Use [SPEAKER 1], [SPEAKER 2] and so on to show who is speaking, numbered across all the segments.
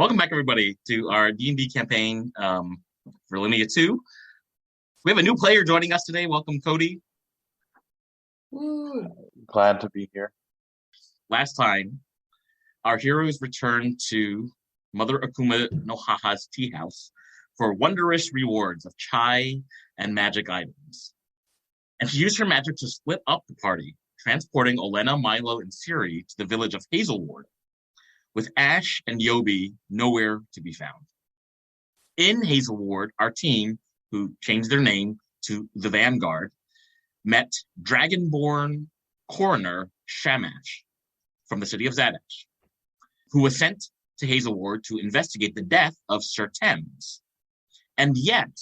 [SPEAKER 1] Welcome back, everybody, to our D&D campaign, Virlinia 2. We have a new player joining us today. Welcome, Cody.
[SPEAKER 2] Woo.
[SPEAKER 3] Glad to be here.
[SPEAKER 1] Last time, our heroes returned to Mother Akuma no Haha's tea house for wondrous rewards of chai and magic items. And she used her magic to split up the party, transporting Olena, Milo, and Siri to the village of Hazelward, with Ash and Yobi nowhere to be found. In Hazelward, our team, who changed their name to the Vanguard, met Dragonborn coroner Shamash from the city of Zadash, who was sent to Hazelward to investigate the death of Sir Thames. And yet,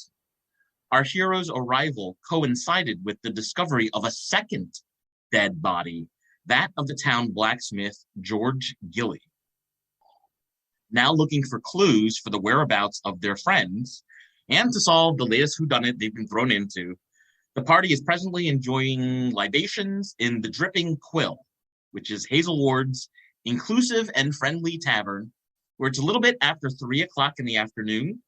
[SPEAKER 1] our hero's arrival coincided with the discovery of a second dead body, that of the town blacksmith George Gilly. Now looking for clues for the whereabouts of their friends and to solve the latest whodunit they've been thrown into, the party is presently enjoying libations in the Dripping Quill, which is Hazelward's inclusive and friendly tavern, where it's a little bit after 3 o'clock in the afternoon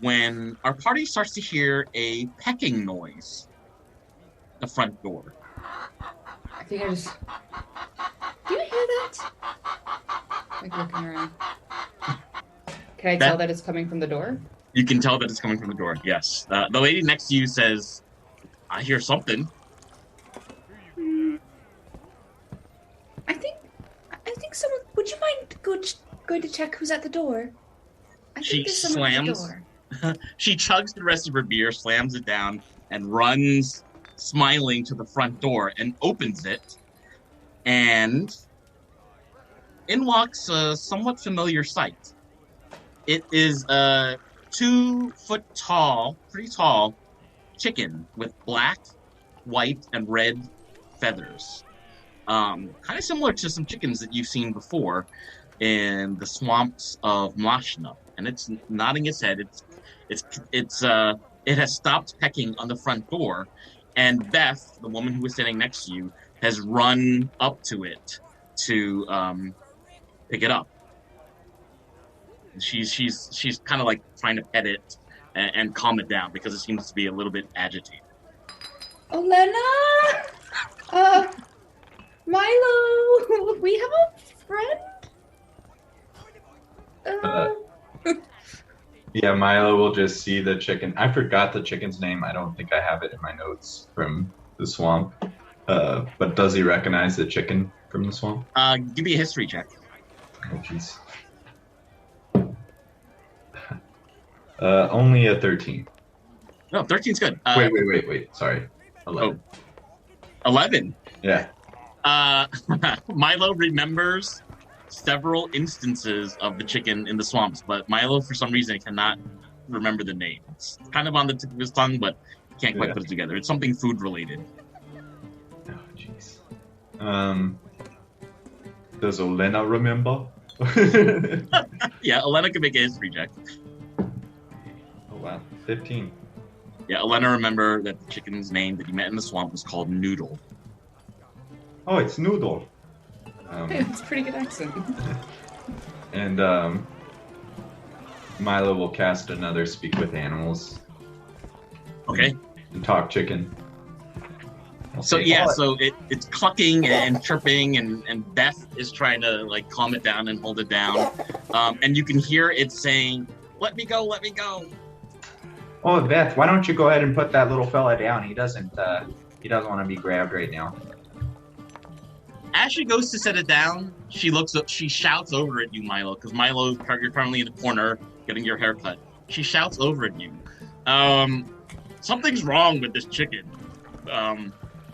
[SPEAKER 1] when our party starts to hear a pecking noise at the front door.
[SPEAKER 2] I think I just... Do you hear that? Like looking around. Can I tell that it's coming from the door?
[SPEAKER 1] You can tell that it's coming from the door, yes. The lady next to you says, I hear something.
[SPEAKER 2] I think someone... Would you mind going to check who's at the door? I think there's someone at the door.
[SPEAKER 1] She chugs the rest of her beer, slams it down, and runs smiling to the front door and opens it. And in walks a somewhat familiar sight. It is a 2 foot tall, pretty tall chicken with black, white, and red feathers. Kind of similar to some chickens that you've seen before in the swamps of Mlashna. And it's nodding its head. It has stopped pecking on the front door, and Beth, the woman who was sitting next to you, has run up to it to pick it up. She's kind of like trying to pet it and calm it down because it seems to be a little bit agitated.
[SPEAKER 2] Olena! Milo! We have a friend?
[SPEAKER 3] Yeah, Milo will just see the chicken. I forgot the chicken's name. I don't think I have it in my notes from the swamp. But does he recognize the chicken from the swamp?
[SPEAKER 1] Give me a history check.
[SPEAKER 3] Oh, jeez. Only a 13.
[SPEAKER 1] No, 13's good.
[SPEAKER 3] Wait. Sorry. 11.
[SPEAKER 1] Oh, 11?
[SPEAKER 3] Yeah.
[SPEAKER 1] Milo remembers several instances of the chicken in the swamps, but Milo, for some reason, cannot remember the name. It's kind of on the tip of his tongue, but he can't quite put it together. It's something food-related.
[SPEAKER 3] Oh, jeez. Does Olena remember?
[SPEAKER 1] Yeah, Olena can make a history check.
[SPEAKER 3] Oh, wow. 15.
[SPEAKER 1] Yeah, Olena remember that the chicken's name that you met in the swamp was called Noodle.
[SPEAKER 3] Oh, it's Noodle.
[SPEAKER 2] It's a pretty good accent.
[SPEAKER 3] And Milo will cast another Speak with Animals.
[SPEAKER 1] Okay.
[SPEAKER 3] And talk chicken.
[SPEAKER 1] So it's clucking and chirping, and Beth is trying to like calm it down and hold it down. And you can hear it saying, "Let me go, let me go."
[SPEAKER 4] Oh, Beth, why don't you go ahead and put that little fella down? He doesn't want to be grabbed right now.
[SPEAKER 1] As she goes to set it down, she shouts over at you, Milo, because Milo, you're currently in the corner getting your hair cut. She shouts over at you. Something's wrong with this chicken.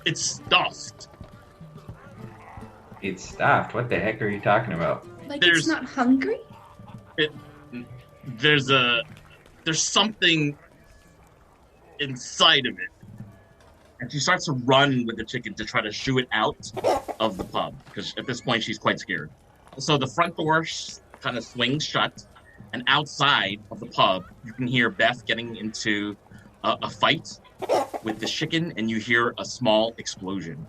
[SPEAKER 1] It's stuffed.
[SPEAKER 4] It's stuffed? What the heck are you talking about?
[SPEAKER 2] Like it's not hungry?
[SPEAKER 1] There's something inside of it. And she starts to run with the chicken to try to shoo it out of the pub, because at this point she's quite scared. So the front door kind of swings shut, and outside of the pub, you can hear Beth getting into a fight with the chicken, and you hear a small explosion.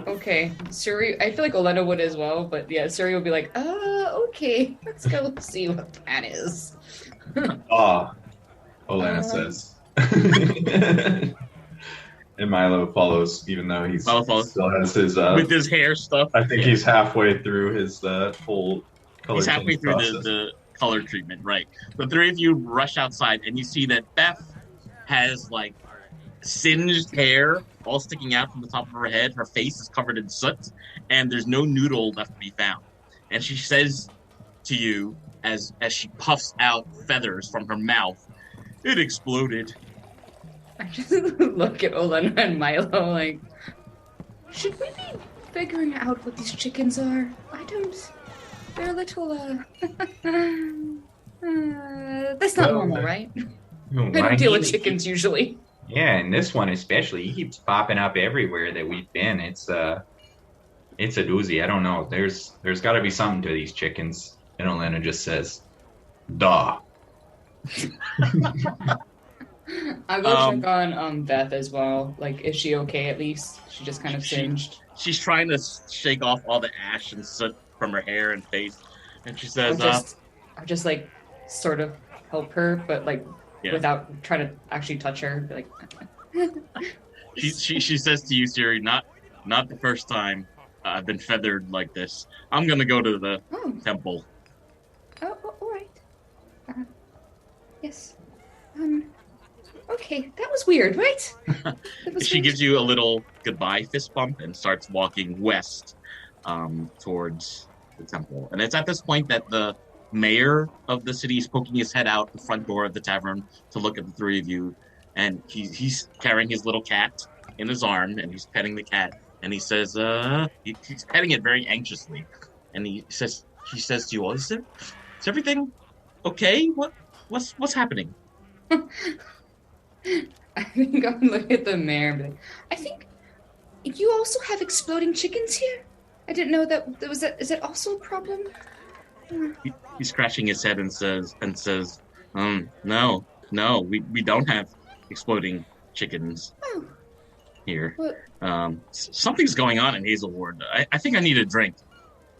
[SPEAKER 2] Okay, Suri. I feel like Olena would as well, but yeah, Suri would be like, okay, let's go see what that is.
[SPEAKER 3] Ah, Olena
[SPEAKER 2] Um,
[SPEAKER 3] says. And Milo follows, even though
[SPEAKER 1] Milo follows.
[SPEAKER 3] still has his.
[SPEAKER 1] With his hair stuff.
[SPEAKER 3] I think he's halfway through his whole color
[SPEAKER 1] He's halfway
[SPEAKER 3] change
[SPEAKER 1] through
[SPEAKER 3] process.
[SPEAKER 1] the color treatment, right? The three of you rush outside, and you see that Beth has like singed hair all sticking out from the top of her head. Her face is covered in soot, and there's no noodle left to be found. And she says to you, as she puffs out feathers from her mouth, "It exploded."
[SPEAKER 2] I just look at Olena and Milo like, should we be figuring out what these chickens are? They're a little, that's not normal, right? I don't deal with chickens usually.
[SPEAKER 4] Yeah, and this one especially, he keeps popping up everywhere that we've been. It's a doozy. I don't know. There's got to be something to these chickens. And Olena just says, "Duh."
[SPEAKER 2] I'll go check on Beth as well. Like, is she okay at least? She just kind of singed.
[SPEAKER 1] She's trying to shake off all the ash and soot from her hair and face, and she says,
[SPEAKER 2] I'll just like sort of help her, but like without trying to actually touch her. Be like,
[SPEAKER 1] she says to you, Siri, not the first time I've been feathered like this. I'm gonna go to the temple.
[SPEAKER 2] Oh, all right. Yes. Okay, that was weird, right?
[SPEAKER 1] She gives you a little goodbye fist bump and starts walking west towards the temple. And it's at this point that the mayor of the city is poking his head out the front door of the tavern to look at the three of you. And he's carrying his little cat in his arm, and he's petting the cat. And he says, he's petting it very anxiously. And he says to you all, is everything okay? What's happening?
[SPEAKER 2] I think I'm looking at the mayor and be like, I think you also have exploding chickens here? I didn't know that is that also a problem?
[SPEAKER 1] He's scratching his head and says, no, we don't have exploding chickens here. Something's going on in Hazelward. I think I need a drink.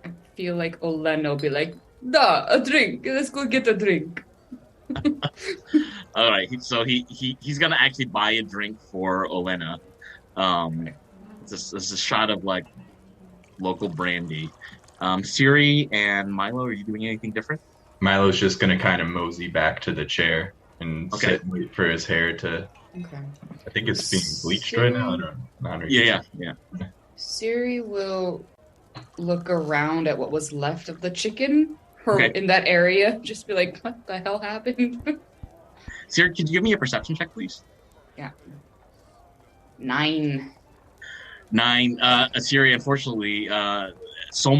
[SPEAKER 2] I feel like Olena will be like, a drink. Let's go get a drink.
[SPEAKER 1] All right, so he's gonna actually buy a drink for Olena. It's a shot of like local brandy. Siri and Milo, are you doing anything different?
[SPEAKER 3] Milo's just gonna kind of mosey back to the chair and sit and wait for his hair to.
[SPEAKER 2] Okay.
[SPEAKER 3] I think it's being bleached right now.
[SPEAKER 1] Yeah.
[SPEAKER 2] Siri will look around at what was left of the chicken. In that area, just be like, what the hell happened?
[SPEAKER 1] Siri, could you give me a perception check, please?
[SPEAKER 2] Yeah. 9.
[SPEAKER 1] Siri, unfortunately, so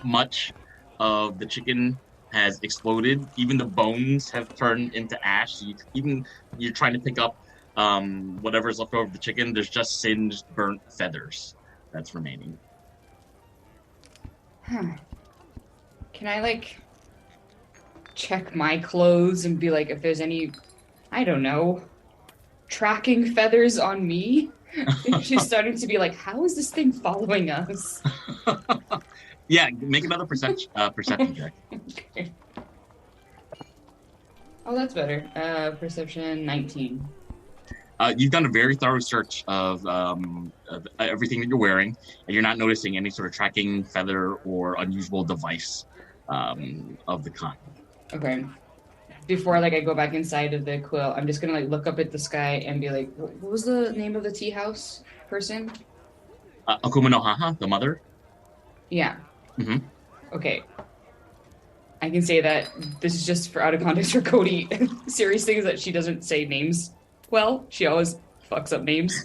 [SPEAKER 1] much of the chicken has exploded. Even the bones have turned into ash. You're trying to pick up whatever's left over of the chicken. There's just singed, burnt feathers that's remaining.
[SPEAKER 2] Can I, like, check my clothes and be like, if there's any, I don't know, tracking feathers on me? She's starting to be like, how is this thing following us?
[SPEAKER 1] Yeah, make another perception check.
[SPEAKER 2] Okay. Oh, that's better. Perception 19.
[SPEAKER 1] You've done a very thorough search of everything that you're wearing, and you're not noticing any sort of tracking feather or unusual device of the kind.
[SPEAKER 2] Okay. Before I go back inside of the quill, I'm just gonna look up at the sky and be like, what was the name of the tea house person?
[SPEAKER 1] Akuma no Haha, the mother?
[SPEAKER 2] Yeah.
[SPEAKER 1] Mm-hmm.
[SPEAKER 2] Okay. I can say that this is just for out of context for Cody. Serious things that she doesn't say names well. She always fucks up names.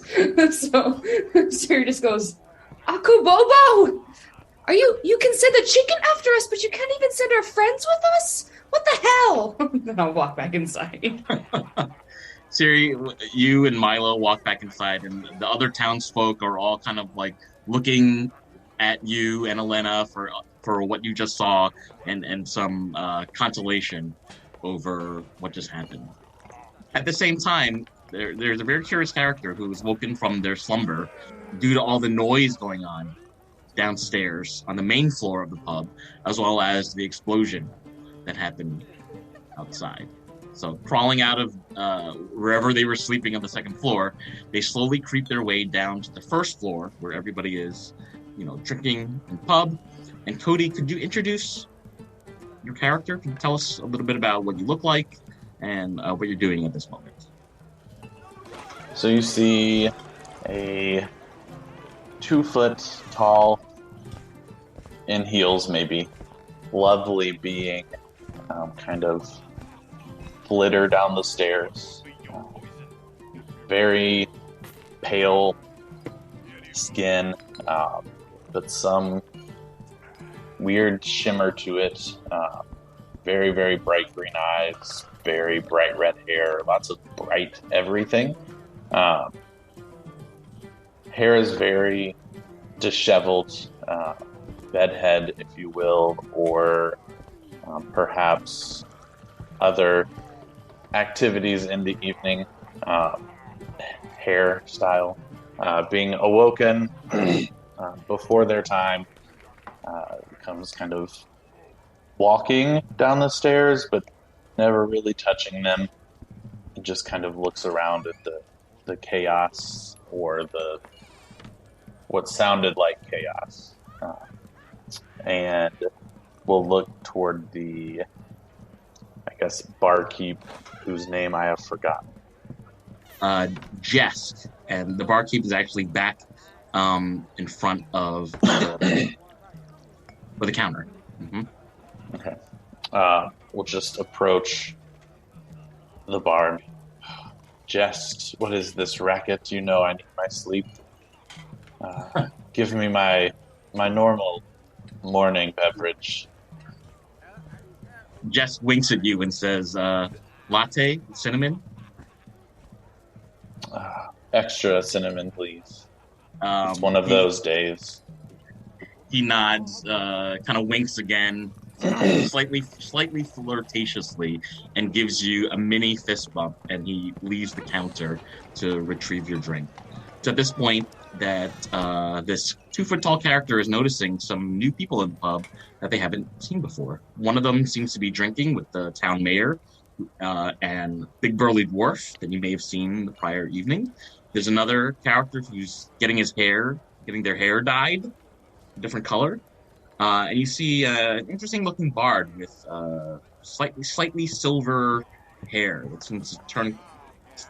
[SPEAKER 2] So Siri just goes, Akubobo! You can send a chicken after us, but you can't even send our friends with us? What the hell? Then I'll walk back inside.
[SPEAKER 1] Siri, you and Milo walk back inside, and the other townsfolk are all kind of looking at you and Elena for what you just saw and some consolation over what just happened. At the same time, there's a very curious character who was woken from their slumber due to all the noise going on downstairs on the main floor of the pub, as well as the explosion that happened outside. So crawling out of wherever they were sleeping on the second floor, they slowly creep their way down to the first floor where everybody is, drinking in pub. And Cody, could you introduce your character? Can you tell us a little bit about what you look like and what you're doing at this moment?
[SPEAKER 5] So you see a 2 foot tall, in heels maybe, lovely being, kind of flitter down the stairs. Very pale skin, but some weird shimmer to it. Very, very bright green eyes, very bright red hair, lots of bright everything. Hair is very disheveled, bedhead, if you will, or perhaps other activities in the evening, hairstyle, being awoken before their time, comes kind of walking down the stairs, but never really touching them. It just kind of looks around at the chaos, or what sounded like chaos, and we'll look toward the, I guess, barkeep, whose name I have forgotten.
[SPEAKER 1] Jess, and the barkeep is actually back in front of the counter. Mm-hmm.
[SPEAKER 5] Okay. We'll just approach the bar. Jess, what is this racket? You know I need my sleep. Give me my normal morning beverage.
[SPEAKER 1] Jess winks at you and says, latte, cinnamon?
[SPEAKER 5] Extra cinnamon, please. It's one of those days.
[SPEAKER 1] He nods, kind of winks again, slightly flirtatiously, and gives you a mini fist bump, and he leaves the counter to retrieve your drink. So at this point, that this 2 foot tall character is noticing some new people in the pub that they haven't seen before. One of them seems to be drinking with the town mayor and big burly dwarf that you may have seen the prior evening. There's another character who's getting their hair dyed a different color. And you see an interesting looking bard with slightly silver hair that seems to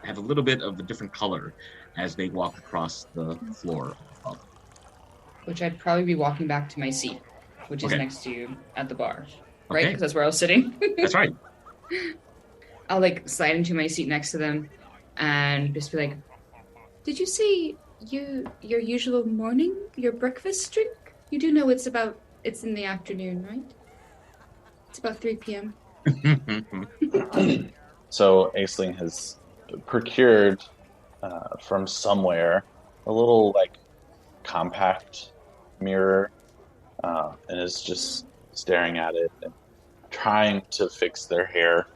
[SPEAKER 1] have a little bit of a different color as they walk across the floor.
[SPEAKER 2] Which I'd probably be walking back to my seat, which is
[SPEAKER 1] Okay.
[SPEAKER 2] next to you at the bar. Right?
[SPEAKER 1] Okay.
[SPEAKER 2] Because that's where I was sitting.
[SPEAKER 1] That's right.
[SPEAKER 2] I'll slide into my seat next to them and just be like, did you say your usual morning, your breakfast drink? You do know it's in the afternoon, right? It's about 3 p.m.
[SPEAKER 5] So Aisling has procured from somewhere a little compact mirror, and is just staring at it and trying to fix their hair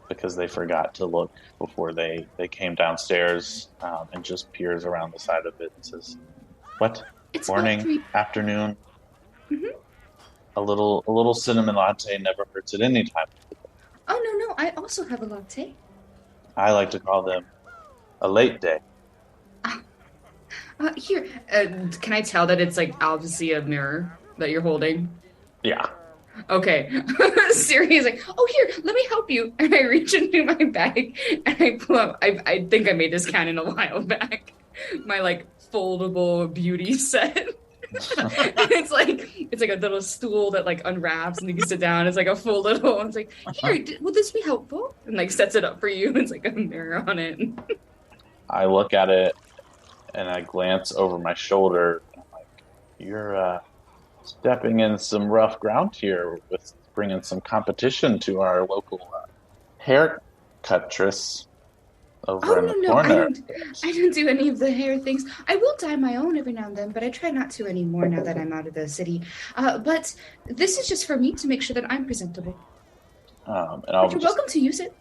[SPEAKER 5] because they forgot to look before they came downstairs, and just peers around the side of it and says, "What?
[SPEAKER 2] It's
[SPEAKER 5] Morning,
[SPEAKER 2] about 3.
[SPEAKER 5] afternoon?
[SPEAKER 2] Mhm.
[SPEAKER 5] A little cinnamon latte never hurts at any time.
[SPEAKER 2] Oh, no, I also have a latte.
[SPEAKER 5] I like to call them a late day."
[SPEAKER 2] Here, can I tell that it's obviously a mirror that you're holding?
[SPEAKER 5] Yeah.
[SPEAKER 2] Okay. Siri's like, oh, here, let me help you. And I reach into my bag and I pull up, I think I made this canon a while back, my foldable beauty set. And it's like a little stool that unwraps and you can sit down. It's a full little, and it's like, here, will this be helpful? And sets it up for you. It's a mirror on it.
[SPEAKER 5] I look at it and I glance over my shoulder. And I'm like, you're stepping in some rough ground here with bringing some competition to our local haircuttress over in the corner.
[SPEAKER 2] I don't do any of the hair things. I will dye my own every now and then, but I try not to anymore now that I'm out of the city. But this is just for me to make sure that I'm presentable.
[SPEAKER 5] And I'll
[SPEAKER 2] You're
[SPEAKER 5] just
[SPEAKER 2] welcome to use it.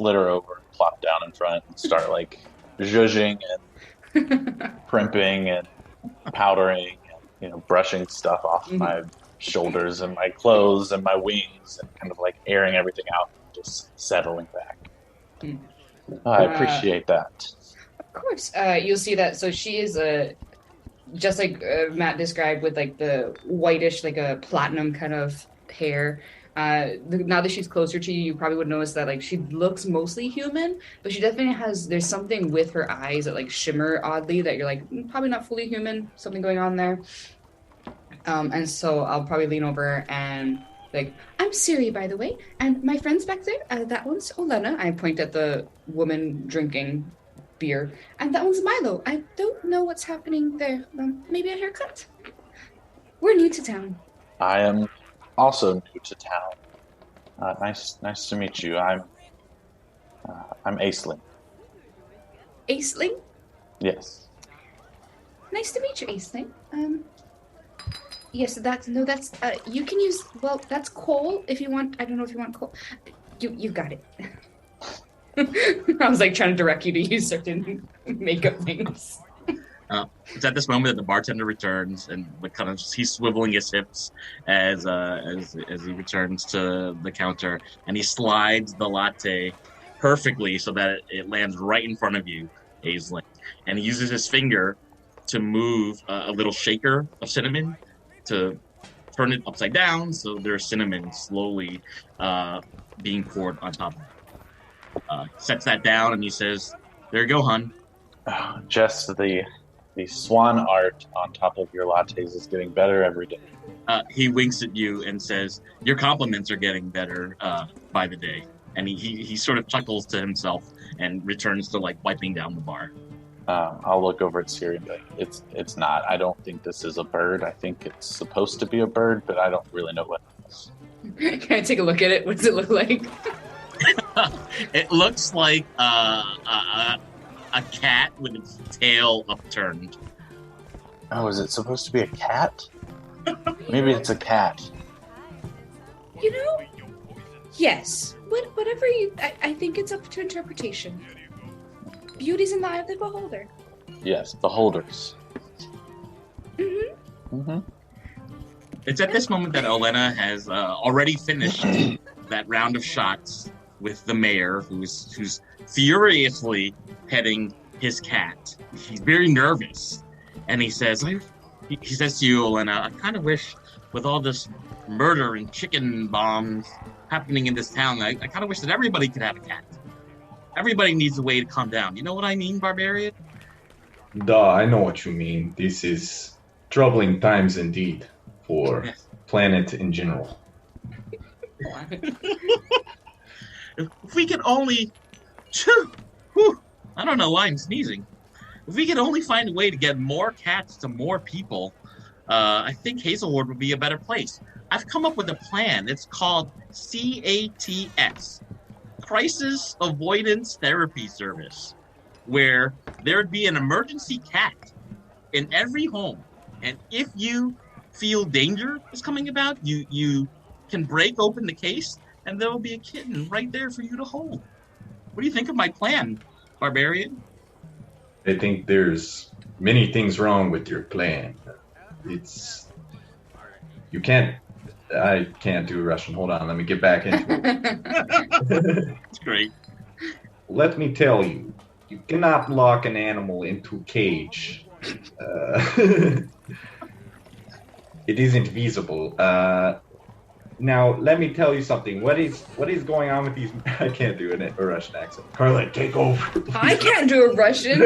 [SPEAKER 5] flitter over, plop down in front, and start zhuzhing and primping and powdering and brushing stuff off my shoulders and my clothes and my wings and kind of like airing everything out and just settling back. I appreciate that.
[SPEAKER 2] Of course. You'll see that. So she is just like Matt described, with like the whitish, like a platinum kind of hair. Now that she's closer to you, you probably would notice that like she looks mostly human, but she definitely there's something with her eyes that like shimmer oddly that you're like, probably not fully human, something going on there. And so I'll probably lean over and like, I'm Siri, by the way, and my friend's back there, that one's Olena. I point at the woman drinking beer, and that one's Milo. I don't know what's happening there. Maybe a haircut? We're new to town.
[SPEAKER 5] I am also new to town. Nice to meet you. I'm Aisling.
[SPEAKER 2] Aisling?
[SPEAKER 5] Yes.
[SPEAKER 2] Nice to meet you, Aisling. Yes, that's you can use, well, that's Cole if you want. I don't know if you want Cole. You got it. I was like trying to direct you to use certain makeup things.
[SPEAKER 1] It's at this moment that the bartender returns and he's swiveling his hips as he returns to the counter, and he slides the latte perfectly so that it lands right in front of you, Aisling. And he uses his finger to move a little shaker of cinnamon to turn it upside down, so there's cinnamon slowly being poured on top of it. Sets that down and he says, "There you go, hun."
[SPEAKER 5] Just the swan art on top of your lattes is getting better every day.
[SPEAKER 1] He winks at you and says, "Your compliments are getting better by the day." And he sort of chuckles to himself and returns to like wiping down the bar.
[SPEAKER 5] I'll look over at Siri and be like, it's not. I don't think this is a bird. I think it's supposed to be a bird, but I don't really know what it is.
[SPEAKER 2] Can I take a look at it? What does it look like?
[SPEAKER 1] It looks like a cat with its tail upturned.
[SPEAKER 5] Oh, is it supposed to be a cat? Maybe it's a cat.
[SPEAKER 2] Yes. Whatever I think it's up to interpretation. Beauty's in the eye of the beholder.
[SPEAKER 5] Yes, beholders.
[SPEAKER 1] It's at this moment that Olena has already finished that round of shots with the mayor, who's furiously petting his cat. He's very nervous, and he says to you, Olena, "I kind of wish, with all this murder and chicken bombs happening in this town, I kind of wish that everybody could have a cat. Everybody needs a way to calm down. You know what I mean, barbarian?"
[SPEAKER 3] Duh, I know what you mean. This is troubling times indeed for planet in general.
[SPEAKER 1] If we could only... I don't know why I'm sneezing. If we could only find a way to get more cats to more people, I think Hazelward would be a better place. I've come up with a plan. It's called CATS. Crisis Avoidance Therapy Service, where there would be an emergency cat in every home, and if you feel danger is coming about, you can break open the case, and there will be a kitten right there for you to hold. What do you think of my plan, barbarian?
[SPEAKER 3] I think there's many things wrong with your plan. I can't do Russian. Hold on, let me get back into it.
[SPEAKER 1] It's great.
[SPEAKER 3] Let me tell you, you cannot lock an animal into a cage. It isn't feasible. Now, let me tell you something. What is going on with these? I can't do a Russian accent. Carla, take over.
[SPEAKER 2] I can't do a Russian.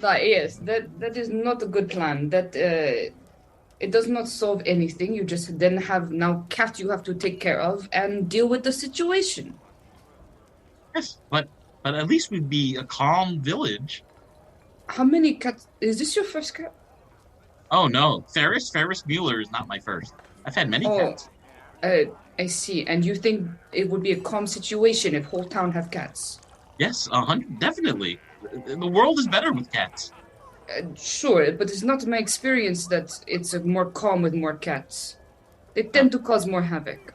[SPEAKER 2] Yes, that is not a good plan. That it does not solve anything. You just then have now cats you have to take care of and deal with the situation.
[SPEAKER 1] Yes, but at least we'd be a calm village.
[SPEAKER 2] How many cats? Is this your first cat?
[SPEAKER 1] Oh no, Ferris Mueller is not my first. I've had many cats.
[SPEAKER 2] I see. And you think it would be a calm situation if whole town have cats?
[SPEAKER 1] Yes, definitely. The world is better with cats.
[SPEAKER 2] Sure, but it's not my experience that it's more calm with more cats. They tend to cause more havoc.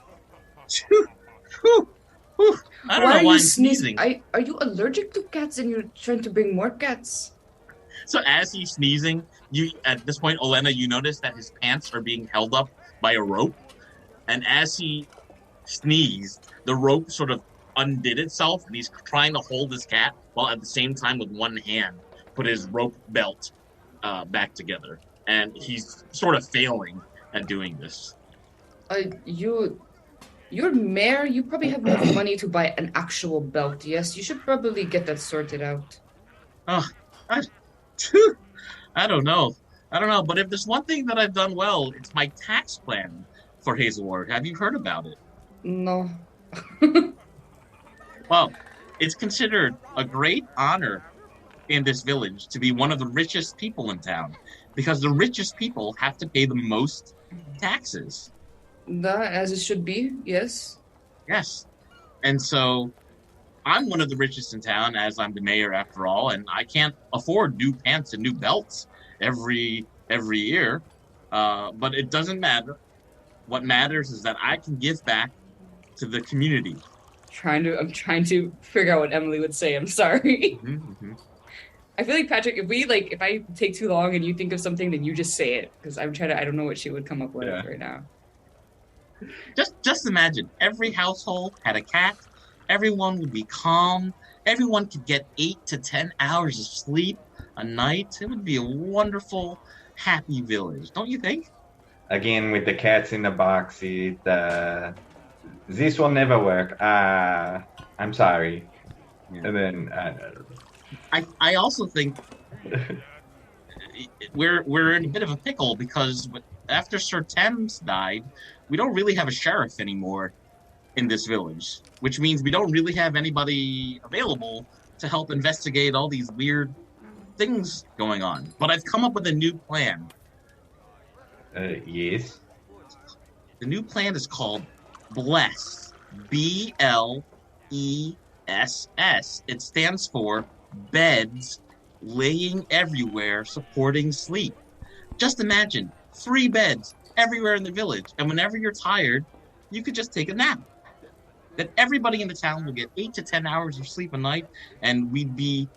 [SPEAKER 1] I don't know why I'm sneezing.
[SPEAKER 2] Are you allergic to cats and you're trying to bring more cats?
[SPEAKER 1] So as he's sneezing, you at this point, Olena, you notice that his pants are being held up by a rope, and as he sneezed, the rope sort of undid itself, and he's trying to hold his cat while at the same time with one hand put his rope belt back together, and he's sort of failing at doing this.
[SPEAKER 2] You're mayor. You probably have enough money to buy an actual belt. Yes, you should probably get that sorted out.
[SPEAKER 1] Oh, I don't know. But if there's one thing that I've done well, it's my tax plan for Hazelward. Have you heard about it?
[SPEAKER 2] No.
[SPEAKER 1] Well, it's considered a great honor in this village to be one of the richest people in town, because the richest people have to pay the most taxes.
[SPEAKER 2] That, as it should be, yes.
[SPEAKER 1] Yes. And so I'm one of the richest in town, as I'm the mayor after all, and I can't afford new pants and new belts every year. But it doesn't matter. What matters is that I can give back to the community.
[SPEAKER 2] I'm trying to figure out what Emily would say. I'm sorry.
[SPEAKER 1] Mm-hmm.
[SPEAKER 2] I feel like, Patrick, if I take too long and you think of something, then you just say it, because I don't know what she would come up with right now.
[SPEAKER 1] Just imagine, every household had a cat, everyone would be calm, everyone could get 8 to 10 hours of sleep a night. It would be a wonderful, happy village, don't you think?
[SPEAKER 4] Again, with the cats in the box seat, this will never work. I'm sorry.
[SPEAKER 1] Yeah.
[SPEAKER 4] And then
[SPEAKER 1] I also think we're in a bit of a pickle, because after Sir Thames died, we don't really have a sheriff anymore in this village, which means we don't really have anybody available to help investigate all these weird things going on. But I've come up with a new plan.
[SPEAKER 4] yes.
[SPEAKER 1] The new plan is called BLESS. BLESS. It stands for Beds Laying Everywhere Supporting Sleep. Just imagine 3 beds everywhere in the village, and whenever you're tired, you could just take a nap. Then everybody in the town will get 8 to 10 hours of sleep a night, and we'd be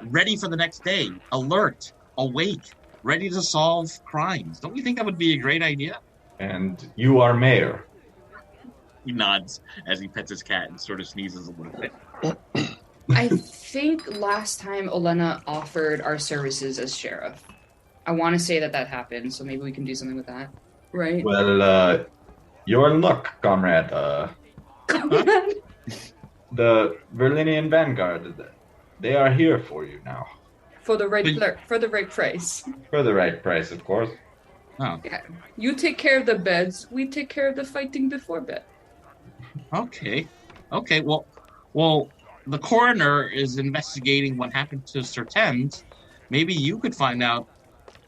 [SPEAKER 1] ready for the next day, alert, awake, ready to solve crimes. Don't you think that would be a great idea?
[SPEAKER 4] And you are mayor.
[SPEAKER 1] He nods as he pets his cat and sort of sneezes a little bit.
[SPEAKER 2] I think last time Olena offered our services as sheriff. I want to say that happened, so maybe we can do something with that. Right?
[SPEAKER 4] Well, your luck, comrade. The Virlinian Vanguard, they are here for you now.
[SPEAKER 2] For the right price. For
[SPEAKER 4] the right price, of course.
[SPEAKER 1] Oh.
[SPEAKER 2] Yeah. You take care of the beds, we take care of the fighting before bed.
[SPEAKER 1] Okay. Well, the coroner is investigating what happened to Sir Thames. Maybe you could find out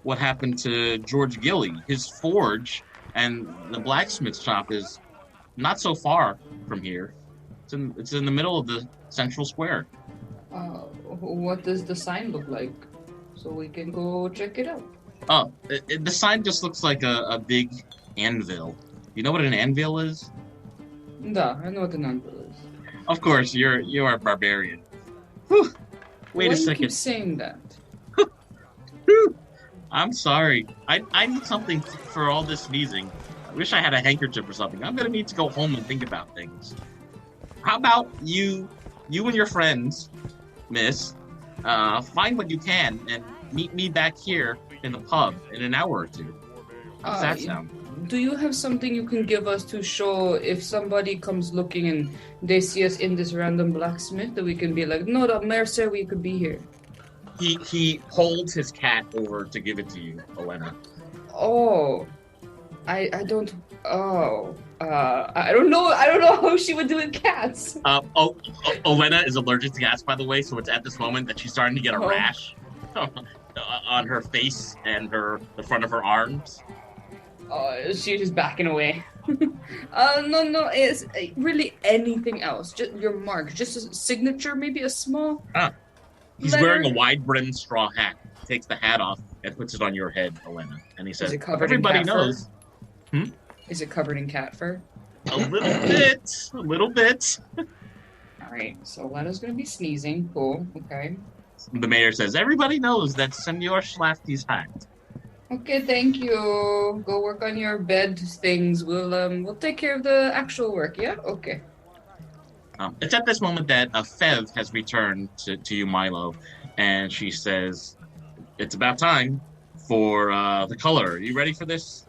[SPEAKER 1] what happened to George Gilly. His forge and the blacksmith shop is not so far from here. It's in the middle of the central square.
[SPEAKER 2] What does the sign look like? So we can go check it out.
[SPEAKER 1] Oh, the sign just looks like a big anvil. You know what an anvil is?
[SPEAKER 2] Duh, I know what an anvil is.
[SPEAKER 1] Of course, you're a barbarian. Whew. Wait a second.
[SPEAKER 2] Why do you keep saying that?
[SPEAKER 1] I'm sorry. I need something for all this sneezing. I wish I had a handkerchief or something. I'm gonna need to go home and think about things. How about you and your friends, miss, find what you can and meet me back here in the pub in an hour or two. How does that sound?
[SPEAKER 2] Do you have something you can give us to show if somebody comes looking and they see us in this random blacksmith, that we can be like, no, the mayor said we could be here?
[SPEAKER 1] He holds his cat over to give it to you, Olena.
[SPEAKER 2] Oh, I don't. Oh, I don't know. I don't know how she would do with cats.
[SPEAKER 1] Olena is allergic to cats, by the way, so it's at this moment that she's starting to get a rash on her face and the front of her arms.
[SPEAKER 2] She's just backing away. No, it's really anything else. Just your mark, just a signature, maybe a small.
[SPEAKER 1] He's wearing a wide-brimmed straw hat. He takes the hat off and puts it on your head, Olena. And he says, "Everybody knows."
[SPEAKER 2] Is it covered in cat fur?
[SPEAKER 1] A little bit.
[SPEAKER 2] All right, so Olena's gonna be sneezing. Cool. Okay.
[SPEAKER 1] The mayor says, everybody knows that Senor Schlafly's hat.
[SPEAKER 2] Okay, thank you. Go work on your bed things. We'll take care of the actual work. Yeah. Okay.
[SPEAKER 1] It's at this moment that Fev has returned to you, Milo, and she says, it's about time for the color. Are you ready for this?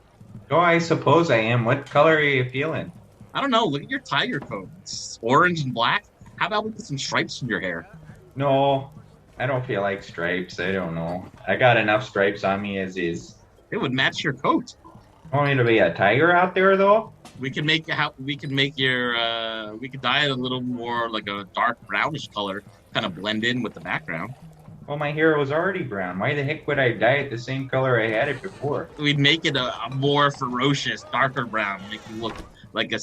[SPEAKER 4] Oh, I suppose I am. What color are you feeling?
[SPEAKER 1] I don't know. Look at your tiger coat. It's orange and black. How about we put some stripes in your hair?
[SPEAKER 4] No, I don't feel like stripes. I don't know. I got enough stripes on me as is.
[SPEAKER 1] It would match your coat.
[SPEAKER 4] Want me to be a tiger out there, though?
[SPEAKER 1] We could make your we could dye it a little more like a dark brownish color, kind of blend in with the background.
[SPEAKER 4] Well, my hair was already brown. Why the heck would I dye it the same color I had it before?
[SPEAKER 1] We'd make it a more ferocious, darker brown, make you look like a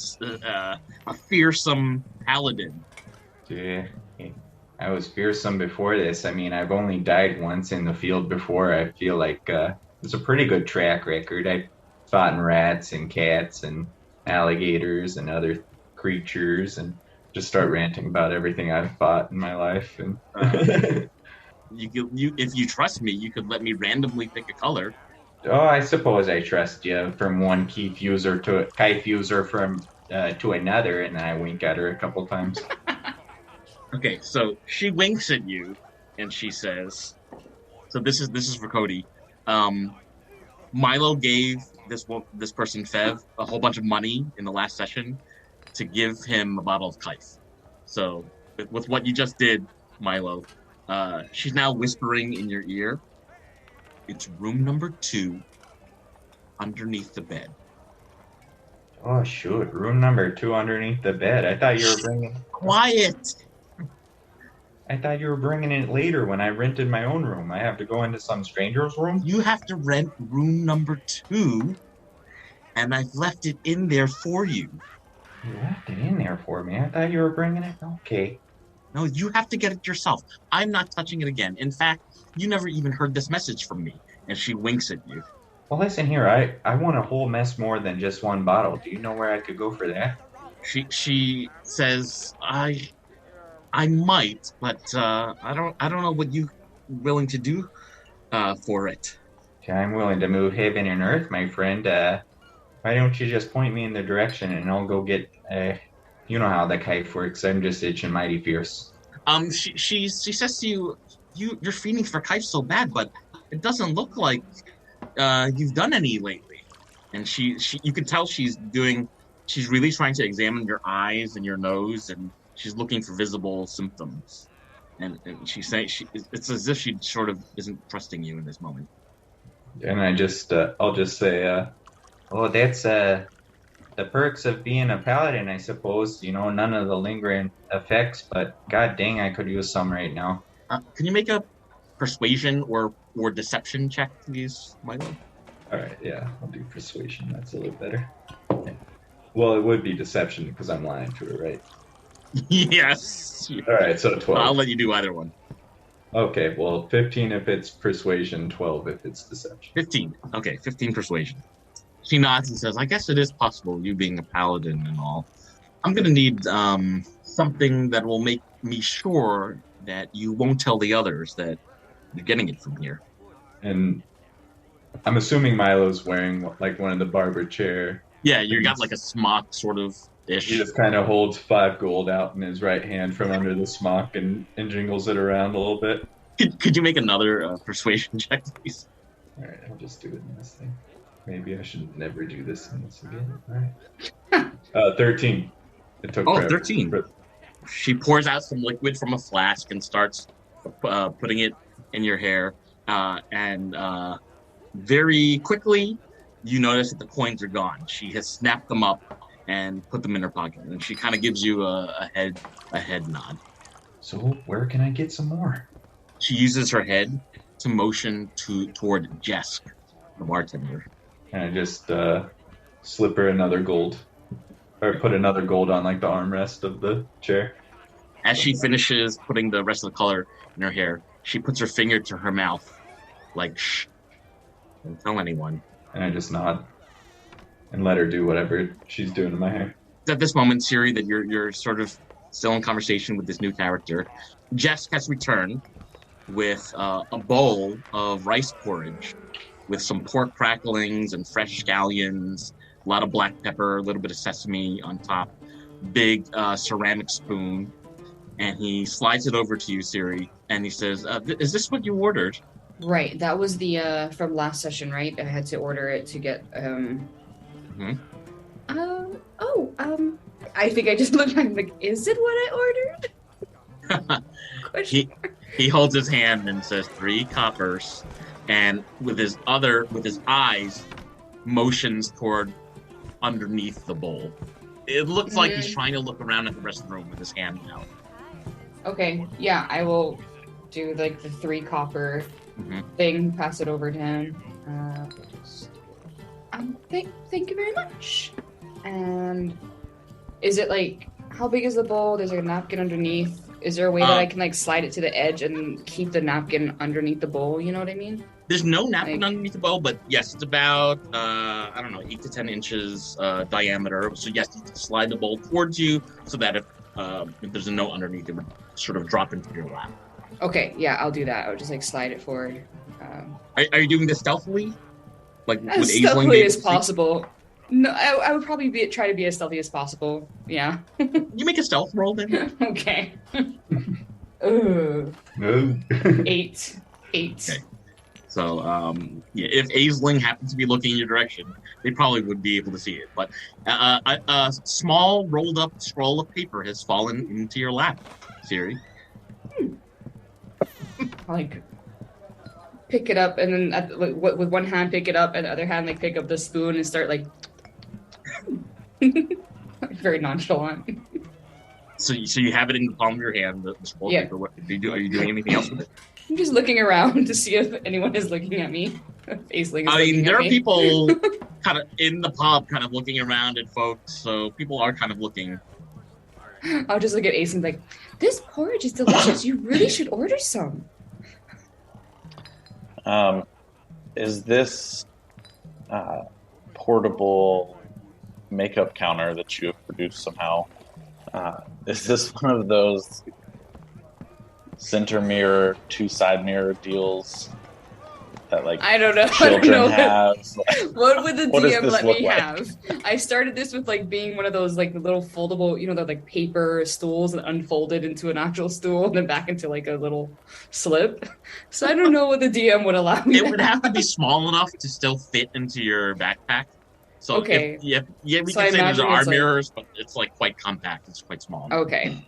[SPEAKER 1] fearsome paladin.
[SPEAKER 4] Yeah, I was fearsome before this. I mean, I've only died once in the field before. I feel like it's a pretty good track record. I fought in rats and cats and alligators and other creatures, and just start ranting about everything I've fought in my life. And
[SPEAKER 1] if you trust me, you could let me randomly pick a color.
[SPEAKER 4] Oh, I suppose I trust you from one key fuser from to another, and then I wink at her a couple times.
[SPEAKER 1] Okay, so she winks at you, and she says, "So this is for Cody. Milo gave this person Fev a whole bunch of money in the last session to give him a bottle of Kaif. So with what you just did, Milo, she's now whispering in your ear. It's room number 2, underneath the bed."
[SPEAKER 4] Oh shoot, room number 2 underneath the bed. I thought you were bringing.
[SPEAKER 1] Quiet.
[SPEAKER 4] I thought you were bringing it later when I rented my own room. I have to go into some stranger's room?
[SPEAKER 1] You have to rent room number 2, and I've left it in there for you.
[SPEAKER 4] You left it in there for me. I thought you were bringing it. Okay.
[SPEAKER 1] No, you have to get it yourself. I'm not touching it again. In fact, you never even heard this message from me. And she winks at you.
[SPEAKER 4] Well, listen here. I want a whole mess more than just one bottle. Do you know where I could go for that?
[SPEAKER 1] She says, I might, but I don't know what you willing to do for it.
[SPEAKER 4] I'm willing to move heaven and earth, my friend. Why don't you just point me in the direction and I'll go get you know how the kite works. I'm just itching mighty fierce.
[SPEAKER 1] She says to you, you're feeding for kites so bad, but it doesn't look like you've done any lately. And she you can tell she's really trying to examine your eyes and your nose, and she's looking for visible symptoms. And she's saying it's as if she sort of isn't trusting you in this moment.
[SPEAKER 4] And I'll just say, oh, that's the perks of being a paladin, I suppose. You know, none of the lingering effects, but god dang, I could use some right now.
[SPEAKER 1] Can you make a persuasion or deception check, please, Milo?
[SPEAKER 3] All right, yeah, I'll do persuasion. That's a little better. Yeah. Well, it would be deception because I'm lying to her, right?
[SPEAKER 1] Yes.
[SPEAKER 3] All right, so 12.
[SPEAKER 1] I'll let you do either one.
[SPEAKER 3] Okay, well, 15 if it's persuasion, 12 if it's deception.
[SPEAKER 1] 15. Okay, 15 persuasion. She nods and says, I guess it is possible, you being a paladin and all. I'm going to need something that will make me sure that you won't tell the others that you're getting it from here.
[SPEAKER 3] And I'm assuming Milo's wearing like one of the barber chair.
[SPEAKER 1] Yeah, you got like a smock sort of ish.
[SPEAKER 3] He just kind of holds 5 gold out in his right hand from under the smock and jingles it around a little bit.
[SPEAKER 1] Could you make another persuasion check, please?
[SPEAKER 3] All right, I'll just do it in this thing. Maybe I should never do this in this again. All right. 13. It took forever.
[SPEAKER 1] 13. She pours out some liquid from a flask and starts putting it in your hair. And very quickly, you notice that the coins are gone. She has snapped them up and put them in her pocket. And she kind of gives you a head nod.
[SPEAKER 3] So where can I get some more?
[SPEAKER 1] She uses her head to motion toward Jesk, the bartender.
[SPEAKER 3] And I just slip her another gold. Or put another gold on like the armrest of the chair.
[SPEAKER 1] As she finishes putting the rest of the color in her hair, she puts her finger to her mouth, like, shh, don't tell anyone.
[SPEAKER 3] And I just nod and let her do whatever she's doing to my hair.
[SPEAKER 1] At this moment, Siri, that you're sort of still in conversation with this new character, Jesk has returned, with a bowl of rice porridge with some pork cracklings and fresh scallions, a lot of black pepper, a little bit of sesame on top, big ceramic spoon, and he slides it over to you, Siri, and he says, "Is this what you ordered?"
[SPEAKER 2] Right. That was the from last session, right? I had to order it to get
[SPEAKER 1] Mhm.
[SPEAKER 2] I think I just looked at him like, is it what I ordered? Question.
[SPEAKER 1] He holds his hand and says 3 coppers, and with his eyes, motions toward underneath the bowl. It looks like he's trying to look around at the rest of the room with his hand out.
[SPEAKER 2] Okay, yeah, I will do like the 3 copper thing, pass it over to him. Thank you very much. And is it like, how big is the bowl? There's like a napkin underneath. Is there a way that I can like slide it to the edge and keep the napkin underneath the bowl? You know what I mean?
[SPEAKER 1] There's no napkin underneath the bowl, but yes, it's about, 8 to 10 inches diameter. So yes, you can slide the bowl towards you so that if there's a note underneath, it would sort of drop into your lap.
[SPEAKER 2] Okay, yeah, I'll do that. I'll just like slide it forward.
[SPEAKER 1] Are you doing this stealthily? Like
[SPEAKER 2] As
[SPEAKER 1] Aisling
[SPEAKER 2] stealthily as
[SPEAKER 1] see?
[SPEAKER 2] possible. No, I would probably try to be as stealthy as possible. Yeah.
[SPEAKER 1] You make a stealth roll then.
[SPEAKER 2] Okay. Ooh.
[SPEAKER 3] No.
[SPEAKER 2] 8.
[SPEAKER 1] Okay. So, if Aisling happened to be looking in your direction, they probably would be able to see it. But a small rolled up scroll of paper has fallen into your lap, Siri.
[SPEAKER 2] Like, pick it up and then with one hand pick it up and the other hand like pick up the spoon and start like very nonchalant.
[SPEAKER 1] So you have it in the palm of your hand, the scroll of paper. What are you doing anything else with it?
[SPEAKER 2] I'm just looking around to see if anyone is looking at me. Aisling is
[SPEAKER 1] I mean,
[SPEAKER 2] looking
[SPEAKER 1] there
[SPEAKER 2] at
[SPEAKER 1] are
[SPEAKER 2] me.
[SPEAKER 1] people kind of in the pub, kind of looking around at folks. So people are kind of looking.
[SPEAKER 2] I'll just look at Ace and be like, this porridge is delicious. You really should order some.
[SPEAKER 5] Is this portable makeup counter that you have produced somehow? Is this one of those center mirror, 2 side mirror deals that like
[SPEAKER 2] I don't know.
[SPEAKER 5] children have?
[SPEAKER 2] What would the
[SPEAKER 5] What does
[SPEAKER 2] DM
[SPEAKER 5] this
[SPEAKER 2] let
[SPEAKER 5] look
[SPEAKER 2] me
[SPEAKER 5] like?
[SPEAKER 2] have? I started this with like being one of those like little foldable, the like paper stools that unfolded into an actual stool and then back into like a little slip. So I don't know what the DM would allow me.
[SPEAKER 1] It would have to be small enough to still fit into your backpack. So
[SPEAKER 2] Okay.
[SPEAKER 1] we
[SPEAKER 2] So
[SPEAKER 1] can
[SPEAKER 2] I
[SPEAKER 1] say those
[SPEAKER 2] imagine
[SPEAKER 1] are
[SPEAKER 2] it's like-
[SPEAKER 1] mirrors, but it's like quite compact. It's quite small.
[SPEAKER 2] Okay.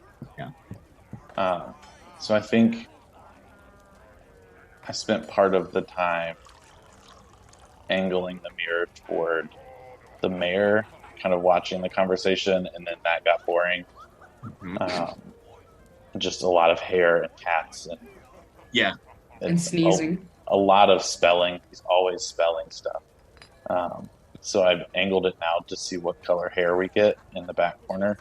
[SPEAKER 5] So I think I spent part of the time angling the mirror toward the mayor, kind of watching the conversation, and then that got boring.
[SPEAKER 1] Mhm.
[SPEAKER 5] Just a lot of hair and cats and
[SPEAKER 1] Yeah.
[SPEAKER 2] And sneezing.
[SPEAKER 5] A lot of spelling. He's always spelling stuff. So I've angled it now to see what color hair we get in the back corner.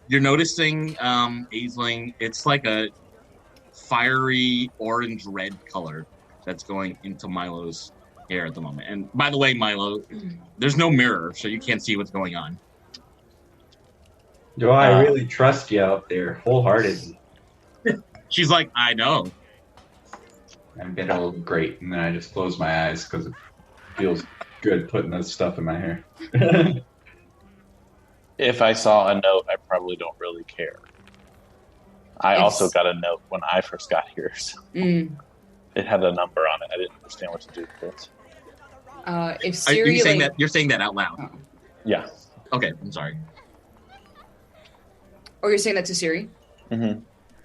[SPEAKER 1] You're noticing, Aisling, it's like a fiery orange-red color that's going into Milo's hair at the moment. And by the way, Milo, there's no mirror, so you can't see what's going on.
[SPEAKER 4] Do I really trust you out there wholeheartedly?
[SPEAKER 1] She's like, I know.
[SPEAKER 4] I'm getting a little great, and then I just close my eyes because it feels good putting this stuff in my hair.
[SPEAKER 5] If I saw a note, I probably don't really care. I
[SPEAKER 2] It's-
[SPEAKER 5] also got a note when I first got here. So it had a number on it. I didn't understand what to do with it.
[SPEAKER 2] If
[SPEAKER 1] Are
[SPEAKER 2] Siri
[SPEAKER 1] you saying
[SPEAKER 2] like,
[SPEAKER 1] that? You're saying that out loud.
[SPEAKER 2] Oh.
[SPEAKER 5] Yeah.
[SPEAKER 1] Okay, I'm sorry.
[SPEAKER 2] or you're saying that to Siri?
[SPEAKER 5] Mm-hmm.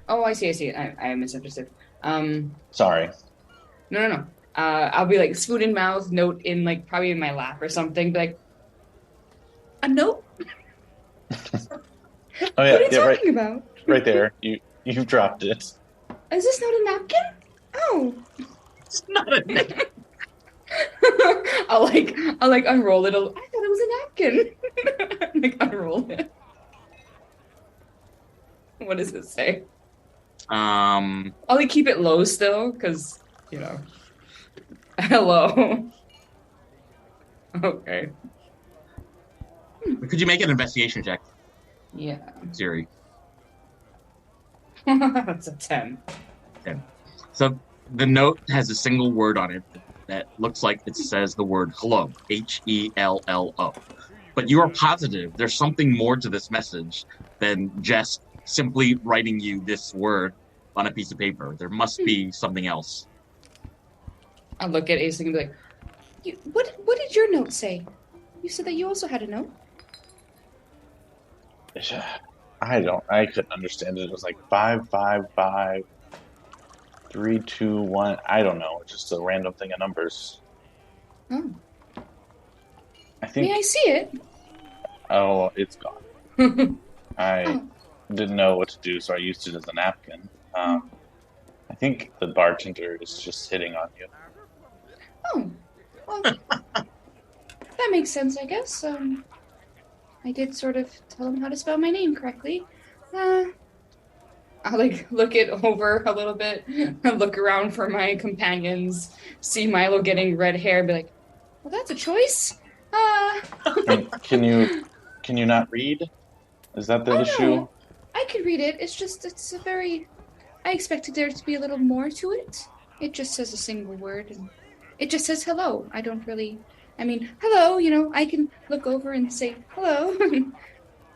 [SPEAKER 2] Oh, I see. I misunderstood.
[SPEAKER 5] Sorry.
[SPEAKER 2] No. I'll be like spoon in mouth, note in like probably in my lap or something. Be like, a note?
[SPEAKER 5] Oh yeah,
[SPEAKER 2] What are you
[SPEAKER 5] yeah, right,
[SPEAKER 2] talking about?
[SPEAKER 5] right there. You've dropped it.
[SPEAKER 2] Is this not a napkin? Oh.
[SPEAKER 1] It's not a
[SPEAKER 2] I'll like unroll it. I thought it was a napkin. Like unroll it. What does it say? I'll like keep it low still, because hello. Okay.
[SPEAKER 1] Could you make an investigation check,
[SPEAKER 2] Yeah.
[SPEAKER 1] Siri?
[SPEAKER 2] That's a 10.
[SPEAKER 1] So the note has a single word on it that looks like it says the word hello, Hello. But you are positive there's something more to this message than just simply writing you this word on a piece of paper. There must be something else.
[SPEAKER 2] I'll look at Aisling and be like, what did your note say? You said that you also had a note.
[SPEAKER 5] I couldn't understand it. It was like 555 321. I don't know. Just a random thing of numbers.
[SPEAKER 2] Oh.
[SPEAKER 5] I think.
[SPEAKER 2] May I see it?
[SPEAKER 5] Oh, it's gone. I
[SPEAKER 2] Oh.
[SPEAKER 5] didn't know what to do, so I used it as a napkin. I think the bartender is just hitting on you.
[SPEAKER 2] Oh. Well, that makes sense, I guess. I did sort of tell him how to spell my name correctly. I'll look it over a little bit, look around for my companions, see Milo getting red hair, and be like, well, that's a choice.
[SPEAKER 5] Can you not read? Is that the issue?
[SPEAKER 2] No, I could read it. It's just, I expected there to be a little more to it. It just says a single word, and it just says hello. I don't really, hello, I can look over and say hello.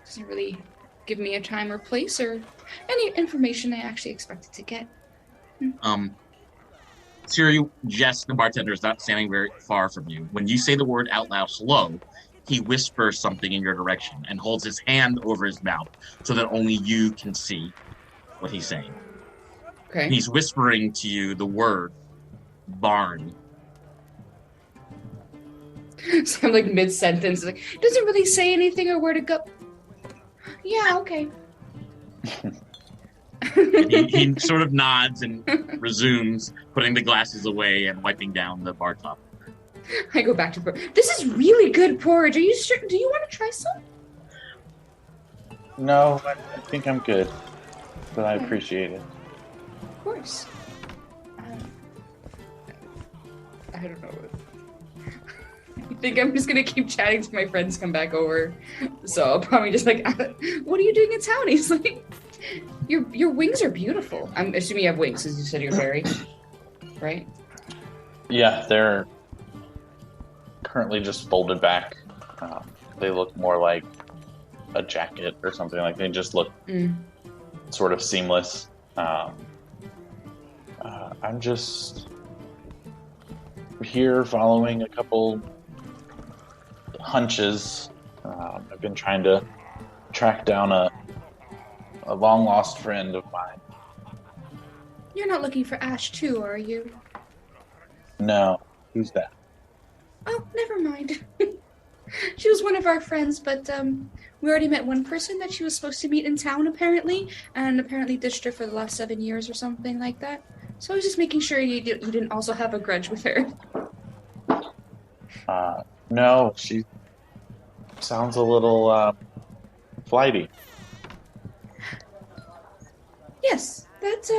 [SPEAKER 2] Doesn't really give me a time or place or any information I actually expected to get.
[SPEAKER 1] Siri, Jess, the bartender, is not standing very far from you. When you say the word out loud hello, he whispers something in your direction and holds his hand over his mouth so that only you can see what he's saying.
[SPEAKER 2] Okay.
[SPEAKER 1] He's whispering to you the word barn.
[SPEAKER 2] So I'm like mid-sentence, like, doesn't really say anything or where to go. Yeah, okay.
[SPEAKER 1] He sort of nods and resumes, putting the glasses away and wiping down the bar top.
[SPEAKER 2] I go back to porridge. This is really good porridge. Are you sure? Do you want to try some?
[SPEAKER 5] No, I think I'm good. But I appreciate it.
[SPEAKER 2] Of course. I don't know. I think I'm just gonna keep chatting till my friends come back over. So I'll probably just like, what are you doing in town? He's like, your wings are beautiful. I'm assuming you have wings, as you said you're fairy, right?
[SPEAKER 5] Yeah, they're currently just folded back. They look more like a jacket or something. Like they just look sort of seamless. I'm just here following a couple hunches. I've been trying to track down a long lost friend of mine.
[SPEAKER 2] You're not looking for Ash too, are you?
[SPEAKER 5] No, who's that?
[SPEAKER 2] Oh, never mind. She was one of our friends, but we already met one person that she was supposed to meet in town, apparently, and apparently ditched her for the last 7 years or something like that. So I was just making sure you didn't also have a grudge with her.
[SPEAKER 5] No, she sounds a little flighty.
[SPEAKER 2] Yes, that's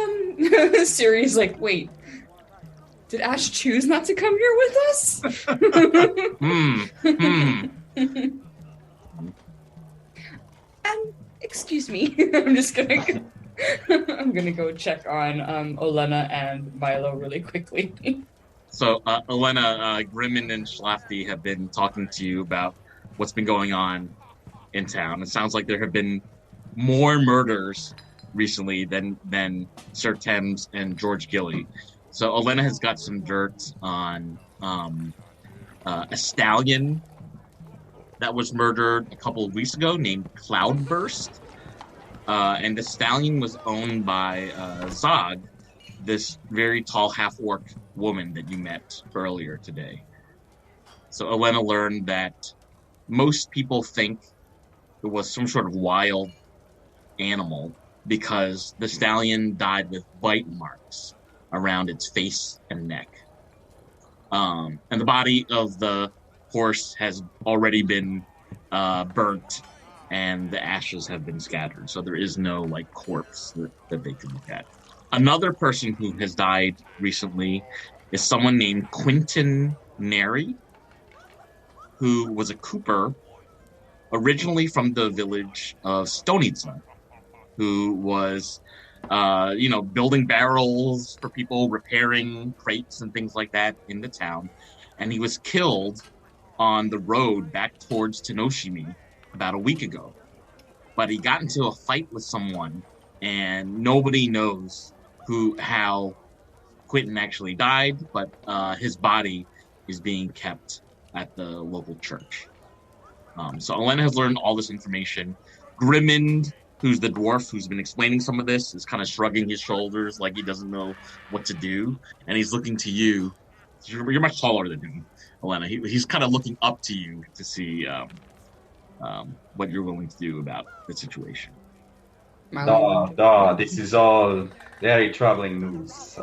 [SPEAKER 2] Siri's like, wait, did Ash choose not to come here with us? Excuse me. I'm gonna go check on Olena and Milo really quickly.
[SPEAKER 1] So, Elena, Grimmin and Schlafty have been talking to you about what's been going on in town. It sounds like there have been more murders recently than Sir Thames and George Gilly. So, Elena has got some dirt on a stallion that was murdered a couple of weeks ago named Cloudburst. And the stallion was owned by Zog, this very tall half-orc woman that you met earlier today. So Elena learned that most people think it was some sort of wild animal because the stallion died with bite marks around its face and neck. And the body of the horse has already been burnt and the ashes have been scattered. So there is no corpse that they can look at. Another person who has died recently is someone named Quentin Neri, who was a cooper originally from the village of Stoneyton, who was building barrels for people, repairing crates and things like that in the town. And he was killed on the road back towards Tenoshimi about a week ago. But he got into a fight with someone, and nobody knows how Quentin actually died, but his body is being kept at the local church. So Elena has learned all this information. Grimond, who's the dwarf who's been explaining some of this, is kind of shrugging his shoulders like he doesn't know what to do, and he's looking to you. You're much taller than him, Elena. He's kind of looking up to you to see what you're willing to do about the situation.
[SPEAKER 4] This is all very troubling news.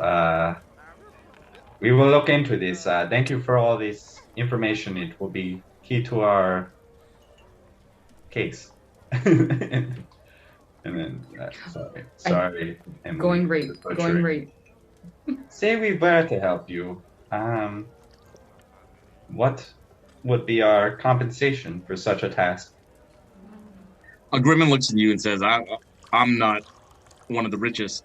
[SPEAKER 4] We will look into this. Thank you for all this information. It will be key to our case. And then, sorry. Emily,
[SPEAKER 2] Going right.
[SPEAKER 4] Say we were to help you. What would be our compensation for such a task?
[SPEAKER 1] Grimmin looks at you and says, I'm not one of the richest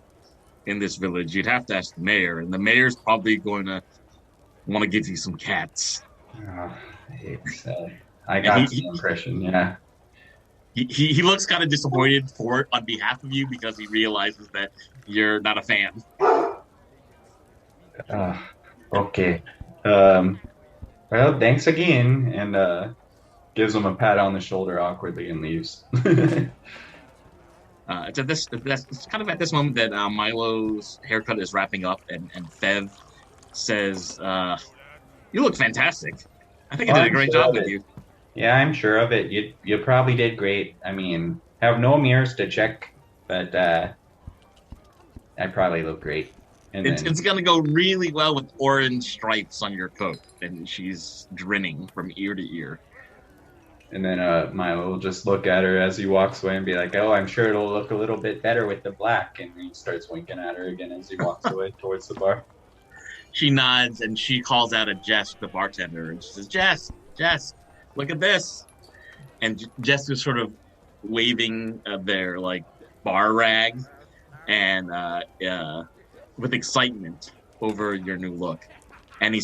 [SPEAKER 1] in this village. You'd have to ask the mayor, and the mayor's probably going to want to give you some cats.
[SPEAKER 4] I got the impression, yeah.
[SPEAKER 1] He looks kind of disappointed on behalf of you because he realizes that you're not a fan.
[SPEAKER 4] Okay. Well, thanks again, and gives him a pat on the shoulder awkwardly and leaves.
[SPEAKER 1] It's kind of at this moment that Milo's haircut is wrapping up, and Fev says, "You look fantastic. I think I did a great job with you."
[SPEAKER 4] Yeah, I'm sure of it. You probably did great. I mean, have no mirrors to check, but I probably look great. And
[SPEAKER 1] it's gonna go really well with orange stripes on your coat. And she's grinning from ear to ear.
[SPEAKER 4] And then Milo will just look at her as he walks away and be like, "Oh, I'm sure it'll look a little bit better with the black." And he starts winking at her again as he walks away towards the bar.
[SPEAKER 1] She nods and she calls out at Jess, the bartender, and she says, Jess, look at this. And Jess is sort of waving their like bar rag and with excitement over your new look. And he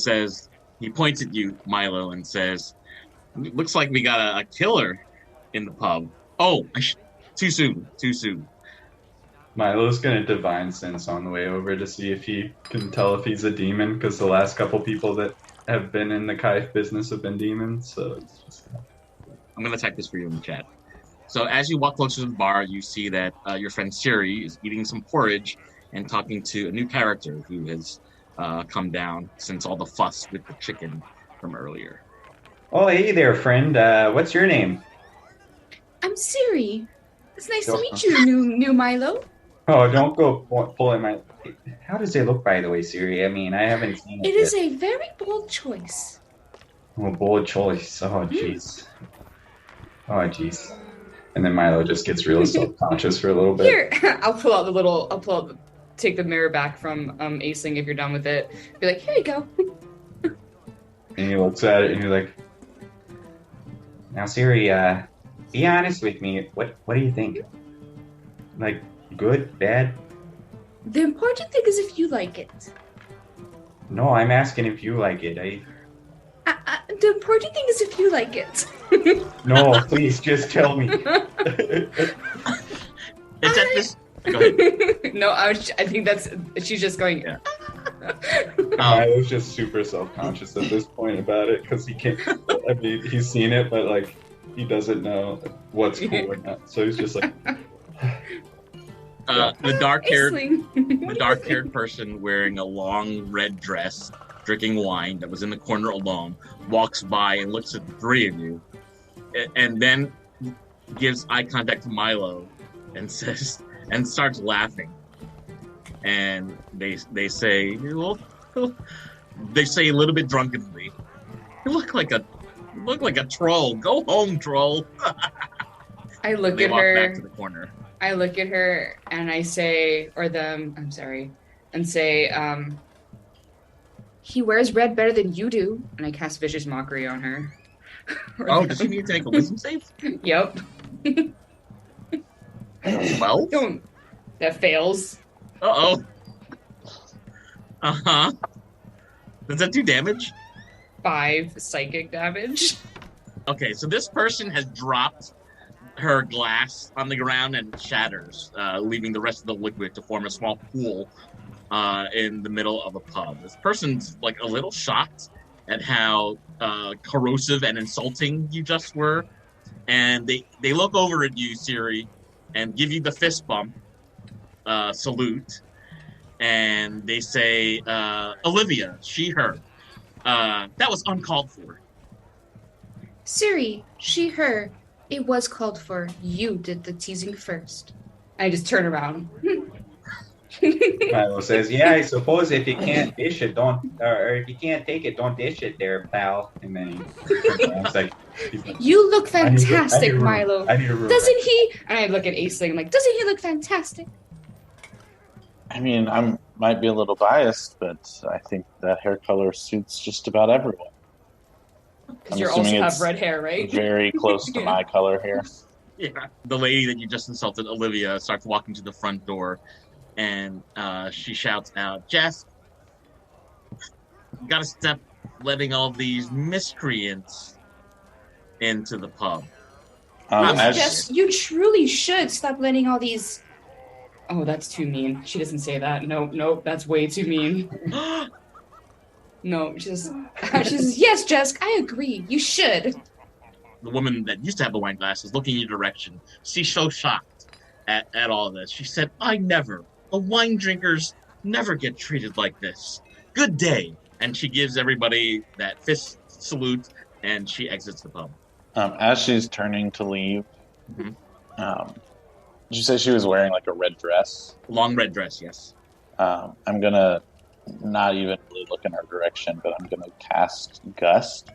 [SPEAKER 1] points at you, Milo, and says, "Looks like we got a killer in the pub." Oh, too soon.
[SPEAKER 3] Milo's gonna divine sense on the way over to see if he can tell if he's a demon, because the last couple people that have been in the Kaif business have been demons, so it's just...
[SPEAKER 1] I'm going to type this for you in the chat. So as you walk closer to the bar, you see that your friend Siri is eating some porridge and talking to a new character who has come down since all the fuss with the chicken from earlier.
[SPEAKER 4] Oh, hey there, friend. What's your name?
[SPEAKER 6] I'm Siri. It's nice to meet you, new Milo.
[SPEAKER 4] Oh, don't go pulling my... How does it look, by the way, Siri? I mean, I haven't seen it.
[SPEAKER 6] It is a very bold choice.
[SPEAKER 4] Oh, bold choice. Oh, jeez. Oh, jeez. And then Milo just gets really self-conscious for a little bit.
[SPEAKER 2] Here, take the mirror back from Acing if you're done with it. Be like, here you go.
[SPEAKER 3] And he looks at it and he's like,
[SPEAKER 4] "Now, Siri, be honest with me. What do you think? Like, good, bad?"
[SPEAKER 6] The important thing is if you like it.
[SPEAKER 4] No, I'm asking if you like it.
[SPEAKER 6] The important thing is if you like it.
[SPEAKER 4] No, please, just tell me.
[SPEAKER 1] It's at this... Go ahead.
[SPEAKER 2] No, I think she's just going...
[SPEAKER 1] Yeah.
[SPEAKER 3] Milo's just super self-conscious at this point about it, because he can't... I mean, he's seen it, but, like, he doesn't know what's cool or not. So he's just like...
[SPEAKER 1] The dark-haired person wearing a long red dress, drinking wine that was in the corner alone, walks by and looks at the three of you, and then gives eye contact to Milo and says, and starts laughing. And they say, well, they say a little bit drunkenly, "You look like a troll. Go home, troll."
[SPEAKER 2] I look
[SPEAKER 1] They
[SPEAKER 2] at
[SPEAKER 1] walk
[SPEAKER 2] her.
[SPEAKER 1] back to the corner.
[SPEAKER 2] I look at her and I say, he wears red better than you do. And I cast vicious mockery on her.
[SPEAKER 1] Oh, does she need to make a wisdom save?
[SPEAKER 2] Yep.
[SPEAKER 1] 12?
[SPEAKER 2] That fails.
[SPEAKER 1] Uh-oh. Uh-huh. Does that do damage?
[SPEAKER 2] 5 psychic damage.
[SPEAKER 1] Okay, so this person has dropped her glass on the ground and shatters, leaving the rest of the liquid to form a small pool in the middle of a pub. This person's like a little shocked at how corrosive and insulting you just were, and they look over at you, Siri, and give you the fist bump salute, and they say, Olivia, she, her. That was uncalled for.
[SPEAKER 6] Siri, she, her. It was called for. You did the teasing first.
[SPEAKER 2] I just turn around.
[SPEAKER 4] Milo says, "Yeah, I suppose if you can't dish it, or if you can't take it, don't dish it, there, pal." And then he's like,
[SPEAKER 6] You look
[SPEAKER 4] I need a
[SPEAKER 6] fantastic,
[SPEAKER 4] room.
[SPEAKER 6] Milo.
[SPEAKER 4] I need a room.
[SPEAKER 6] Doesn't he?
[SPEAKER 2] And I look at Aisling like,
[SPEAKER 6] Doesn't he look fantastic?
[SPEAKER 5] I mean, I might be a little biased, but I think that hair color suits just about everyone.
[SPEAKER 2] because you also
[SPEAKER 5] assuming
[SPEAKER 2] have
[SPEAKER 5] it's
[SPEAKER 2] red hair, right?
[SPEAKER 5] Very close to my color here.
[SPEAKER 1] Yeah. The lady that you just insulted, Olivia, starts walking to the front door, and she shouts out, Jess, you gotta stop letting all these miscreants into the pub.
[SPEAKER 5] As,
[SPEAKER 6] Jess, you truly should stop letting all these.
[SPEAKER 2] Oh, that's too mean. She doesn't say that. Nope, that's way too mean. No, she says,
[SPEAKER 6] Yes, Jess, I agree. You should.
[SPEAKER 1] The woman that used to have the wine glasses looking in your direction. She's so shocked at all of this. She said, the wine drinkers never get treated like this. Good day. And she gives everybody that fist salute, and she exits the pub.
[SPEAKER 5] as she's turning to leave,
[SPEAKER 1] Mhm.
[SPEAKER 5] did you say she was wearing like a red dress?
[SPEAKER 1] Long red dress, yes.
[SPEAKER 5] I'm gonna not even really look in her direction, but I'm gonna cast Gust.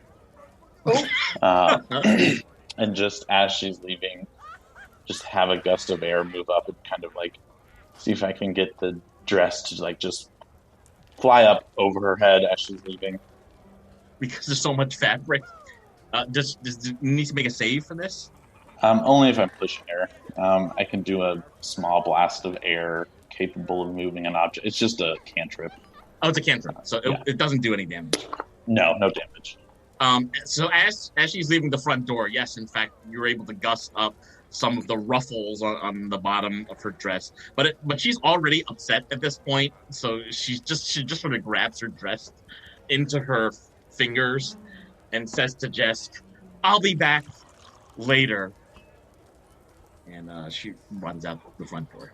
[SPEAKER 5] And just as she's leaving, just have a gust of air move up and kind of like see if I can get the dress to like just fly up over her head as she's leaving.
[SPEAKER 1] Because there's so much fabric. Does you need to make a save for this?
[SPEAKER 5] Only if I'm pushing her. I can do a small blast of air capable of moving an object. It's just a cantrip.
[SPEAKER 1] Oh, it's a cantrip, so it doesn't do any damage.
[SPEAKER 5] No damage.
[SPEAKER 1] So as she's leaving the front door, yes, in fact, you're able to gust up some of the ruffles on the bottom of her dress. But she's already upset at this point, so she just sort of grabs her dress into her fingers and says to Jess, "I'll be back later." And she runs out the front door.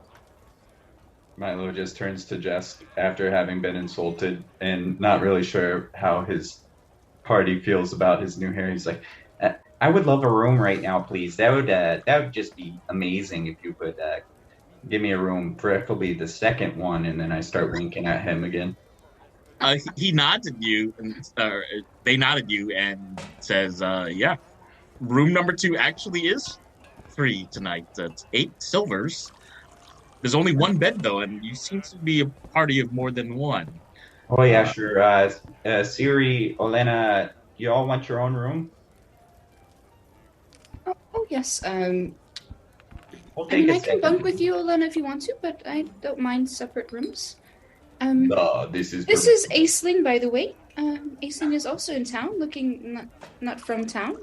[SPEAKER 3] Milo just turns to Jess after having been insulted and not really sure how his party feels about his new hair. He's like,
[SPEAKER 4] "I would love a room right now, please. That would just be amazing if you could give me a room, preferably the second one." And then I start winking at him again.
[SPEAKER 1] He nods at you, and they nod at you and says, "Yeah, room number 2 actually is free tonight. It's 8 silvers. There's only one bed though, and you seem to be a party of more than one."
[SPEAKER 4] Oh yeah, sure. Siri, Olena, you all want your own room?
[SPEAKER 6] Oh yes.
[SPEAKER 4] We'll
[SPEAKER 6] I
[SPEAKER 4] take
[SPEAKER 6] mean,
[SPEAKER 4] a
[SPEAKER 6] I can
[SPEAKER 4] second.
[SPEAKER 6] bunk with you, Olena, if you want to, but I don't mind separate rooms.
[SPEAKER 3] this is
[SPEAKER 6] This is Aisling, by the way. Aisling is also in town, looking not from town.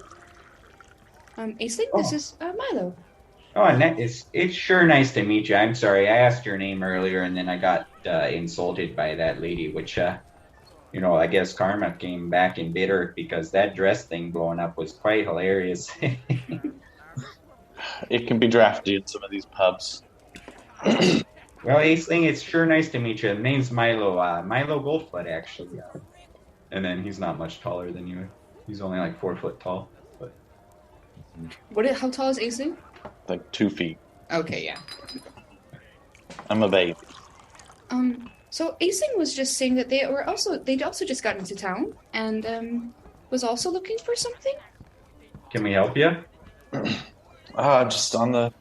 [SPEAKER 6] Aisling, this is Milo.
[SPEAKER 4] Oh, and it's sure nice to meet you. I'm sorry, I asked your name earlier, and then I got insulted by that lady, which, I guess karma came back and bit her because that dress thing blowing up was quite hilarious.
[SPEAKER 5] It can be drafty in some of these pubs.
[SPEAKER 4] Well, Aisling, it's sure nice to meet you. The name's Milo, Milo Goldflood, actually.
[SPEAKER 3] And then he's not much taller than you. He's only like 4 foot tall. But
[SPEAKER 2] How tall is Aisling?
[SPEAKER 5] Like 2 feet.
[SPEAKER 2] Okay, yeah.
[SPEAKER 5] I'm a baby.
[SPEAKER 6] So Aisling was just saying that they'd also just got into town and was also looking for something.
[SPEAKER 3] can we help you?
[SPEAKER 5] I'm just on the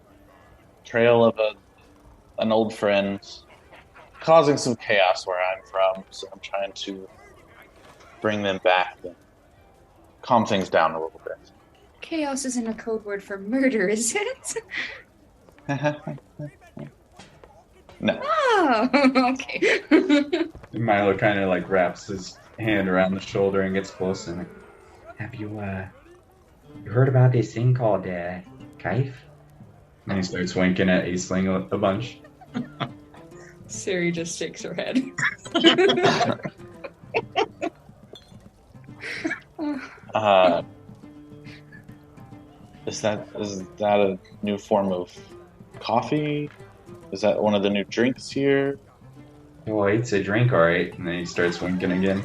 [SPEAKER 5] trail of an old friend, causing some chaos where I'm from. So I'm trying to bring them back and calm things down a little bit.
[SPEAKER 6] Chaos isn't a code word for murder, is it?
[SPEAKER 5] No.
[SPEAKER 2] Oh, okay.
[SPEAKER 3] Milo kind of like wraps his hand around the shoulder and gets close and
[SPEAKER 4] Have you heard about this thing called Kaif?
[SPEAKER 3] then he starts winking at Aisling a bunch.
[SPEAKER 2] Siri just shakes her head.
[SPEAKER 5] Is that a new form of coffee? Is that one of the new drinks here?
[SPEAKER 3] Oh, it's a drink, all right. And then he starts winking again.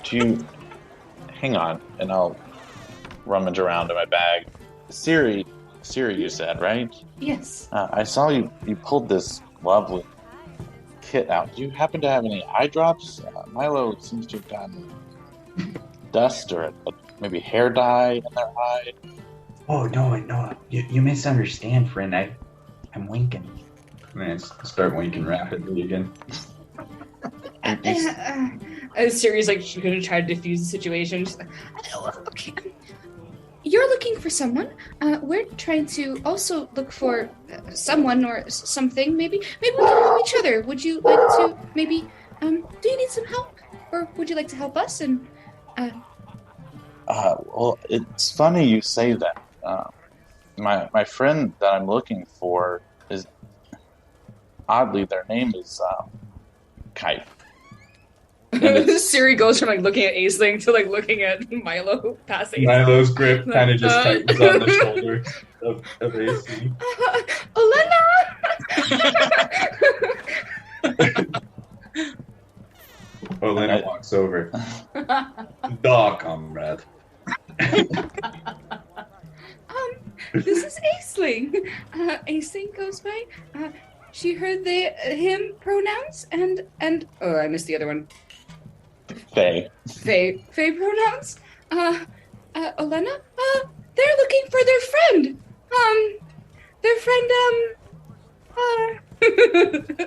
[SPEAKER 5] Do you hang on, and I'll rummage around in my bag. Siri, you said, right?
[SPEAKER 2] Yes.
[SPEAKER 5] I saw you pulled this lovely kit out. Do you happen to have any eye drops? Milo seems to have gotten dust or maybe hair dye in their eye.
[SPEAKER 4] Oh no, you misunderstand, friend. I'm winking.
[SPEAKER 3] And then start winking rapidly again.
[SPEAKER 2] Siri's like she's gonna try to defuse the situation. She's like,
[SPEAKER 6] Okay. You're looking for someone. We're trying to also look for someone or something. Maybe we can help each other. Would you like to maybe? Do you need some help, or would you like to help us? And
[SPEAKER 5] Well, it's funny you say that. My friend that I'm looking for is oddly their name is Kite.
[SPEAKER 2] Siri goes from like looking at Aisling to like looking at Milo past Aisling.
[SPEAKER 3] Milo's grip kind of just tightens on the shoulder of Aisling. Olena walks over. Da, comrade.
[SPEAKER 6] This is Aisling. Aisling goes by. She heard him pronouns and
[SPEAKER 2] Oh, I missed the other one.
[SPEAKER 5] Faye.
[SPEAKER 6] Faye pronouns. Olena. They're looking for their friend.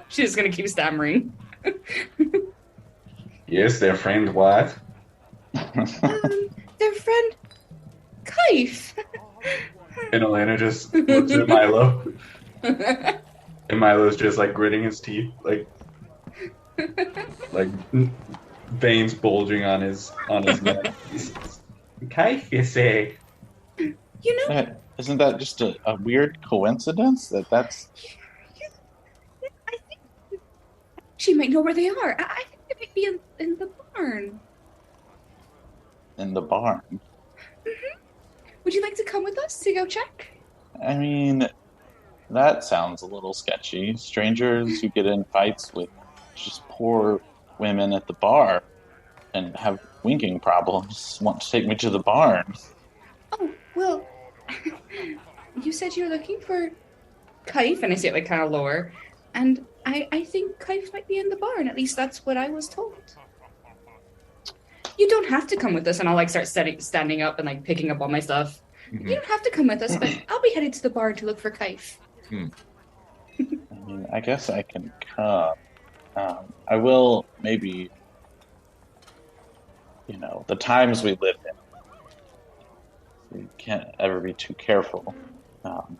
[SPEAKER 2] She's gonna keep stammering.
[SPEAKER 3] Yes, their friend what?
[SPEAKER 6] Their friend Kaif.
[SPEAKER 3] And Olena just looks at Milo. And Milo's just like gritting his teeth, like veins bulging on his neck.
[SPEAKER 4] Kaif, you say?
[SPEAKER 6] You know,
[SPEAKER 5] Isn't that just a weird coincidence that's
[SPEAKER 6] I think she might know where they are. I think they might be in the barn.
[SPEAKER 5] in the barn?
[SPEAKER 6] Mm-hmm. Would you like to come with us to go check?
[SPEAKER 5] I mean, that sounds a little sketchy. Strangers who get in fights with just poor women at the bar and have winking problems want to take me to the barn.
[SPEAKER 6] Oh, well, you said you're looking for
[SPEAKER 2] Kaif, and I say it like kind of lower.
[SPEAKER 6] and I think Kaif might be in the barn. At least that's what I was told.
[SPEAKER 2] You don't have to come with us, and I'll like start standing up and like picking up all my stuff.
[SPEAKER 6] You don't have to come with us, but I'll be headed to the barn to look for Kaif.
[SPEAKER 5] I mean, I guess I can come. I will maybe, the times we live in, we can't ever be too careful. And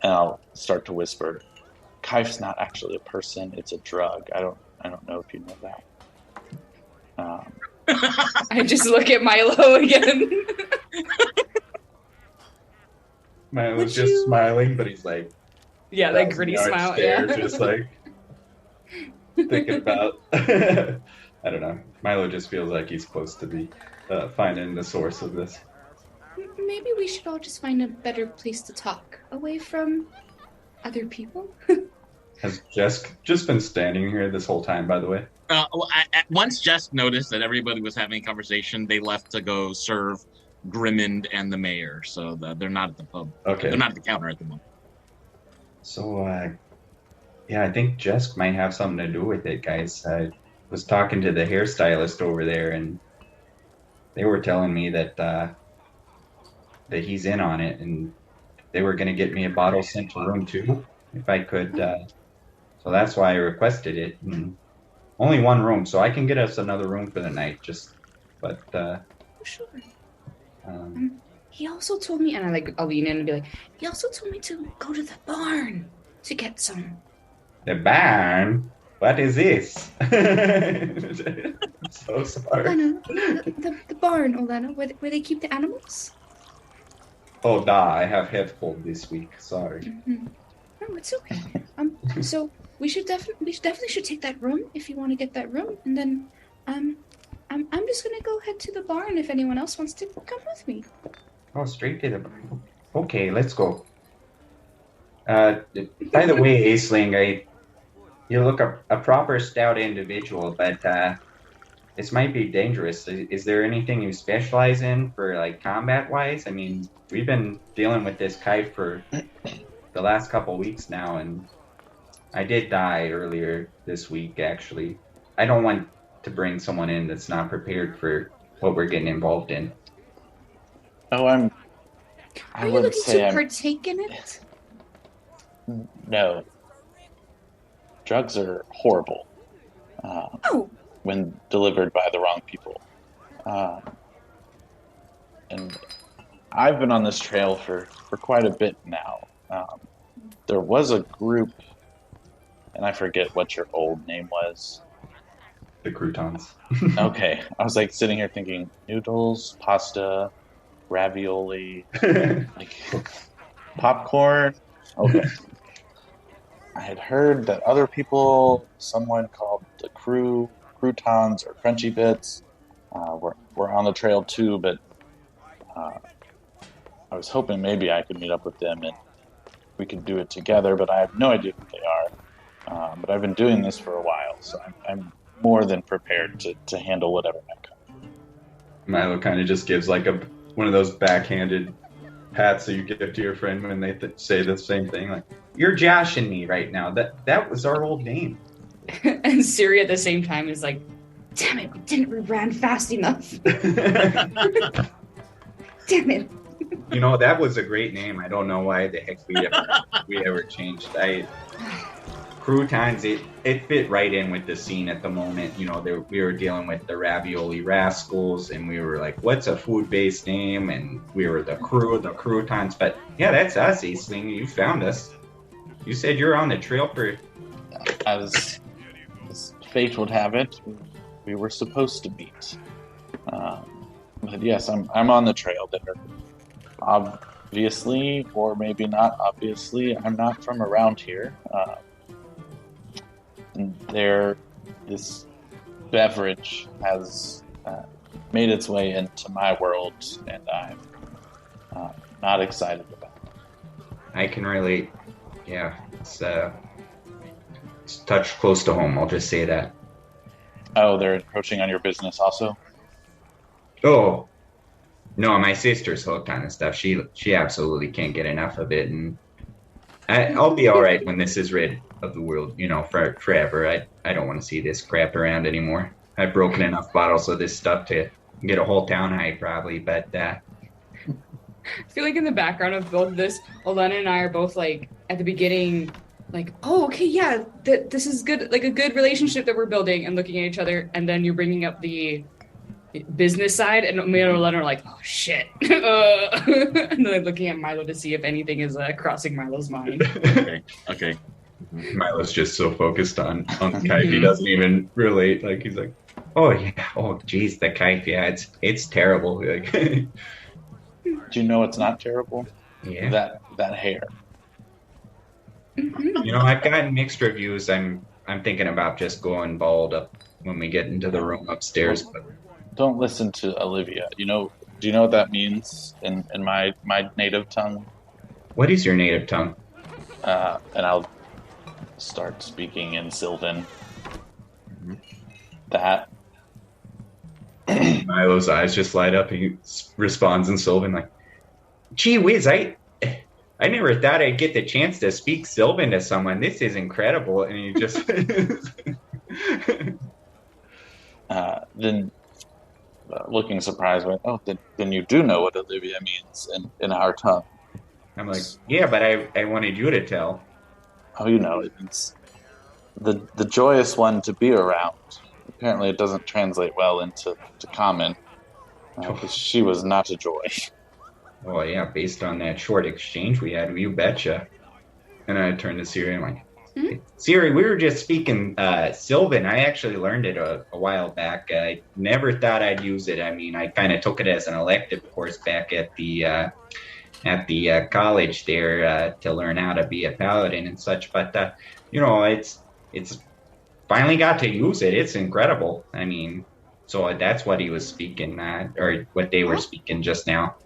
[SPEAKER 5] I'll start to whisper, Kaif's not actually a person, it's a drug. I don't know if you know that.
[SPEAKER 2] I just look at Milo again.
[SPEAKER 3] Milo's just smiling, but he's like,
[SPEAKER 2] Yeah, that gritty smile.
[SPEAKER 3] stare,
[SPEAKER 2] Yeah.
[SPEAKER 3] just like thinking about. I don't know. Milo just feels like he's close to be finding the source of this.
[SPEAKER 6] Maybe we should all just find a better place to talk, away from other people.
[SPEAKER 3] Has Jess just been standing here this whole time, by the way?
[SPEAKER 1] Once Jess noticed that everybody was having a conversation, they left to go serve Grimmond and the mayor. So they're not at the pub.
[SPEAKER 3] Okay.
[SPEAKER 1] They're not at the counter at the moment.
[SPEAKER 4] So, yeah, I think Jess might have something to do with it, guys. I was talking to the hairstylist over there, and they were telling me that that he's in on it, and they were going to get me a bottle sent to room 2 if I could. So that's why I requested it. And only one room, so I can get us another room for the night.
[SPEAKER 6] Sure.
[SPEAKER 4] Um,
[SPEAKER 6] He also told me, and I'll lean in and be like, he also told me to go to the barn to get some
[SPEAKER 4] The barn? What is this? So sorry.
[SPEAKER 6] Olena, the barn, Olena, where they keep the animals.
[SPEAKER 4] Oh, I have head cold this week. Sorry.
[SPEAKER 6] Mm-hmm. No, it's okay. So we definitely should take that room if you want to get that room, and then, I'm just gonna go head to the barn if anyone else wants to come with me.
[SPEAKER 4] Oh, straight to the barn. Okay, let's go. By the way, Aisling, you look a proper stout individual, but this might be dangerous. Is there anything you specialize in for like combat wise? I mean, we've been dealing with this kite for the last couple weeks now, and I did die earlier this week actually. I don't want to bring someone in that's not prepared for what we're getting involved in.
[SPEAKER 5] Oh,
[SPEAKER 6] Are
[SPEAKER 5] I
[SPEAKER 6] you
[SPEAKER 5] wouldn't
[SPEAKER 6] looking
[SPEAKER 5] say
[SPEAKER 6] to
[SPEAKER 5] I'm.
[SPEAKER 6] partake in it?
[SPEAKER 5] No, drugs are horrible
[SPEAKER 6] Oh,
[SPEAKER 5] when delivered by the wrong people. And I've been on this trail for quite a bit now. There was a group, and I forget what your old name was.
[SPEAKER 3] The croutons.
[SPEAKER 5] Okay, I was like sitting here thinking noodles, pasta, ravioli, like popcorn. Okay. I had heard that other people, someone called the croutons or crunchy bits, were on the trail too, but I was hoping maybe I could meet up with them and we could do it together, but I have no idea who they are. But I've been doing this for a while, so I'm more than prepared to handle whatever might come.
[SPEAKER 3] Milo kind of just gives like one of those backhanded pats that you give to your friend when they say the same thing. Like,
[SPEAKER 4] You're joshing me right now. That was our old name.
[SPEAKER 2] And Siri at the same time is like, damn it, we ran fast enough. Damn it.
[SPEAKER 4] You know, that was a great name. I don't know why the heck we ever changed. Croutons, it fit right in with the scene at the moment. You know, we were dealing with the ravioli rascals, and we were like, what's a food-based name? And we were the croutons. But yeah, that's us, Aisling. You found us. You said you're on the trail for...
[SPEAKER 5] As fate would have it, we were supposed to meet. But yes, I'm on the trail there. Obviously, or maybe not obviously, I'm not from around here. And this beverage has made its way into my world, and I'm not excited about it.
[SPEAKER 4] I can relate. Yeah, it's touched close to home. I'll just say that.
[SPEAKER 5] Oh, they're encroaching on your business also?
[SPEAKER 4] Oh, no, my sister's hooked on this stuff. She absolutely can't get enough of it, and I'll be all right when this is rid of the world, you know, forever. I don't want to see this crap around anymore. I've broken enough bottles of this stuff to get a whole town high, probably, but
[SPEAKER 2] I feel like in the background of both of this, Olena and I are both like at the beginning, like, oh, okay, yeah, this is good, like a good relationship that we're building, and looking at each other, and then you're bringing up the business side, and me and Olena are like, oh shit, and then looking at Milo to see if anything is crossing Milo's mind.
[SPEAKER 1] Okay.
[SPEAKER 3] Milo's just so focused on the kite, he doesn't even relate. Like, he's like,
[SPEAKER 4] oh yeah, oh geez, the kite, yeah, it's terrible. Like,
[SPEAKER 5] Do you know it's not terrible?
[SPEAKER 4] yeah.
[SPEAKER 5] That hair.
[SPEAKER 2] Mhm.
[SPEAKER 4] You know, I've gotten mixed reviews. I'm thinking about just going bald up when we get into the room upstairs. But
[SPEAKER 5] Don't listen to Olivia. Do you know what that means in my native tongue?
[SPEAKER 4] what is your native tongue?
[SPEAKER 5] And I'll start speaking in Sylvan. That
[SPEAKER 3] Milo's eyes just light up. He responds in Sylvan like,
[SPEAKER 4] Gee whiz, I never thought I'd get the chance to speak Sylvan to someone. This is incredible. And he just
[SPEAKER 5] then looking surprised, went, oh, then you do know what Olivia means in our tongue.
[SPEAKER 4] I'm like, yeah, but I wanted you to tell.
[SPEAKER 5] Oh, you know, it means the joyous one to be around. Apparently, it doesn't translate well into common. Because she was not a joy.
[SPEAKER 4] Oh yeah, based on that short exchange we had, you betcha.
[SPEAKER 3] and I turn to Siri and I'm like,
[SPEAKER 4] Siri, we were just speaking Sylvan. I actually learned it a while back. I never thought I'd use it. I mean, I kind of took it as an elective course back at the college there to learn how to be a paladin and such. But it's finally got to use it. It's incredible. I mean, so that's what he was speaking, or what they were speaking just now.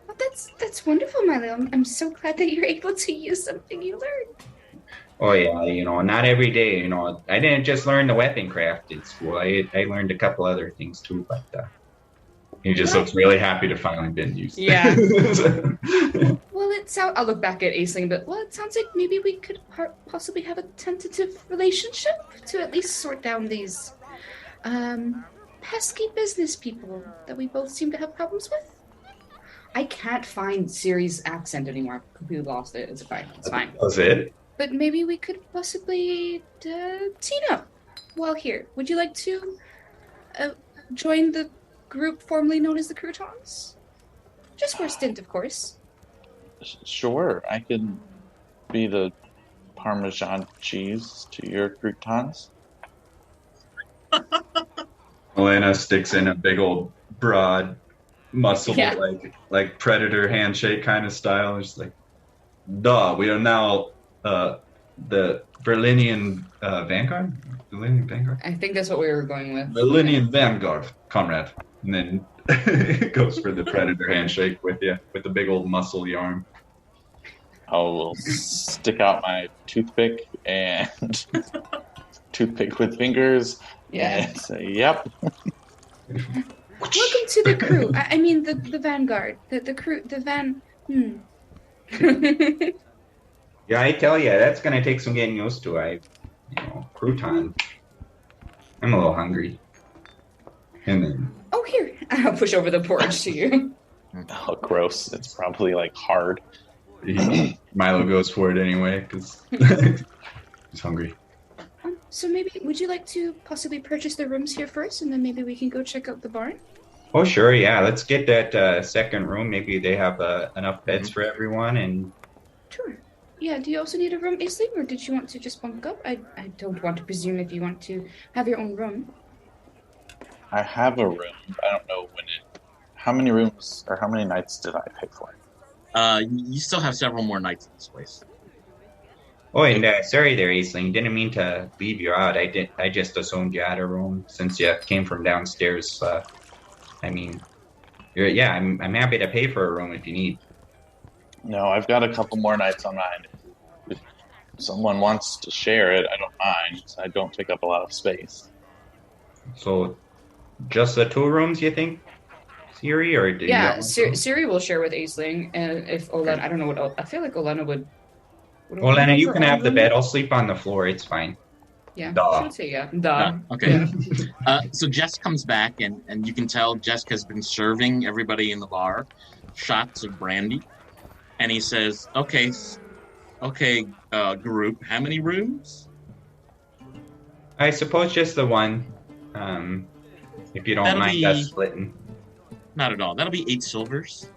[SPEAKER 6] Well, that's wonderful, Milo. I'm so glad that you're able to use something you learned.
[SPEAKER 4] Oh yeah, not every day. I didn't just learn the weapon craft in school. I learned a couple other things too. But he just looks really happy to finally been used.
[SPEAKER 2] Yeah.
[SPEAKER 6] Well, I'll look back at Aisling, but it sounds like maybe we could possibly have a tentative relationship to at least sort down these pesky business people that we both seem to have problems with.
[SPEAKER 2] I can't find Siri's accent anymore. I've completely lost it. It's fine. It's fine.
[SPEAKER 4] Was it?
[SPEAKER 6] But maybe we could possibly team up while here. Would you like to join the group formerly known as the Croutons? Just for a stint, of course.
[SPEAKER 5] Sure, I could be the Parmesan cheese to your croutons.
[SPEAKER 3] Elena sticks in a big old broad muscle,
[SPEAKER 2] Yeah.
[SPEAKER 3] like predator handshake kind of style. It's like, duh, we are now the Virlinian Vanguard? Virlinian Vanguard?
[SPEAKER 2] I think that's what we were going with.
[SPEAKER 3] Virlinian Vanguard, comrade. And then goes for the predator handshake with you, with the big old muscle arm.
[SPEAKER 5] I will stick out my toothpick and toothpick with fingers
[SPEAKER 2] Yeah.
[SPEAKER 5] and say, yep.
[SPEAKER 6] Welcome to the crew. I mean, the Vanguard. The crew. The van.
[SPEAKER 4] Yeah, I tell you, that's gonna take some getting used to. Crouton. I'm a little hungry. And then
[SPEAKER 6] Oh, here.
[SPEAKER 2] I'll push over the porridge to you.
[SPEAKER 5] Oh, gross. It's probably like hard.
[SPEAKER 3] Milo goes for it anyway because he's hungry.
[SPEAKER 6] So maybe, would you like to possibly purchase the rooms here first, and then maybe we can go check out the barn?
[SPEAKER 4] oh sure, yeah, let's get that second room. Maybe they have enough beds for everyone. And
[SPEAKER 6] Sure. Yeah, do you also need a room, Aisling, or did you want to just bunk up? I don't want to presume if you want to have your own room.
[SPEAKER 5] I have a room. I don't know how many rooms or how many nights did I pay for?
[SPEAKER 1] You still have several more nights in this place.
[SPEAKER 4] oh, and sorry there, Aisling. Didn't mean to leave you out. I just assumed you had a room since you came from downstairs. I mean, I'm happy to pay for a room if you need.
[SPEAKER 5] No, I've got a couple more nights on mine. If someone wants to share it, I don't mind. I don't take up a lot of space.
[SPEAKER 4] So, just the 2 rooms, you think, Siri, or do
[SPEAKER 2] Yeah,
[SPEAKER 4] you?
[SPEAKER 2] Siri will share with Aisling, and if Olena, I don't know what. I feel like Olena would.
[SPEAKER 4] Well, Lena, you
[SPEAKER 2] her
[SPEAKER 4] can
[SPEAKER 2] own
[SPEAKER 4] have the
[SPEAKER 2] room?
[SPEAKER 4] bed. I'll sleep on the floor. It's fine.
[SPEAKER 2] Yeah,
[SPEAKER 4] Duh.
[SPEAKER 2] she would say yeah. Duh.
[SPEAKER 1] Okay. So Jess comes back, and you can tell Jessica's been serving everybody in the bar shots of brandy. And he says, okay, group, how many rooms?
[SPEAKER 4] I suppose just the one. If you don't
[SPEAKER 1] That'll
[SPEAKER 4] mind
[SPEAKER 1] be-
[SPEAKER 4] us splitting.
[SPEAKER 1] Not at all. That'll be 8 silvers.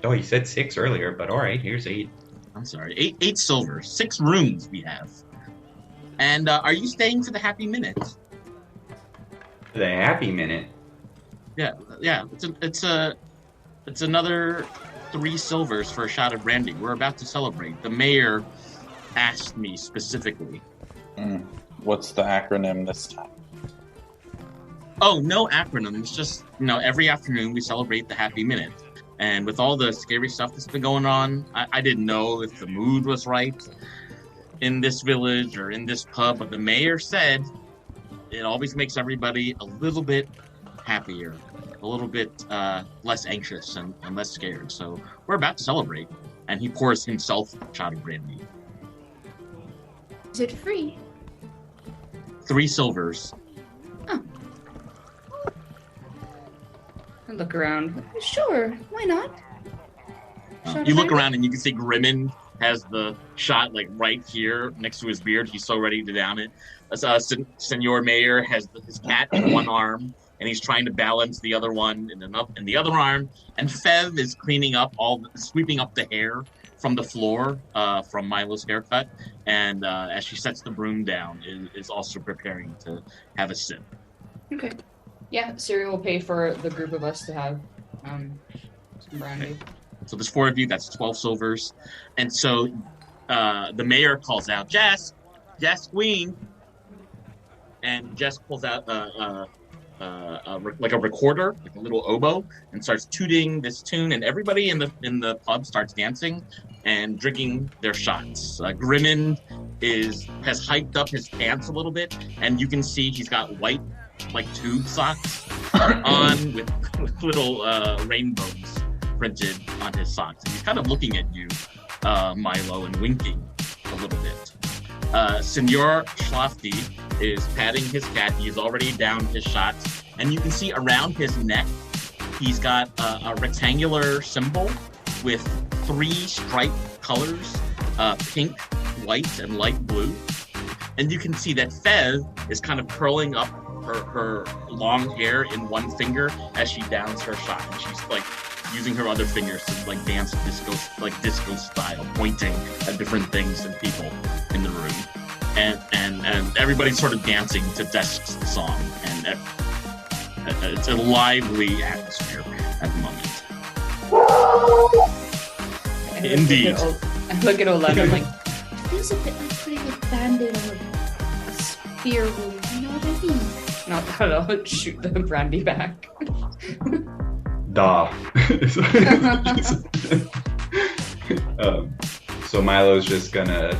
[SPEAKER 4] Oh, you said 6 earlier, but all right, here's 8.
[SPEAKER 1] I'm sorry, 8 silvers. 6 rooms we have. And are you staying for the happy minute?
[SPEAKER 4] The happy minute.
[SPEAKER 1] Yeah. It's another 3 silvers for a shot of brandy. We're about to celebrate. The mayor asked me specifically.
[SPEAKER 5] What's the acronym this time?
[SPEAKER 1] Oh, no acronym. It's just, every afternoon we celebrate the happy minute. And with all the scary stuff that's been going on, I didn't know if the mood was right in this village or in this pub, but the mayor said it always makes everybody a little bit happier, a little bit less anxious and less scared. So we're about to celebrate. And he pours himself a shot of brandy.
[SPEAKER 6] Is it free?
[SPEAKER 1] 3 silvers.
[SPEAKER 2] I look around.
[SPEAKER 6] Sure, why not? Shot
[SPEAKER 1] You
[SPEAKER 6] of
[SPEAKER 1] look
[SPEAKER 6] brandy?
[SPEAKER 1] around and you can see Grimmin has the shot like right here next to his beard. He's so ready to down it. Senor Mayor has his cat in one arm and he's trying to balance the other one in the other arm. And Fev is sweeping up the hair from the floor from Milo's haircut, and as she sets the broom down, is also preparing to have a sip.
[SPEAKER 2] Okay. Yeah, Siri will pay for the group of us to have some brandy.
[SPEAKER 1] Okay. So there's 4 of you. That's 12 silvers, and so the mayor calls out, "Jess, Queen," and Jess pulls out like a recorder, like a little oboe, and starts tooting this tune, and everybody in the pub starts dancing and drinking their shots. Grimmin has hiked up his pants a little bit, and you can see he's got white like tube socks on with little rainbows printed on his socks. And he's kind of looking at you, Milo, and winking a little bit. Senor Schlafty is patting his cat. He's already down his shots, and you can see around his neck he's got a rectangular symbol with 3 striped colors, pink, white, and light blue. And you can see that Fev is kind of curling up her long hair in one finger as she downs her shot, and she's like using her other fingers to like dance disco style, pointing at different things and people in the room. And everybody's sort of dancing to Desk's song, and it's a lively atmosphere at the moment. Indeed.
[SPEAKER 2] I look at Olena, I'm like,
[SPEAKER 6] It feels a bit like putting a band-aid on a spear wound, you know what I mean?
[SPEAKER 2] not that I'll shoot the brandy back.
[SPEAKER 3] Da. So Milo's just gonna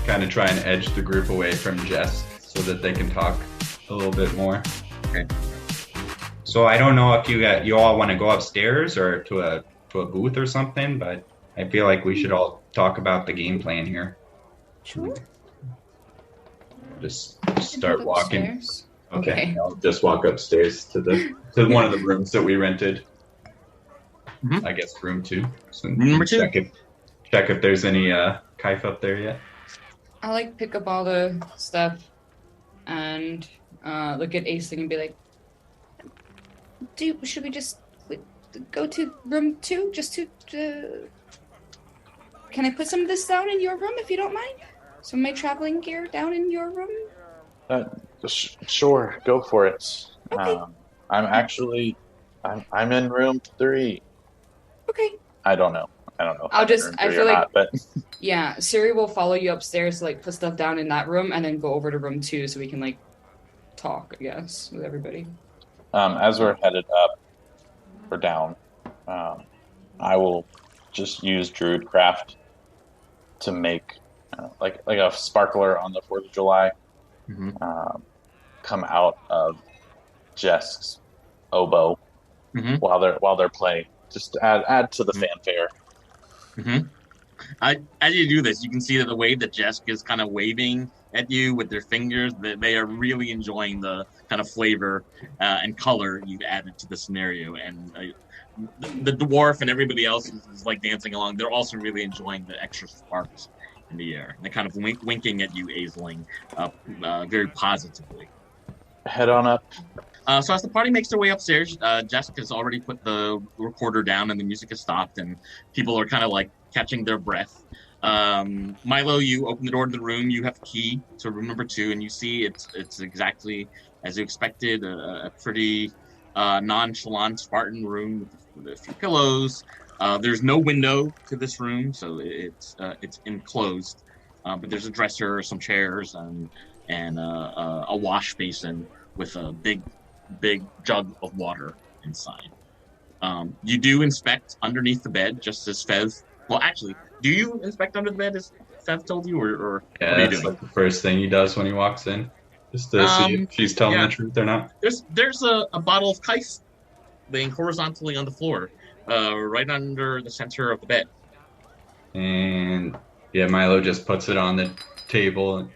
[SPEAKER 3] kind of try and edge the group away from Jess so that they can talk a little bit more.
[SPEAKER 1] Okay.
[SPEAKER 4] So I don't know if you all want to go upstairs or to a booth or something, but I feel like we should all talk about the game plan here.
[SPEAKER 6] Sure.
[SPEAKER 3] Just start walking.
[SPEAKER 2] Upstairs?
[SPEAKER 3] Okay. I'll just walk upstairs to one of the rooms that we rented.
[SPEAKER 1] Mhm.
[SPEAKER 3] I guess room 2. So
[SPEAKER 1] Room number 2.
[SPEAKER 3] Check if there's any Kaif up there yet.
[SPEAKER 2] I like pick up all the stuff and look at Aisling and be like,
[SPEAKER 6] Should we just go to room 2? Just to can I put some of this down in your room if you don't mind? Some of my traveling gear down in your room?
[SPEAKER 5] Sure, go for it.
[SPEAKER 6] Okay.
[SPEAKER 5] I'm in room 3.
[SPEAKER 6] Okay.
[SPEAKER 5] I don't know.
[SPEAKER 2] I feel like, yeah, Siri will follow you upstairs to like put stuff down in that room and then go over to room 2 so we can like talk, I guess, with everybody.
[SPEAKER 5] As we're headed up or down, I will just use Druidcraft to make like a sparkler on the 4th of July come out of Jess's oboe while they're playing. Just add to the fanfare.
[SPEAKER 1] As you do this, you can see that the way that Jess is kind of waving at you with their fingers, that they are really enjoying the kind of flavor and color you've added to the scenario. And the dwarf and everybody else is like dancing along. They're also really enjoying the extra sparks in the air. And they're kind of winking at you, Aisling, very positively.
[SPEAKER 5] Head on up.
[SPEAKER 1] So as the party makes their way upstairs, Jessica's already put the recorder down and the music has stopped, and people are kind of like catching their breath. Milo, you open the door to the room. You have a key to room number 2, and you see it's exactly as you expected. A pretty nonchalant Spartan room with a few pillows. There's no window to this room, so it's enclosed. But there's a dresser, some chairs, and a wash basin with a big jug of water inside. You do inspect underneath the bed, just as Fev. Well, actually, do you inspect under the bed as Fev told you, or
[SPEAKER 3] Yeah,
[SPEAKER 1] what are you
[SPEAKER 3] that's
[SPEAKER 1] doing?
[SPEAKER 3] like the first thing he does when he walks in, just to see if she's telling the truth or not.
[SPEAKER 1] There's a bottle of Kaif laying horizontally on the floor, right under the center of the bed.
[SPEAKER 3] And yeah, Milo just puts it on the table.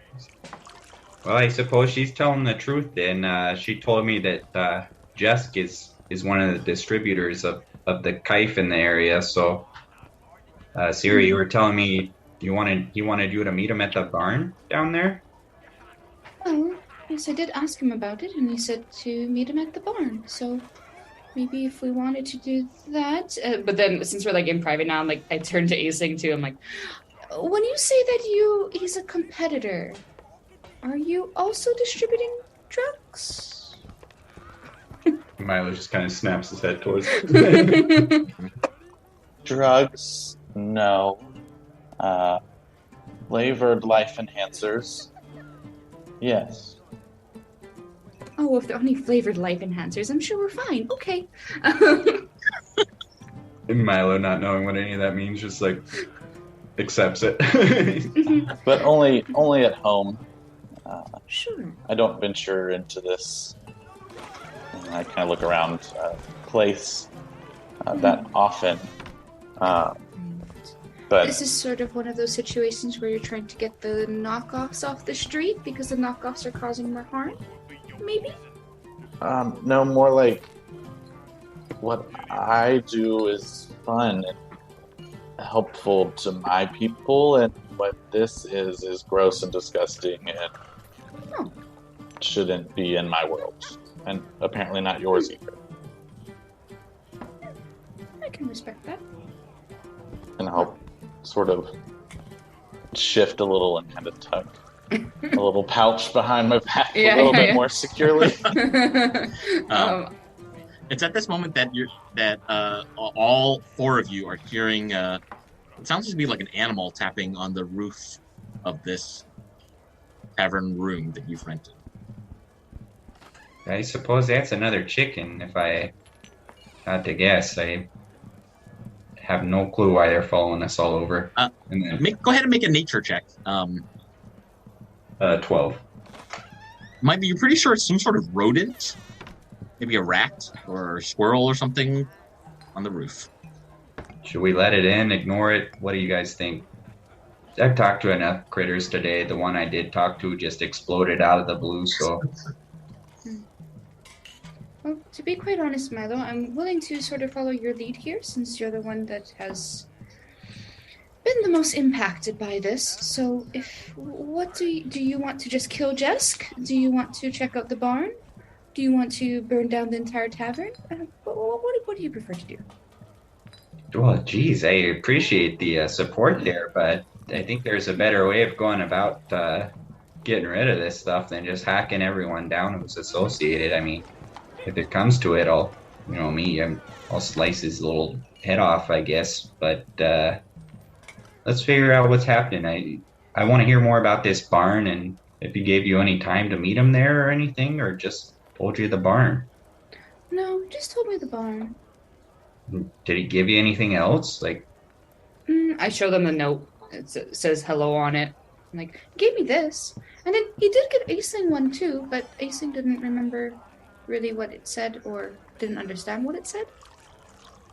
[SPEAKER 4] Well, I suppose she's telling the truth then. She told me that Jesk is one of the distributors of the Kaif in the area. So, Siri, you were telling me he wanted you to meet him at the barn down there?
[SPEAKER 6] Oh, Yes, I did ask him about it, and he said to meet him at the barn. So maybe if we wanted to do that. But then, since we're like in private now, I'm like, I turn to Aisling too. I'm like, when you say that he's a competitor, are you also distributing drugs?
[SPEAKER 3] Milo just kind of snaps his head towards.
[SPEAKER 5] Drugs? No. Flavored life enhancers? Yes.
[SPEAKER 6] Oh, if they're only flavored life enhancers, I'm sure we're fine. Okay.
[SPEAKER 3] And Milo, not knowing what any of that means, just like accepts it.
[SPEAKER 5] But only at home.
[SPEAKER 6] Sure.
[SPEAKER 5] I don't venture into this. And I kind of look around place that often. But
[SPEAKER 6] This is sort of one of those situations where you're trying to get the knockoffs off the street because the knockoffs are causing more harm? Maybe?
[SPEAKER 5] no, more like what I do is fun and helpful to my people, and what this is gross and disgusting and
[SPEAKER 6] Oh.
[SPEAKER 5] shouldn't be in my world. And apparently not yours either.
[SPEAKER 6] I can respect that.
[SPEAKER 5] And I'll sort of shift a little and kind of tuck a little pouch behind my back a little bit more securely.
[SPEAKER 1] It's at this moment that all four of you are hearing. It sounds to be like an animal tapping on the roof of this tavern room that you've rented.
[SPEAKER 4] I suppose that's another chicken, if I had to guess. I have no clue why they're following us all over.
[SPEAKER 1] Go ahead and make a nature check.
[SPEAKER 3] 12.
[SPEAKER 1] Might be, you're pretty sure it's some sort of rodent, maybe a rat or a squirrel or something on the roof.
[SPEAKER 4] Should we let it in, ignore it? What do you guys think? I've talked to enough critters today. The one I did talk to just exploded out of the blue, so...
[SPEAKER 6] Well, to be quite honest, Milo, I'm willing to sort of follow your lead here since you're the one that has been the most impacted by this. So, what do you want to just kill Jesk? Do you want to check out the barn? Do you want to burn down the entire tavern? What do you prefer to do?
[SPEAKER 4] Well, geez, I appreciate the support there, but I think there's a better way of going about getting rid of this stuff than just hacking everyone down who's associated. I mean, if it comes to it, I'll slice his little head off, I guess. But let's figure out what's happening. I want to hear more about this barn, and if he gave you any time to meet him there or anything, or just told you the barn.
[SPEAKER 6] No, just told me the barn.
[SPEAKER 4] Did he give you anything else? Like,
[SPEAKER 2] I show them the note. It says hello on it.
[SPEAKER 6] I'm like, he gave me this. And then he did give Aisling one too, but Aisling didn't remember really what it said or didn't understand what it said.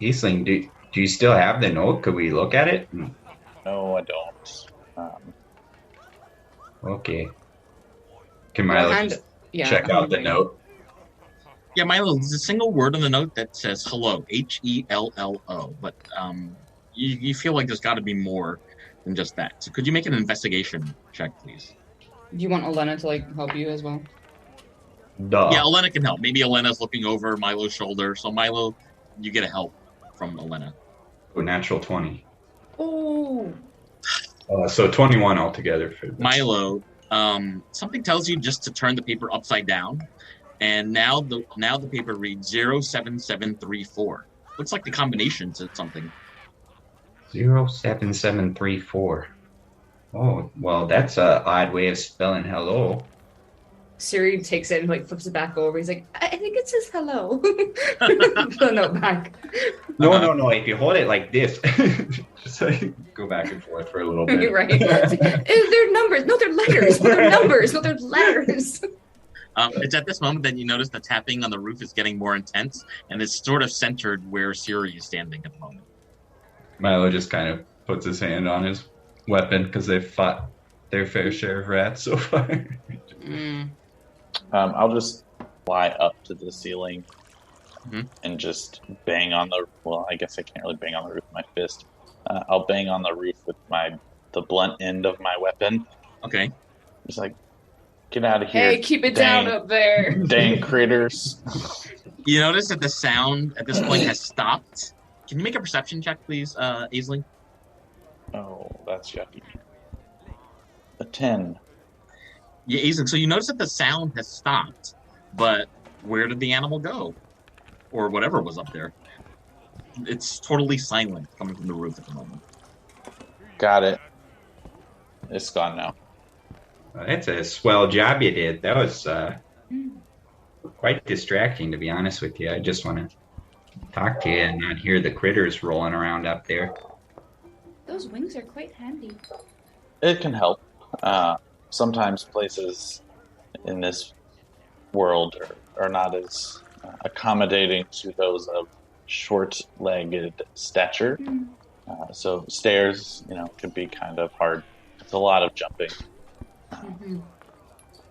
[SPEAKER 4] Aisling, do you still have the note? Could we look at it?
[SPEAKER 5] No, I don't.
[SPEAKER 4] Okay. Can Milo check out the note?
[SPEAKER 1] Yeah, Milo, there's a single word on the note that says hello, Hello, but you feel like there's got to be more than just that. So could you make an investigation check, please?
[SPEAKER 2] Do you want Elena to help you as well?
[SPEAKER 3] Duh.
[SPEAKER 1] Yeah, Elena can help. Maybe Elena's looking over Milo's shoulder. So Milo, you get a help from Elena.
[SPEAKER 3] Oh, natural 20.
[SPEAKER 6] Oh.
[SPEAKER 3] So 21 altogether for this.
[SPEAKER 1] Milo, something tells you just to turn the paper upside down, and now the paper reads 07734. Looks like the combination to something.
[SPEAKER 4] 07734. Oh, well, that's a odd way of spelling hello.
[SPEAKER 2] Siri takes it and flips it back over. He's like, I think it says hello. Put the note back.
[SPEAKER 4] No. If you hold it like this,
[SPEAKER 3] Just go back and forth for a little bit.
[SPEAKER 2] Right.
[SPEAKER 6] They're numbers. No, they're letters. No, they're numbers. No, they're letters.
[SPEAKER 1] It's at this moment that you notice the tapping on the roof is getting more intense, and it's sort of centered where Siri is standing at the moment.
[SPEAKER 3] Milo just kind of puts his hand on his weapon because they've fought their fair share of rats so far.
[SPEAKER 5] I'll just fly up to the ceiling and just bang on the. Well, I guess I can't really bang on the roof with my fist. I'll bang on the roof with the blunt end of my weapon.
[SPEAKER 1] Okay.
[SPEAKER 5] Just like, Get out of here.
[SPEAKER 2] Hey, keep it down up there.
[SPEAKER 5] Dang critters.
[SPEAKER 1] You notice that the sound at this point has stopped. Can you make a perception check, please, Aisling?
[SPEAKER 5] Oh, that's yucky. A 10.
[SPEAKER 1] Yeah, Aisling. So you notice that the sound has stopped, but where did the animal go? Or whatever was up there. It's totally silent coming from the roof at the moment.
[SPEAKER 5] Got it. It's gone now.
[SPEAKER 4] That's a swell job you did. That was quite distracting, to be honest with you. I just want to talk to you and not hear the critters rolling around up there.
[SPEAKER 6] Those wings are quite handy.
[SPEAKER 5] It can help. Sometimes places in this world are not as accommodating to those of short-legged stature. So stairs, can be kind of hard. It's a lot of jumping.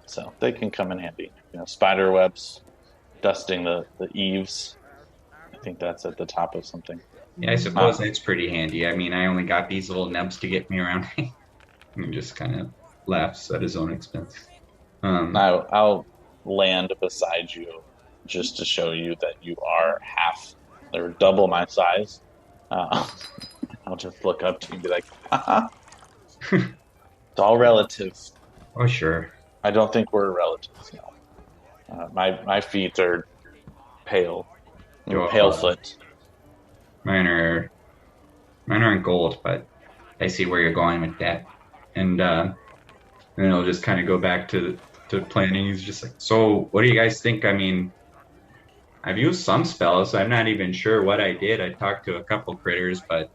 [SPEAKER 5] So they can come in handy. Spider webs, dusting the eaves. I think that's at the top of something.
[SPEAKER 4] Yeah, I suppose that's pretty handy. I mean, I only got these little nubs to get me around. And just kind of laughs at his own expense.
[SPEAKER 5] I'll land beside you just to show you that you are half or double my size. I'll just look up to you and be like, haha. It's all relative.
[SPEAKER 4] Oh, sure.
[SPEAKER 5] I don't think we're relatives, no. My feet are pale.
[SPEAKER 4] Oh.
[SPEAKER 5] Pale foot.
[SPEAKER 4] Mine aren't gold, but I see where you're going with that. And then I'll just kind of go back to planning. He's just like, so what do you guys think? I mean, I've used some spells. I'm not even sure what I did. I talked to a couple critters, but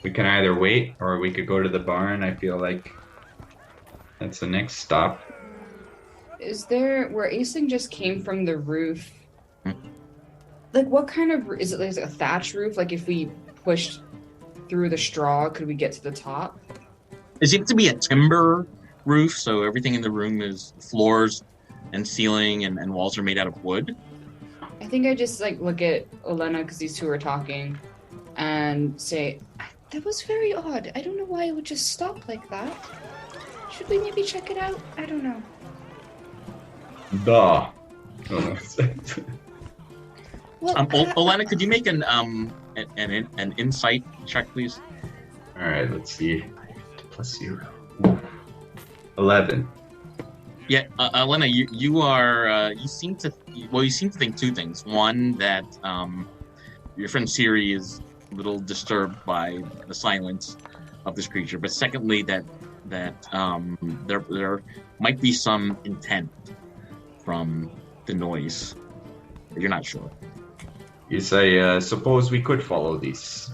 [SPEAKER 4] we can either wait or we could go to the barn. I feel like that's the next stop.
[SPEAKER 2] Is there where Aisling just came from the roof? Like, what kind of is it? Like a thatch roof? Like, if we pushed through the straw, could we get to the top?
[SPEAKER 1] It seems to be a timber roof, so everything in the room is floors and ceiling and walls are made out of wood.
[SPEAKER 2] I think I just look at Olena because these two are talking, and say, "That was very odd. I don't know why it would just stop like that. Should we maybe check it out? I don't know."
[SPEAKER 4] Duh.
[SPEAKER 6] Well,
[SPEAKER 1] Olena, could you make an insight check, please?
[SPEAKER 4] All right, let's see. Plus 0. 11.
[SPEAKER 1] Yeah, Elena, you seem to think two things. One, that your friend Siri is a little disturbed by the silence of this creature, but secondly, that there might be some intent from the noise. You're not sure.
[SPEAKER 4] Yes, I suppose we could follow these.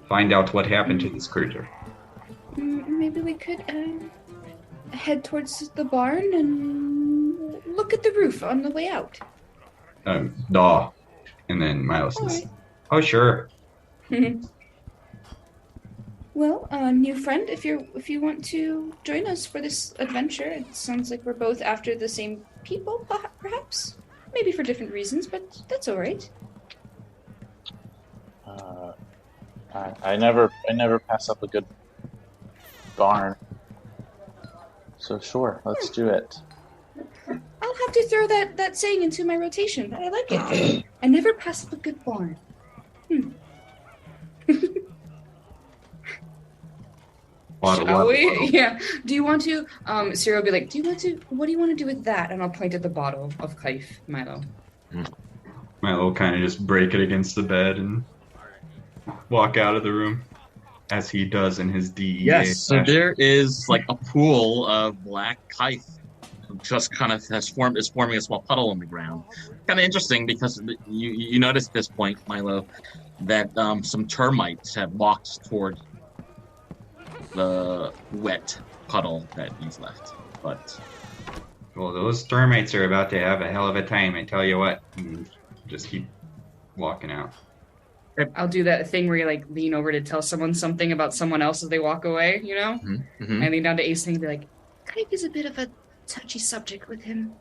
[SPEAKER 4] Find out what happened to this critter.
[SPEAKER 6] maybe we could head towards the barn and look at the roof on the way out.
[SPEAKER 4] Duh. And then Miles says,
[SPEAKER 6] Alright.
[SPEAKER 4] "Oh, sure."
[SPEAKER 6] Well, new friend, if you want to join us for this adventure, it sounds like we're both after the same people, perhaps. Maybe for different reasons, but that's all right.
[SPEAKER 5] I never pass up a good barn. So sure, let's do it.
[SPEAKER 6] I'll have to throw that saying into my rotation. I like it. I never pass up a good barn.
[SPEAKER 2] Shall we? Yeah. Do you want to? Cyril will be like, what do you want to do with that? And I'll point at the bottle of Kaif, Milo.
[SPEAKER 4] Milo will kind of just break it against the bed and walk out of the room, as he does in his DEA.
[SPEAKER 1] Yes, so
[SPEAKER 4] fashion.
[SPEAKER 1] there is like a pool of black kite, just kind of is forming a small puddle on the ground. Kind of interesting because you notice at this point, Milo, that some termites have walked toward the wet puddle that you've left. But
[SPEAKER 4] Well, those termites are about to have a hell of a time, I tell you what. And just keep walking out.
[SPEAKER 2] I'll do that thing where you lean over to tell someone something about someone else as they walk away, you know?
[SPEAKER 1] Mhm.
[SPEAKER 2] I lean down to Ace and be like,
[SPEAKER 6] Kaif is a bit of a touchy subject with him.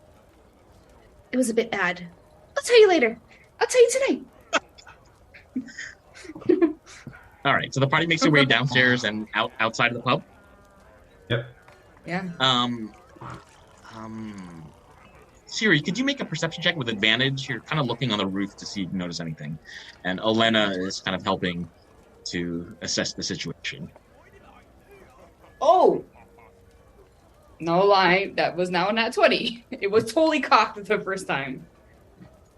[SPEAKER 6] It was a bit bad. I'll tell you later. I'll tell you tonight.
[SPEAKER 1] All right, so the party makes their way downstairs and outside of the pub.
[SPEAKER 4] Yep.
[SPEAKER 2] Yeah.
[SPEAKER 1] Siri, could you make a perception check with advantage? You're kind of looking on the roof to see if you notice anything. And Elena is kind of helping to assess the situation.
[SPEAKER 2] Oh! No lie, that was now a nat 20. It was totally cocked the first time.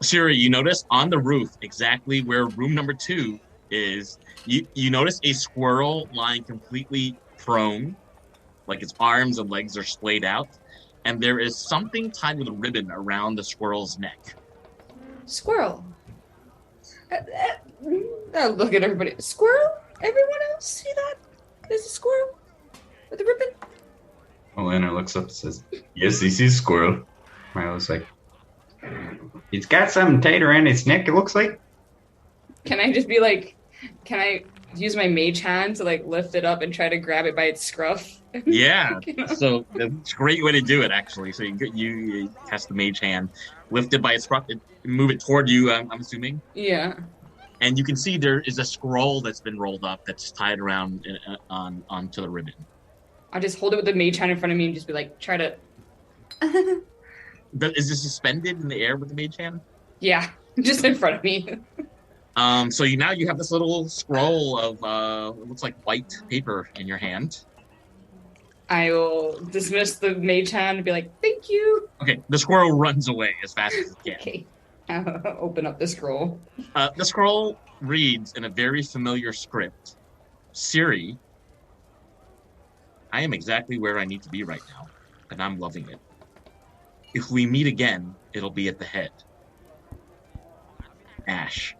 [SPEAKER 1] Siri, you notice on the roof, exactly where room number 2 is, you notice a squirrel lying completely prone, like its arms and legs are splayed out, and there is something tied with a ribbon around the squirrel's neck.
[SPEAKER 6] Squirrel.
[SPEAKER 2] Look at everybody. Squirrel? Everyone else see that? There's a squirrel with a ribbon.
[SPEAKER 4] Elena looks up and says, "Yes, this is squirrel." Milo's like, "It's got something tight around its neck, it looks like."
[SPEAKER 2] Can I just be like, can I use my mage hand to like lift it up and try to grab it by its scruff?
[SPEAKER 1] Yeah,
[SPEAKER 2] You know?
[SPEAKER 1] so it's a great way to do it, actually. So you cast the mage hand, lift it by its scruff, move it toward you, I'm assuming.
[SPEAKER 2] Yeah.
[SPEAKER 1] And you can see there is a scroll that's been rolled up that's tied around onto the ribbon.
[SPEAKER 2] I'll just hold it with the mage hand in front of me and just be like, try to.
[SPEAKER 1] Is this suspended in the air with the mage hand?
[SPEAKER 2] Yeah, just in front of me.
[SPEAKER 1] So now you have this little scroll of it looks like white paper in your hand.
[SPEAKER 2] I will dismiss the mage hand and be like, thank you.
[SPEAKER 1] Okay, the squirrel runs away as fast as it can.
[SPEAKER 2] Okay. I'll open up the scroll.
[SPEAKER 1] The scroll reads in a very familiar script, Siri, I am exactly where I need to be right now, and I'm loving it. If we meet again, it'll be at the head. Ash.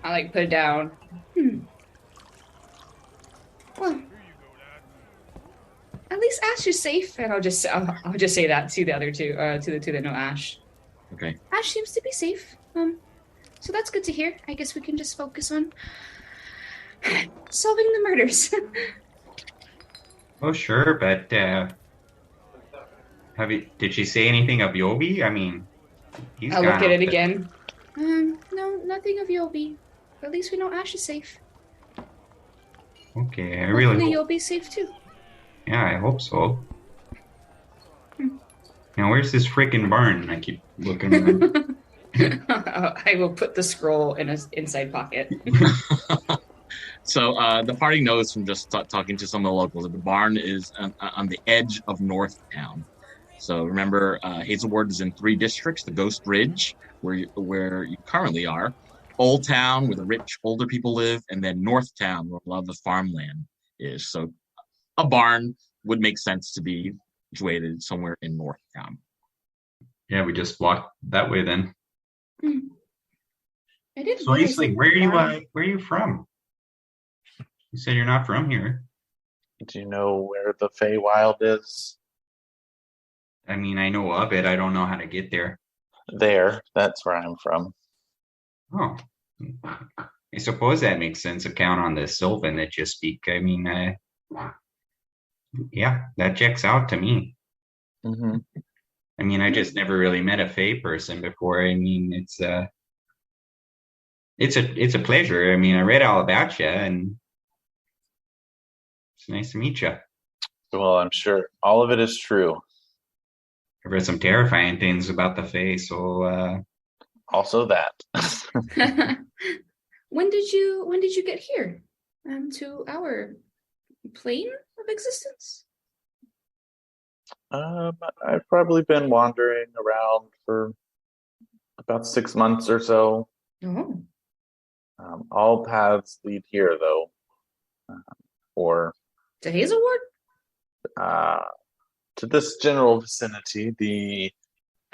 [SPEAKER 2] I like put it down.
[SPEAKER 6] Well, at least Ash is safe.
[SPEAKER 2] And I'll just say that to the other two, to the two that know Ash.
[SPEAKER 1] Okay.
[SPEAKER 6] Ash seems to be safe. So that's good to hear. I guess we can just focus on solving the murders.
[SPEAKER 4] Oh, sure, but did she say anything of Yobi? I mean, he's
[SPEAKER 2] I'll
[SPEAKER 4] gone
[SPEAKER 2] look at
[SPEAKER 4] off
[SPEAKER 2] it again.
[SPEAKER 6] No, nothing of Yobi. At least we know Ash is safe.
[SPEAKER 4] Okay, I really
[SPEAKER 6] Hopefully
[SPEAKER 4] hope.
[SPEAKER 6] you'll be safe too.
[SPEAKER 4] Yeah, I hope so. Now, where's this freaking barn? I keep looking around.
[SPEAKER 2] I will put the scroll in his inside pocket.
[SPEAKER 1] So the party knows from just talking to some of the locals that the barn is on the edge of North Town. So remember, Hazelward is in 3 districts: the Ghost Ridge, where you currently are, Old Town, where the rich older people live, and then North Town, where a lot of the farmland is. So a barn would make sense to be situated somewhere in North Town.
[SPEAKER 4] Yeah, we just walked that way then.
[SPEAKER 6] I didn't
[SPEAKER 4] So,
[SPEAKER 6] realize
[SPEAKER 4] Aisling,
[SPEAKER 6] that
[SPEAKER 4] where are you from? You said you're not from here.
[SPEAKER 5] Do you know where the Feywild is?
[SPEAKER 4] I mean, I know of it. I don't know how to get there.
[SPEAKER 5] There. That's where I'm from.
[SPEAKER 4] Oh, I suppose that makes sense. Account on the Sylvan that you speak. I mean, yeah, that checks out to me.
[SPEAKER 5] Mm-hmm.
[SPEAKER 4] I mean, I just never really met a Fey person before. I mean, it's a pleasure. I mean, I read all about you, and it's nice to meet you.
[SPEAKER 5] Well, I'm sure all of it is true.
[SPEAKER 4] I've read some terrifying things about the Fae, so
[SPEAKER 5] Also that.
[SPEAKER 6] When did you get here? To our plane of existence?
[SPEAKER 5] I've probably been wandering around for about 6 months or so.
[SPEAKER 6] Oh.
[SPEAKER 5] All paths lead here, though. Or
[SPEAKER 6] To Hazelward?
[SPEAKER 5] to this general vicinity, the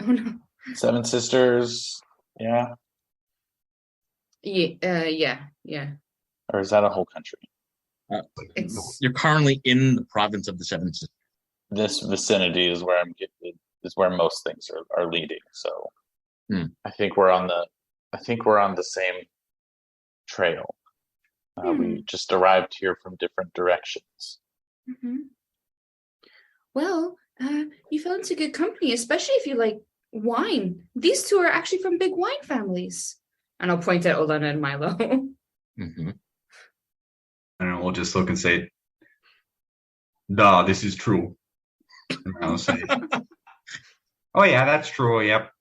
[SPEAKER 6] Oh no.
[SPEAKER 5] 7 Sisters. Yeah.
[SPEAKER 6] Yeah.
[SPEAKER 5] Or is that a whole country?
[SPEAKER 6] It's
[SPEAKER 1] You're currently in the province of the Seven Sisters.
[SPEAKER 5] This vicinity is where is where most things are leading. So I think we're on the same trail. We just arrived here from different directions.
[SPEAKER 6] Mm-hmm. Well, you fell into good company, especially if you like wine. These two are actually from big wine families.
[SPEAKER 2] And I'll point at Olena and Milo.
[SPEAKER 1] Mm-hmm.
[SPEAKER 4] And we'll just look and say, duh, this is true. And I'll say, oh yeah, that's true. Yep.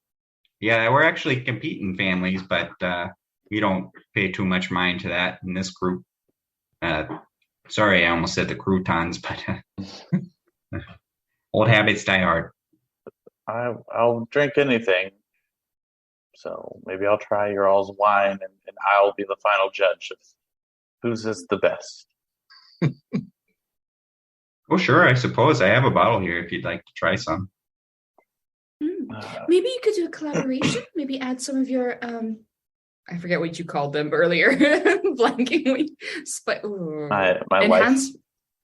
[SPEAKER 4] Yeah, we're actually competing families, but we don't pay too much mind to that in this group. Sorry, I almost said the croutons, but old habits die hard.
[SPEAKER 5] I'll drink anything. So maybe I'll try your all's wine, and I'll be the final judge of whose is the best.
[SPEAKER 4] Oh, sure, I suppose. I have a bottle here if you'd like to try some.
[SPEAKER 6] Maybe you could do a collaboration. Maybe add some of your
[SPEAKER 2] I forget what you called them earlier. Blanking.
[SPEAKER 5] My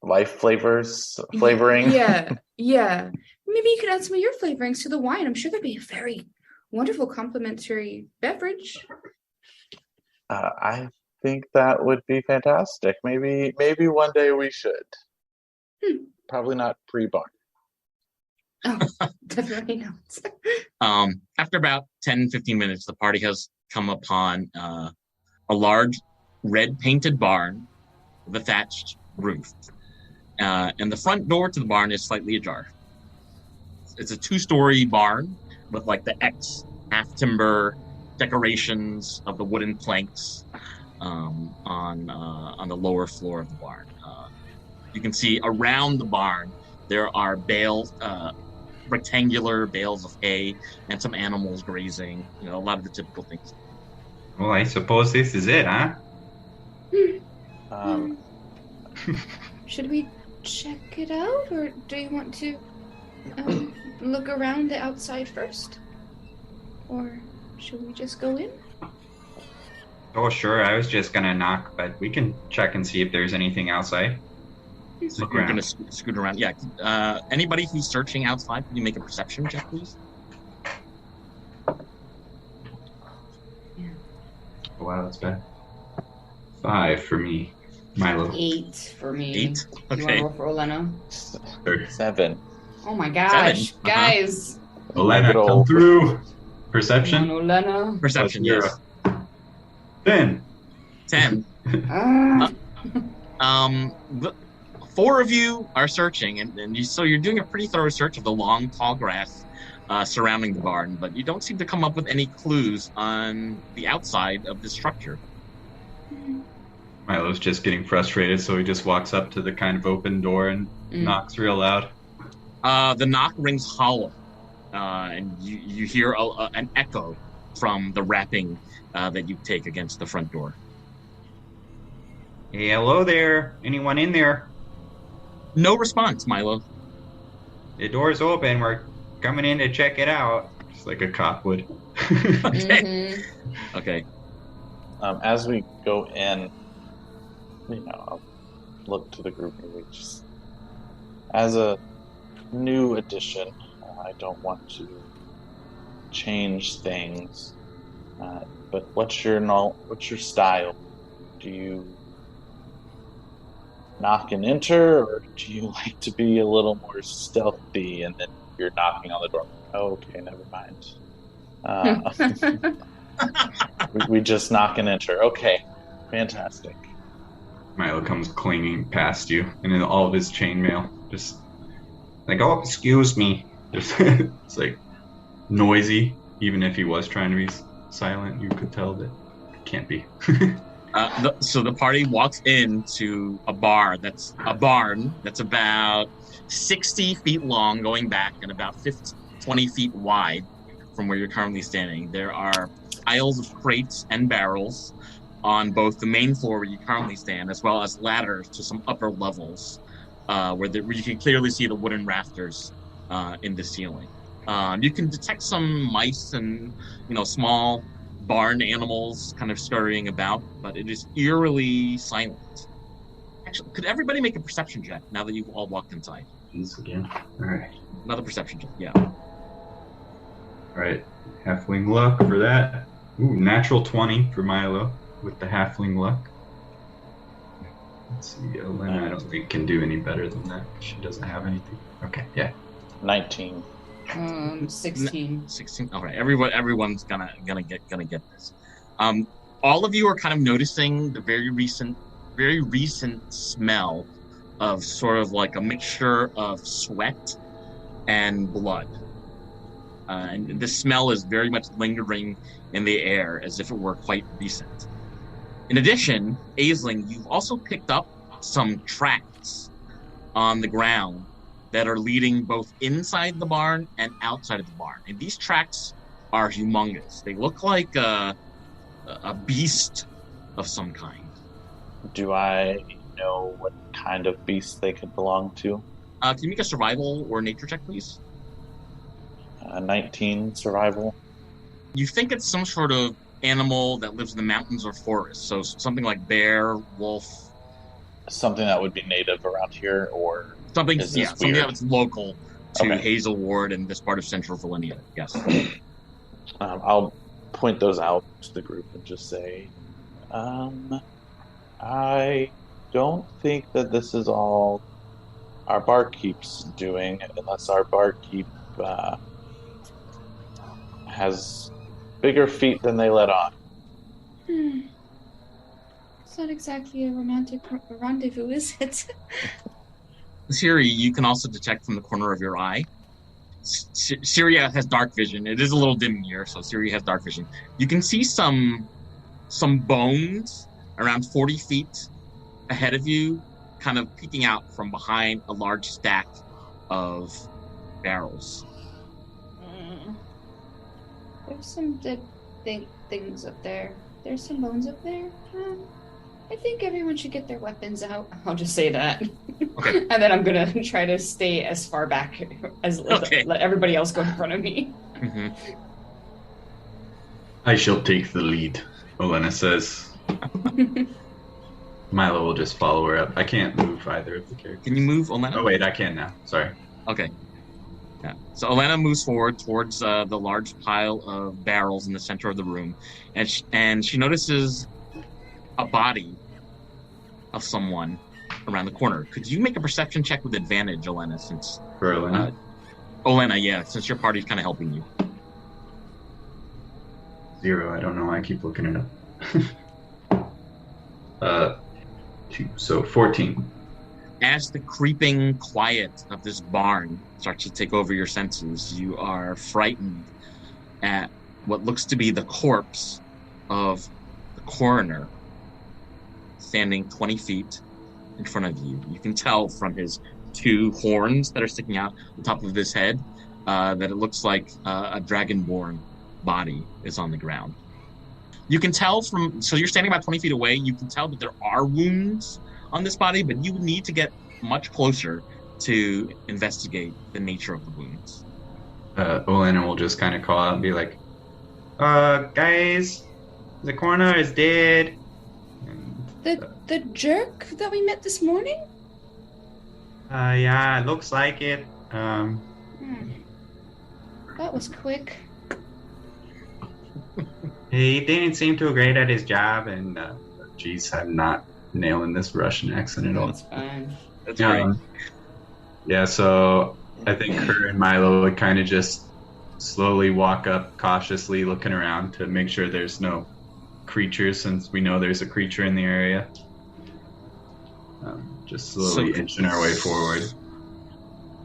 [SPEAKER 5] life flavoring.
[SPEAKER 6] Yeah. Maybe you could add some of your flavorings to the wine. I'm sure that'd be a very wonderful complimentary beverage.
[SPEAKER 5] I think that would be fantastic. Maybe one day we should. Probably not pre-bar.
[SPEAKER 6] Oh, definitely not.
[SPEAKER 1] After about 10, 15 minutes, the party has come upon a large red painted barn with a thatched roof. And the front door to the barn is slightly ajar. It's a 2-story barn with like the X half timber decorations of the wooden planks on the lower floor of the barn. You can see around the barn there are bales, rectangular bales of hay, and some animals grazing. You know, a lot of the typical things.
[SPEAKER 4] Well, I suppose this is it, huh?
[SPEAKER 6] Should we check it out, or do you want to look around the outside first? Or should we just go in?
[SPEAKER 4] Oh, sure. I was just gonna knock, but we can check and see if there's anything outside.
[SPEAKER 1] So
[SPEAKER 4] Look
[SPEAKER 1] you're
[SPEAKER 4] around.
[SPEAKER 1] going to scoot around. Yeah. Anybody who's searching outside, can you make a perception check, please?
[SPEAKER 4] Oh, wow, that's bad. 5 for me. Milo.
[SPEAKER 2] 8 for me.
[SPEAKER 1] 8?
[SPEAKER 2] You want
[SPEAKER 1] Okay.
[SPEAKER 2] to roll for Olena?
[SPEAKER 5] 7.
[SPEAKER 2] Oh my gosh,
[SPEAKER 1] 7?
[SPEAKER 2] guys.
[SPEAKER 4] Olena,
[SPEAKER 5] Good
[SPEAKER 4] come
[SPEAKER 5] old-
[SPEAKER 4] through.
[SPEAKER 2] Come on,
[SPEAKER 4] Perception?
[SPEAKER 2] Olena.
[SPEAKER 1] Perception,
[SPEAKER 4] Plus
[SPEAKER 1] yes.
[SPEAKER 4] 10.
[SPEAKER 1] 10.
[SPEAKER 2] Ah.
[SPEAKER 1] The 4 of you are searching, and so you're doing a pretty thorough search of the long, tall grass surrounding the barn, but you don't seem to come up with any clues on the outside of the structure.
[SPEAKER 4] Milo's just getting frustrated, so he just walks up to the kind of open door and knocks real loud.
[SPEAKER 1] The knock rings hollow, and you hear an echo from the rapping that you take against the front door.
[SPEAKER 4] Hey, hello there. Anyone in there?
[SPEAKER 1] No response, Milo.
[SPEAKER 4] The door's open. We're coming in to check it out. Just like a cop would.
[SPEAKER 1] Okay. Okay.
[SPEAKER 5] As we go in, I'll look to the group maybe just as a new addition. I don't want to change things, but what's your style? Do you knock and enter, or do you like to be a little more stealthy and then you're knocking on the door? Okay, never mind. We just knock and enter. Okay, fantastic.
[SPEAKER 4] Milo comes clinging past you, and in all of his chainmail, just like, oh, excuse me. It's like noisy, even if he was trying to be silent. You could tell that it can't be.
[SPEAKER 1] So the party walks into a barn that's about 60 feet long going back and about 20 feet wide from where you're currently standing. There are piles of crates and barrels on both the main floor where you currently stand, as well as ladders to some upper levels where you can clearly see the wooden rafters in the ceiling. You can detect some mice and small barn animals kind of scurrying about, but it is eerily silent. Actually, could everybody make a perception check now that you've all walked inside?
[SPEAKER 4] These again. All right.
[SPEAKER 1] Another perception check, yeah.
[SPEAKER 4] All right. Halfling luck for that. Ooh, natural 20 for Milo with the halfling luck. Let's see, Elena, I don't think can do any better than that. She doesn't have anything. Okay, yeah.
[SPEAKER 5] 19.
[SPEAKER 2] 16.
[SPEAKER 1] 16. All right, everyone's gonna get this. All of you are kind of noticing the very recent smell of sort of like a mixture of sweat and blood. And the smell is very much lingering in the air as if it were quite recent. In addition, Aisling, you've also picked up some tracks on the ground that are leading both inside the barn and outside of the barn. And these tracks are humongous. They look like a beast of some kind.
[SPEAKER 5] Do I know what kind of beast they could belong to?
[SPEAKER 1] Can you make a survival or nature check, please?
[SPEAKER 5] 19 survival.
[SPEAKER 1] You think it's some sort of animal that lives in the mountains or forests, so something like bear, wolf.
[SPEAKER 5] Something that would be native around here, or
[SPEAKER 1] Something,
[SPEAKER 5] is this
[SPEAKER 1] something
[SPEAKER 5] weird?
[SPEAKER 1] that's local to
[SPEAKER 5] Okay.
[SPEAKER 1] Hazelward and this part of central Virlinia. Yes.
[SPEAKER 5] I'll point those out to the group and just say, I don't think that this is all our barkeep's doing, unless our barkeep has bigger feet than they let on.
[SPEAKER 6] It's not exactly a romantic rendezvous, is it?
[SPEAKER 1] Siri, you can also detect from the corner of your eye. Siri has dark vision. It is a little dim here, so Siri has dark vision. You can see some bones around 40 feet ahead of you, kind of peeking out from behind a large stack of barrels.
[SPEAKER 6] There's some dead things up there. There's some bones up there. I think everyone should get their weapons out.
[SPEAKER 2] I'll just say that.
[SPEAKER 1] Okay.
[SPEAKER 2] And then I'm going to try to stay as far back as let everybody else go in front of me.
[SPEAKER 1] Mm-hmm.
[SPEAKER 3] I shall take the lead, Olena says. Milo will just follow her up. I can't move either of the characters.
[SPEAKER 1] Can you move, Olena?
[SPEAKER 3] Oh, wait, I can now. Sorry.
[SPEAKER 1] Okay. Yeah. So Olena moves forward towards the large pile of barrels in the center of the room, and she notices a body of someone around the corner. Could you make a perception check with advantage, Olena, since...
[SPEAKER 3] For Olena?
[SPEAKER 1] Olena, yeah, since your party's kind of helping you.
[SPEAKER 3] 0. I don't know why I keep looking it up. 2. So 14.
[SPEAKER 1] As the creeping quiet of this barn starts to take over your senses, you are frightened at what looks to be the corpse of the coroner standing 20 feet in front of you. You can tell from his 2 horns that are sticking out on top of his head that it looks like a dragonborn body is on the ground. You can tell so you're standing about 20 feet away, you can tell that there are wounds on this body, but you need to get much closer to investigate the nature of the wounds.
[SPEAKER 3] Olena will just kind of call out and be like, guys, the coroner is dead. And,
[SPEAKER 6] The jerk that we met this morning?
[SPEAKER 3] yeah, it looks like it.
[SPEAKER 6] That was quick.
[SPEAKER 3] He didn't seem too great at his job, and geez, I'm not nailing this Russian accent at all.
[SPEAKER 2] That's fine.
[SPEAKER 1] That's great.
[SPEAKER 3] Yeah, so I think her and Milo would kind of just slowly walk up, cautiously looking around to make sure there's no creatures, since we know there's a creature in the area. Just slowly inching our way forward.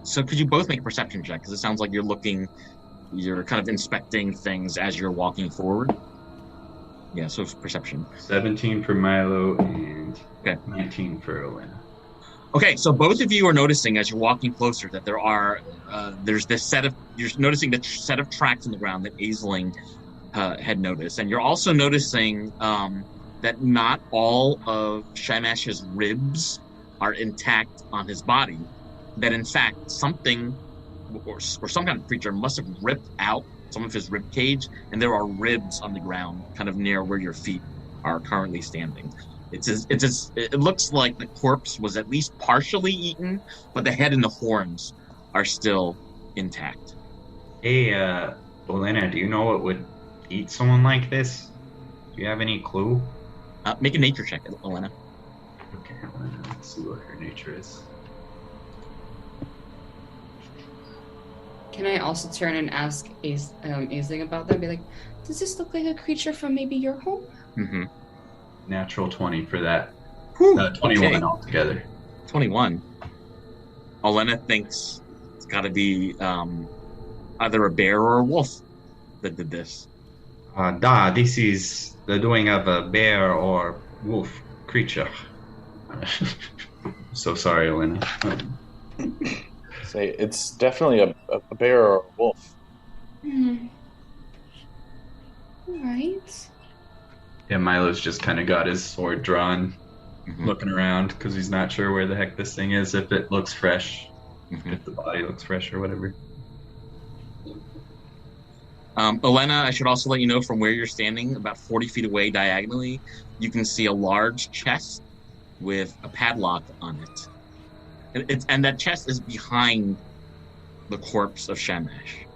[SPEAKER 1] So could you both make a perception check? Because it sounds like you're kind of inspecting things as you're walking forward. Yeah, so it's perception.
[SPEAKER 3] 17 for Milo and 19 for Olena.
[SPEAKER 1] Okay, so both of you are noticing as you're walking closer that there's this you're noticing the set of tracks on the ground that Aisling had noticed. And you're also noticing that not all of Shimash's ribs are intact on his body. That in fact, something or some kind of creature must have ripped out some of his rib cage, and there are ribs on the ground kind of near where your feet are currently standing. It looks like the corpse was at least partially eaten, but the head and the horns are still intact.
[SPEAKER 4] Hey, Olena, do you know what would eat someone like this? Do you have any clue?
[SPEAKER 1] Make a nature check, Olena.
[SPEAKER 3] Okay, Olena, let's see what her nature is.
[SPEAKER 2] Can I also turn and ask Aisling about that? Be like, does this look like a creature from maybe your home?
[SPEAKER 1] Mm-hmm.
[SPEAKER 3] Natural 20 for that.
[SPEAKER 1] Whew,
[SPEAKER 3] 21
[SPEAKER 1] okay.
[SPEAKER 3] altogether.
[SPEAKER 1] 21. Olena thinks it's got to be either a bear or a wolf that did this.
[SPEAKER 3] This is the doing of a bear or wolf creature. So sorry, Elena.
[SPEAKER 5] Say it's definitely a bear or a wolf.
[SPEAKER 6] All right.
[SPEAKER 3] Yeah, Milo's just kind of got his sword drawn,
[SPEAKER 1] Mhm.
[SPEAKER 3] looking around because he's not sure where the heck this thing is, if it looks fresh,
[SPEAKER 1] Mhm.
[SPEAKER 3] if the body looks fresh or whatever.
[SPEAKER 1] Olena, I should also let you know from where you're standing, about 40 feet away diagonally, you can see a large chest with a padlock on it. And that chest is behind the corpse of Shamash.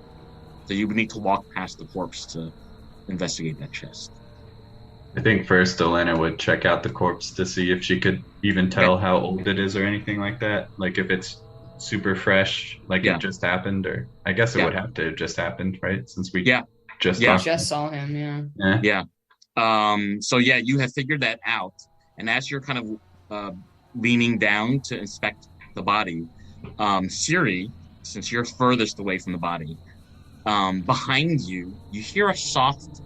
[SPEAKER 1] So you would need to walk past the corpse to investigate that chest.
[SPEAKER 3] I think first Elena would check out the corpse to see if she could even tell how old it is or anything like that. Like if it's super fresh, like
[SPEAKER 1] Yeah.
[SPEAKER 3] it just happened, or I guess it
[SPEAKER 1] Yeah.
[SPEAKER 3] would have to have just happened, right? Since we
[SPEAKER 1] Yeah.
[SPEAKER 3] just
[SPEAKER 1] Yeah.
[SPEAKER 3] talked.
[SPEAKER 2] Just saw him, yeah.
[SPEAKER 3] Yeah.
[SPEAKER 1] So yeah, you have figured that out. And as you're kind of leaning down to inspect the body, Siri, since you're furthest away from the body, behind you, you hear a soft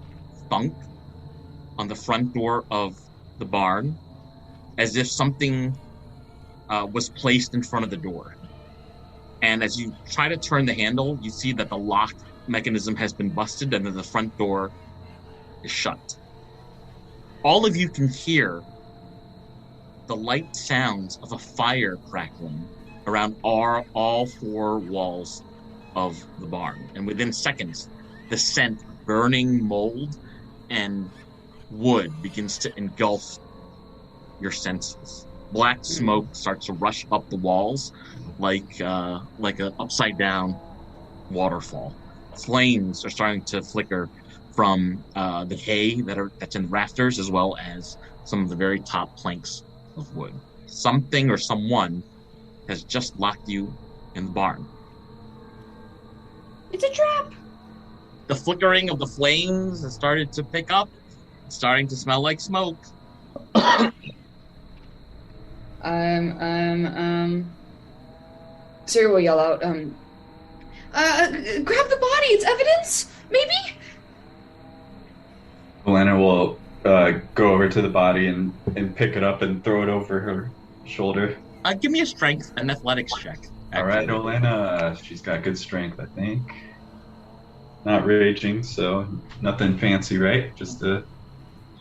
[SPEAKER 1] thunk on the front door of the barn, as if something was placed in front of the door. And as you try to turn the handle, you see that the lock mechanism has been busted and that the front door is shut. All of you can hear the light sounds of a fire crackling around all four walls of the barn. And within seconds, the scent of burning mold and wood begins to engulf your senses. Black smoke starts to rush up the walls like an upside down waterfall. Flames are starting to flicker from the hay that's in the rafters, as well as some of the very top planks of wood. Something or someone has just locked you in the barn.
[SPEAKER 6] It's a trap.
[SPEAKER 1] The flickering of the flames has started to pick up. It's starting to smell like smoke.
[SPEAKER 2] Siri will yell out,
[SPEAKER 6] Grab the body. It's evidence. Maybe.
[SPEAKER 3] Elena will go over to the body and pick it up and throw it over her shoulder.
[SPEAKER 1] Give me a strength and athletics check.
[SPEAKER 3] All right, Elena. She's got good strength, I think. Not raging, so nothing fancy, right? Just a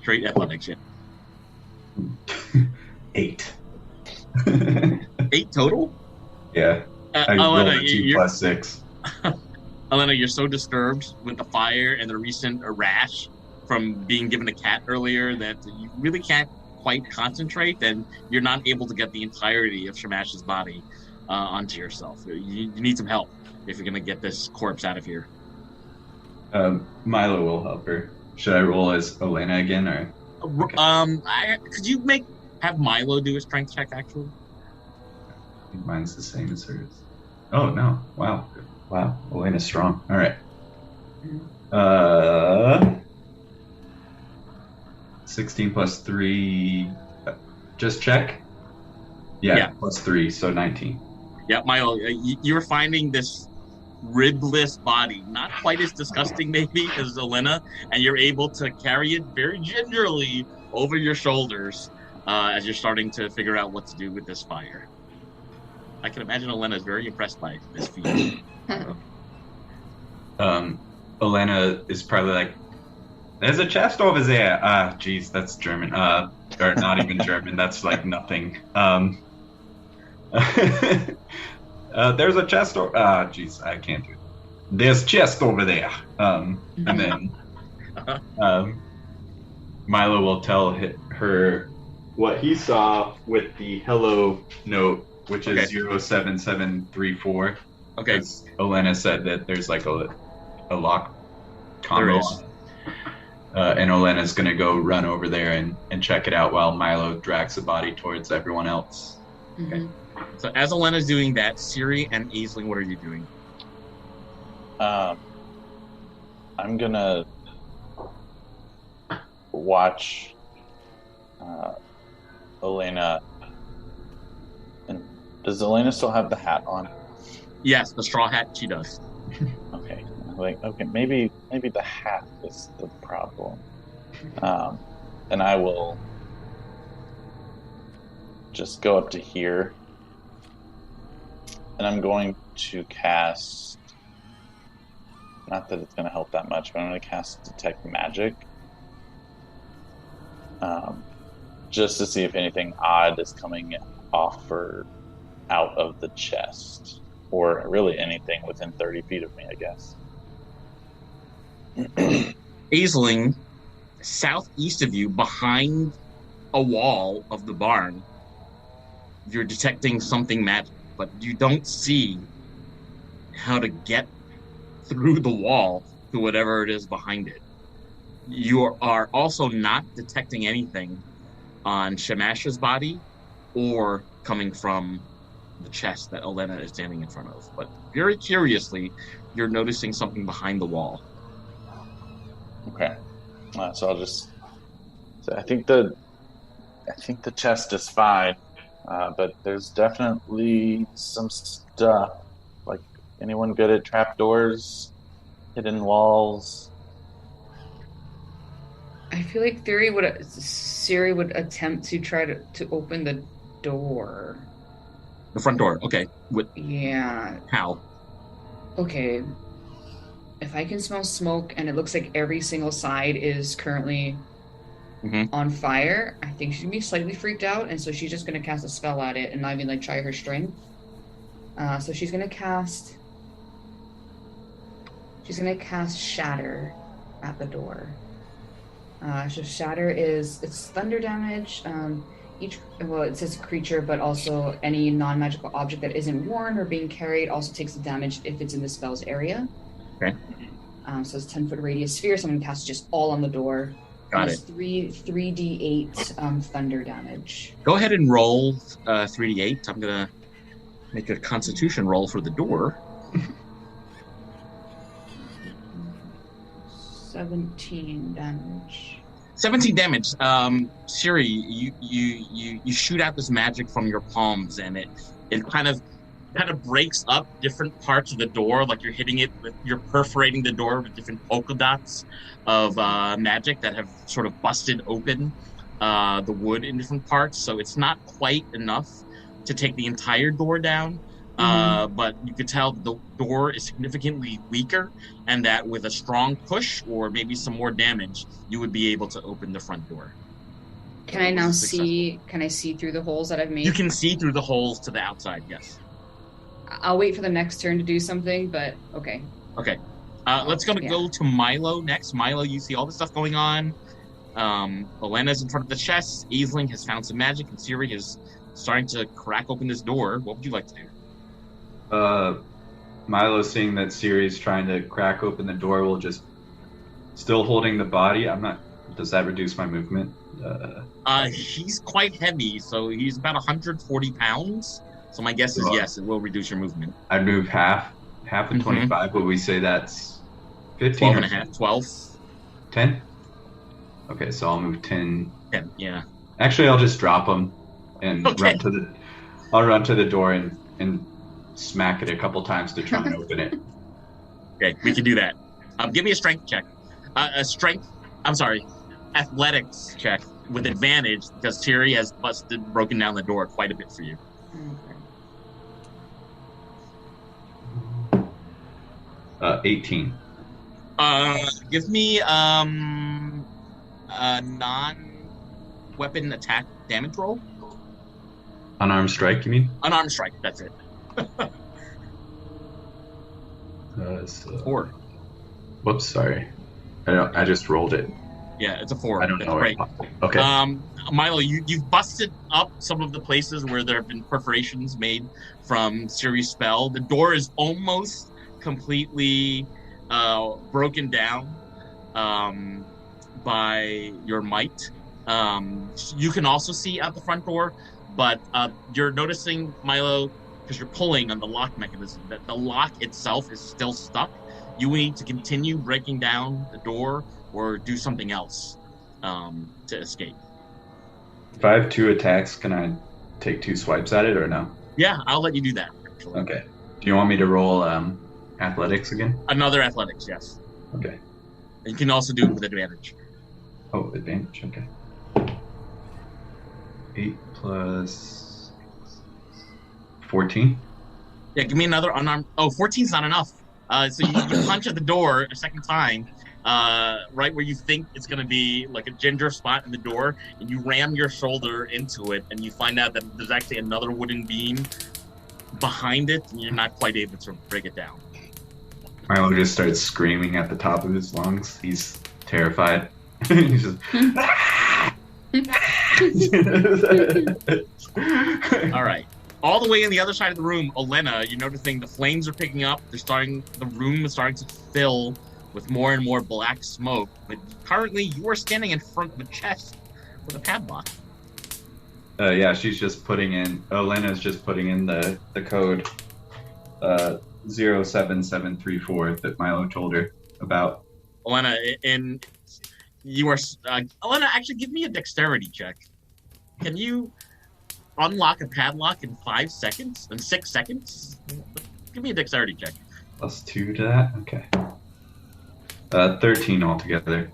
[SPEAKER 1] Straight athletics, yeah.
[SPEAKER 3] 8.
[SPEAKER 1] 8 total?
[SPEAKER 3] Yeah. I rolled
[SPEAKER 1] Elena,
[SPEAKER 3] a 2 plus 6.
[SPEAKER 1] Elena, you're so disturbed with the fire and the recent rash from being given a cat earlier that you really can't quite concentrate, and you're not able to get the entirety of Shamash's body onto yourself. You need some help if you're going to get this corpse out of here.
[SPEAKER 3] Milo will help her. Should I roll as Elena again, or?
[SPEAKER 1] Could you have Milo do a strength check, actually?
[SPEAKER 3] I think mine's the same as hers. Oh, no. Wow. Elena's strong. All right. 16 plus 3. Just check? Yeah, plus 3, so 19.
[SPEAKER 1] Yeah, Milo, you're finding this ribless body, not quite as disgusting maybe as Elena, and you're able to carry it very gingerly over your shoulders as you're starting to figure out what to do with this fire. I can imagine Elena is very impressed by this feat.
[SPEAKER 3] Elena is probably like, there's a chest over there. Geez, that's German. Or not even German. That's like nothing. There's a chest over. Geez, I can't do it. There's chest over there. And then Milo will tell her what he saw with the hello note, which is 07734.
[SPEAKER 1] Okay.
[SPEAKER 3] Elena said that there's like a lock combo.
[SPEAKER 1] There is.
[SPEAKER 3] And Olena's going to go run over there and check it out while Milo drags the body towards everyone else.
[SPEAKER 2] Mm-hmm.
[SPEAKER 1] So as Elena's doing that, Siri and Aisling, what are you doing?
[SPEAKER 5] I'm gonna watch Elena. And does Elena still have the hat on?
[SPEAKER 1] Yes, the straw hat, she does.
[SPEAKER 5] Okay, okay, maybe the hat is the problem. And I will just go up to here, and I'm going to cast. Not that it's going to help that much, but I'm going to cast Detect Magic, just to see if anything odd is coming off or out of the chest, or really anything within 30 feet of me, I guess.
[SPEAKER 1] Aisling, southeast of you, behind a wall of the barn, you're detecting something magic, but you don't see how to get through the wall to whatever it is behind it. You are also not detecting anything on Shemash's body or coming from the chest that Elena is standing in front of. But very curiously, you're noticing something behind the wall.
[SPEAKER 5] Okay, so I'll just. So I think the chest is fine, but there's definitely some stuff. Like, anyone good at trapdoors, hidden walls?
[SPEAKER 2] I feel like Siri would attempt to try to open the door.
[SPEAKER 1] The front door. Okay.
[SPEAKER 2] Yeah.
[SPEAKER 1] How?
[SPEAKER 2] Okay. If I can smell smoke and it looks like every single side is currently on fire, I think she'd be slightly freaked out, and so she's just going to cast a spell at it and not even try her strength. So she's going to cast Shatter at the door. So Shatter it's thunder damage. It says creature, but also any non-magical object that isn't worn or being carried also takes the damage if it's in the spell's area.
[SPEAKER 1] Okay.
[SPEAKER 2] So it's 10-foot radius sphere, so I'm going to cast just all on the door.
[SPEAKER 1] Got it.
[SPEAKER 2] 3d8 thunder damage.
[SPEAKER 1] Go ahead and roll 3d8. I'm going to make a constitution roll for the door.
[SPEAKER 2] 17 damage.
[SPEAKER 1] 17 damage. Siri, you shoot out this magic from your palms, and it kind of breaks up different parts of the door, like you're perforating the door with different polka dots of magic that have sort of busted open the wood in different parts. So it's not quite enough to take the entire door down. But you could tell the door is significantly weaker, and that with a strong push or maybe some more damage, you would be able to open the front door.
[SPEAKER 2] Can I now see? Can I see through the holes that I've made?
[SPEAKER 1] You can see through the holes to the outside. Yes.
[SPEAKER 2] I'll wait for the next turn to do something, but okay.
[SPEAKER 1] Okay. Let's go to Milo next. Milo, you see all this stuff going on. Elena's in front of the chest. Aisling has found some magic, and Siri is starting to crack open this door. What would you like to do?
[SPEAKER 3] Milo, seeing that Siri's trying to crack open the door, will just still holding the body. Does that reduce my movement?
[SPEAKER 1] He's quite heavy, so he's about 140 pounds. So my guess is yes, it will reduce your movement.
[SPEAKER 3] I'd move half of 25. Would we say that's 15?
[SPEAKER 1] 12 and a half, 12.
[SPEAKER 3] 10? Okay, so I'll move 10.
[SPEAKER 1] 10, yeah.
[SPEAKER 3] Actually, I'll just drop him and run to the door and smack it a couple times to try and open it.
[SPEAKER 1] Okay, we can do that. Give me a strength check. Athletics check with advantage, because Thierry has broken down the door quite a bit for you.
[SPEAKER 3] 18.
[SPEAKER 1] Give me a non-weapon attack damage roll.
[SPEAKER 3] Unarmed strike, you mean?
[SPEAKER 1] Unarmed strike, that's it. 4.
[SPEAKER 3] Whoops, sorry. I just rolled it.
[SPEAKER 1] Yeah, it's a 4.
[SPEAKER 3] I don't
[SPEAKER 1] That's
[SPEAKER 3] know.
[SPEAKER 1] great.
[SPEAKER 3] Okay.
[SPEAKER 1] Milo, you've busted up some of the places where there have been perforations made from Siri's spell. The door is almost completely broken down by your might. You can also see out the front door, but you're noticing, Milo, because you're pulling on the lock mechanism, that the lock itself is still stuck you need to continue breaking down the door or do something else to escape.
[SPEAKER 3] If I have 2 attacks, can I take 2 swipes at it or no?
[SPEAKER 1] Yeah, I'll let you do that. Actually.
[SPEAKER 3] Okay. Do you want me to roll athletics again?
[SPEAKER 1] Another athletics, yes.
[SPEAKER 3] Okay.
[SPEAKER 1] And you can also do it with advantage.
[SPEAKER 3] Oh, advantage. Okay. 8 plus 14.
[SPEAKER 1] Yeah, give me another unarmed. Oh, 14's not enough. So you punch at the door a second time, right where you think it's going to be like a ginger spot in the door, and you ram your shoulder into it, and you find out that there's actually another wooden beam behind it, and you're not quite able to break it down.
[SPEAKER 3] Milo just starts screaming at the top of his lungs. He's terrified. He's just.
[SPEAKER 1] All right. All the way in the other side of the room, Olena, you're noticing the flames are picking up. The room is starting to fill with more and more black smoke. But currently, you are standing in front of a chest with a padlock.
[SPEAKER 3] Yeah, she's just putting in. Olena's just putting in the code 07734 that Milo told her about.
[SPEAKER 1] Olena, Olena, actually, give me a dexterity check. Can you unlock a padlock in 5 seconds? In 6 seconds? Give me a dexterity check.
[SPEAKER 3] +2 to that? Okay. 13 altogether.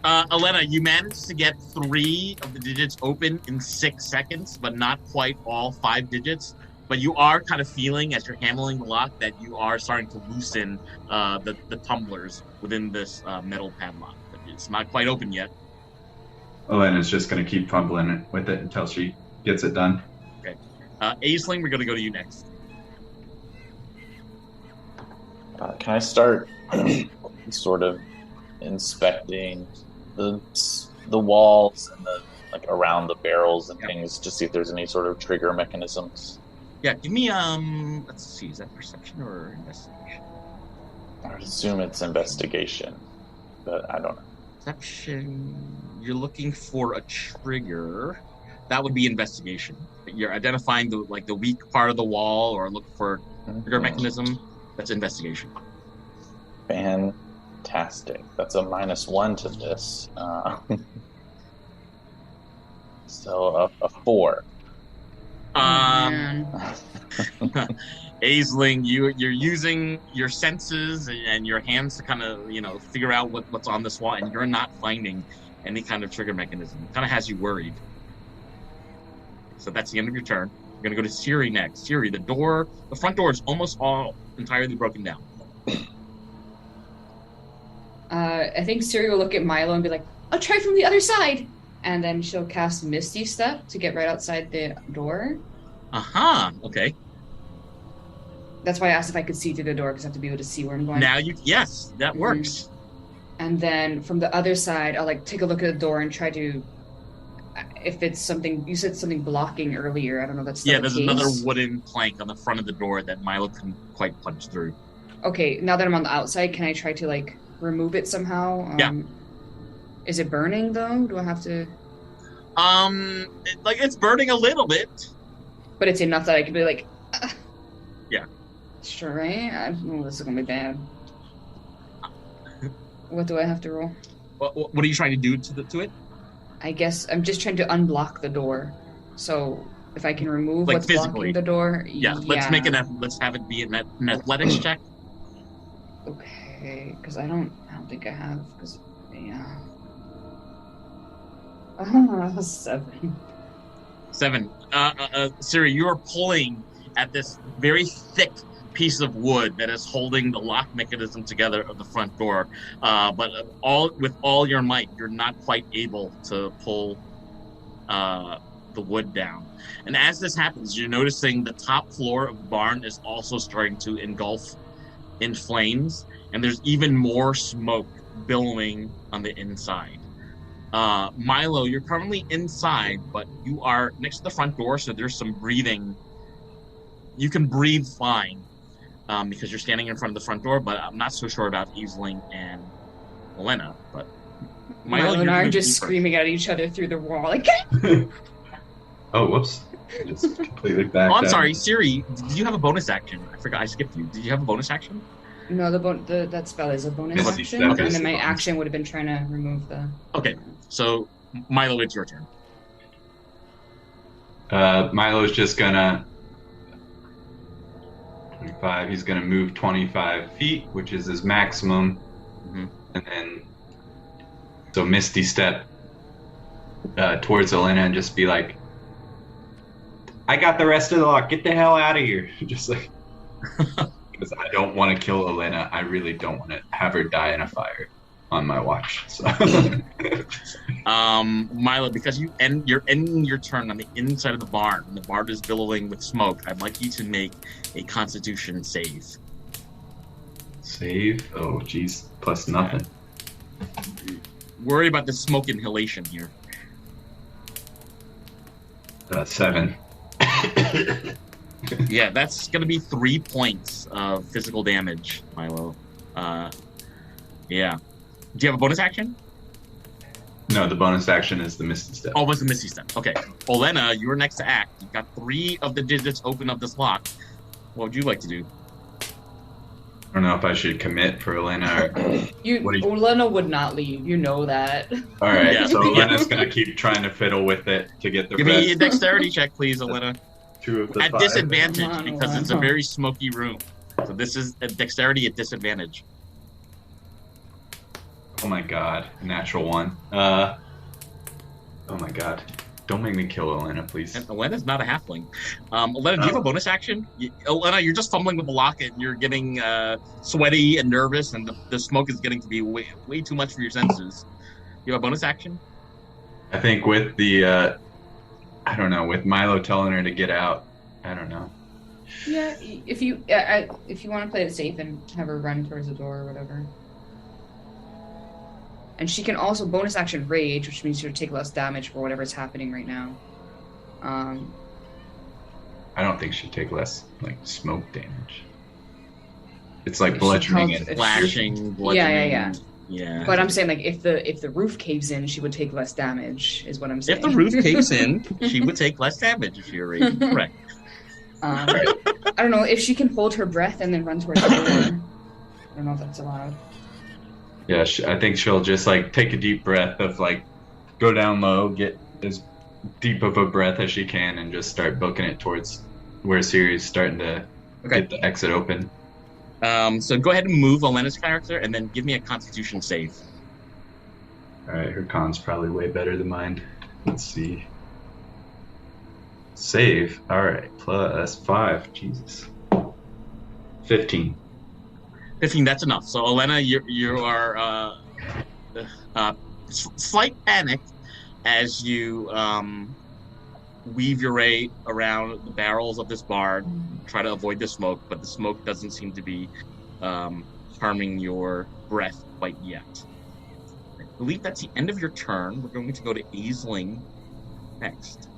[SPEAKER 1] Olena, you managed to get 3 of the digits open in 6 seconds, but not quite all 5 digits. But you are kind of feeling, as you're handling the lock, that you are starting to loosen the tumblers within this metal padlock. But it's not quite open yet.
[SPEAKER 3] Olena's just going to keep fumbling with it until she gets it done.
[SPEAKER 1] Okay. Aisling, we're going to go to you next.
[SPEAKER 5] Can I start sort of inspecting the walls and the around the barrels and things to see if there's any sort of trigger mechanisms?
[SPEAKER 1] Yeah, give me let's see, is that perception or investigation?
[SPEAKER 5] I would assume it's investigation, but I don't know.
[SPEAKER 1] Perception. You're looking for a trigger. That would be investigation. You're identifying the weak part of the wall or look for trigger mechanism. That's investigation.
[SPEAKER 5] Fantastic. That's a -1 to this. So a 4.
[SPEAKER 1] Aisling, you're using your senses and your hands to kind of figure out what's on this wall, and you're not finding any kind of trigger mechanism. It kind of has you worried. So that's the end of your turn. We're gonna go to Siri next. Siri, the front door is almost all entirely broken down.
[SPEAKER 2] I think Siri will look at Milo and be like, "I'll try from the other side," and then she'll cast Misty Step to get right outside the door.
[SPEAKER 1] Okay.
[SPEAKER 2] That's why I asked if I could see through the door, because I have to be able to see where I'm going.
[SPEAKER 1] Yes, that works.
[SPEAKER 2] And then from the other side, I'll take a look at the door and try to, if it's something, you said something blocking earlier. I don't know. That's
[SPEAKER 1] there's another wooden plank on the front of the door that Milo couldn't quite punch through.
[SPEAKER 2] Okay, now that I'm on the outside, can I try to remove it somehow?
[SPEAKER 1] Yeah.
[SPEAKER 2] Is it burning though? Do I have to?
[SPEAKER 1] It's burning a little bit.
[SPEAKER 2] But it's enough that I can be like.
[SPEAKER 1] Yeah.
[SPEAKER 2] Sure, right? I don't know, this is gonna be bad. What do I have to roll?
[SPEAKER 1] What are you trying to do to it?
[SPEAKER 2] I guess I'm just trying to unblock the door. So if I can remove what's
[SPEAKER 1] physically
[SPEAKER 2] blocking the door,
[SPEAKER 1] yeah. Let's have it be an athletics check.
[SPEAKER 2] Okay, because I don't think I have. Because 7.
[SPEAKER 1] 7. Siri, you are pulling at this very thick piece of wood that is holding the lock mechanism together of the front door. But with all your might, you're not quite able to pull the wood down. And as this happens, you're noticing the top floor of the barn is also starting to engulf in flames, and there's even more smoke billowing on the inside. Milo, you're currently inside, but you are next to the front door, so there's some breathing. You can breathe fine because you're standing in front of the front door, but I'm not so sure about Aisling and Olena. But
[SPEAKER 2] Milo and I are just screaming at each other through the wall.
[SPEAKER 3] Oh, whoops. Just completely backed
[SPEAKER 1] I'm
[SPEAKER 3] out.
[SPEAKER 1] sorry, Siri, did you have a bonus action? I forgot, I skipped you. Did you have a bonus action?
[SPEAKER 2] No, that spell is a bonus
[SPEAKER 3] Misty
[SPEAKER 2] action,
[SPEAKER 3] Step
[SPEAKER 2] and
[SPEAKER 3] is
[SPEAKER 2] then
[SPEAKER 3] the
[SPEAKER 2] my
[SPEAKER 3] bonus.
[SPEAKER 2] action would have been trying to remove the.
[SPEAKER 1] Okay, so Milo, it's your turn.
[SPEAKER 3] Milo's just gonna 25. He's gonna move 25 feet, which is his maximum, and then so Misty Step towards Elena and just be like, "I got the rest of the lock. Get the hell out of here!" Just like, because I don't want to kill Elena. I really don't want to have her die in a fire on my watch. So.
[SPEAKER 1] Milo, because you're ending your turn on the inside of the barn, and the barn is billowing with smoke, I'd like you to make a Constitution save.
[SPEAKER 3] Save? Oh, geez. Plus nothing.
[SPEAKER 1] Worry about the smoke inhalation here.
[SPEAKER 3] 7.
[SPEAKER 1] Yeah, that's going to be 3 points of physical damage, Milo. Yeah. Do you have a bonus action?
[SPEAKER 3] No, the bonus action is the Misty Step.
[SPEAKER 1] Oh, it was the Misty Step. Okay. Olena, you're next to act. You've got 3 of the digits open of this lock. What would you like to do?
[SPEAKER 3] I don't know if I should commit for Elena.
[SPEAKER 2] Olena would not leave. You know that.
[SPEAKER 3] All right,
[SPEAKER 1] Yeah.
[SPEAKER 3] so Elena's going to keep trying to fiddle with it to get the
[SPEAKER 1] Give
[SPEAKER 3] rest.
[SPEAKER 1] me a dexterity check, please, Olena.
[SPEAKER 3] 2 of the
[SPEAKER 1] At
[SPEAKER 3] 5.
[SPEAKER 1] disadvantage,
[SPEAKER 2] Come on,
[SPEAKER 1] because it's a
[SPEAKER 2] Olena.
[SPEAKER 1] very smoky room. So this is a dexterity at disadvantage.
[SPEAKER 3] Oh my god, natural 1. Oh my god. Don't make me kill Elena, please.
[SPEAKER 1] And Elena's not a halfling. Elena, do you have a bonus action? Elena, you're just fumbling with the lock and you're getting sweaty and nervous, and the smoke is getting to be way too much for your senses. You have a bonus action?
[SPEAKER 3] I think with the, I don't know, with Milo telling her to get out, I don't know.
[SPEAKER 2] Yeah, if you want to play it safe and have her run towards the door or whatever. And she can also bonus action rage, which means she'll take less damage for whatever's happening right now.
[SPEAKER 3] I don't think she'd take less, like, smoke damage. It's like
[SPEAKER 2] She
[SPEAKER 3] bludgeoning
[SPEAKER 2] tells-
[SPEAKER 3] and
[SPEAKER 2] if-
[SPEAKER 1] Flashing, bludgeoning.
[SPEAKER 2] Yeah.
[SPEAKER 1] Yeah.
[SPEAKER 2] But I'm saying, like, if the roof caves in, she would take less damage, is what I'm saying.
[SPEAKER 1] If the roof caves in, she would take less damage if you're raging. Correct.
[SPEAKER 2] I don't know, if she can hold her breath and then run towards the door. I don't know if that's allowed.
[SPEAKER 3] Yeah, I think she'll just, like, take a deep breath of, like, go down low, get as deep of a breath as she can, and just start booking it towards where Siri's starting to get the exit open.
[SPEAKER 1] So go ahead and move Elena's character, and then give me a Constitution save.
[SPEAKER 3] All right, her con's probably way better than mine. Let's see. Save. All right, plus 5. Jesus. 15.
[SPEAKER 1] 15, that's enough. So, Elena, you are slight panic as you weave your way around the barrels of this barn, try to avoid the smoke, but the smoke doesn't seem to be harming your breath quite yet. I believe that's the end of your turn. We're going to go to Aisling next.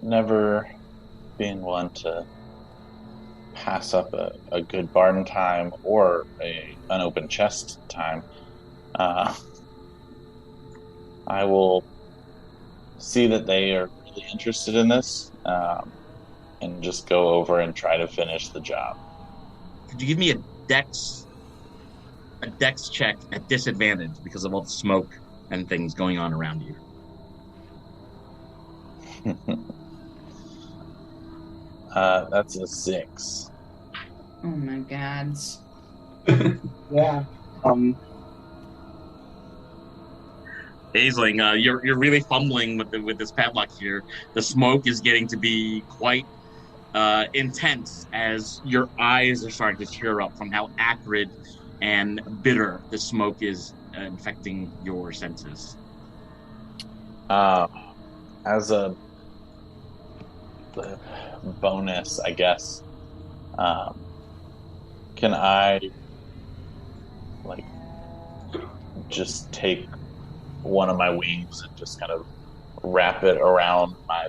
[SPEAKER 5] Never been one to pass up a good barn time or a unopened chest time. I will see that they are really interested in this, and just go over and try to finish the job.
[SPEAKER 1] Could you give me a dex check at disadvantage because of all the smoke and things going on around you?
[SPEAKER 5] That's a 6.
[SPEAKER 2] Oh my god.
[SPEAKER 7] Yeah.
[SPEAKER 1] Aisling, you're really fumbling with this padlock here. The smoke is getting to be quite intense as your eyes are starting to tear up from how acrid and bitter the smoke is infecting your senses.
[SPEAKER 5] As a bonus, I guess, can I just take one of my wings and just kind of wrap it around my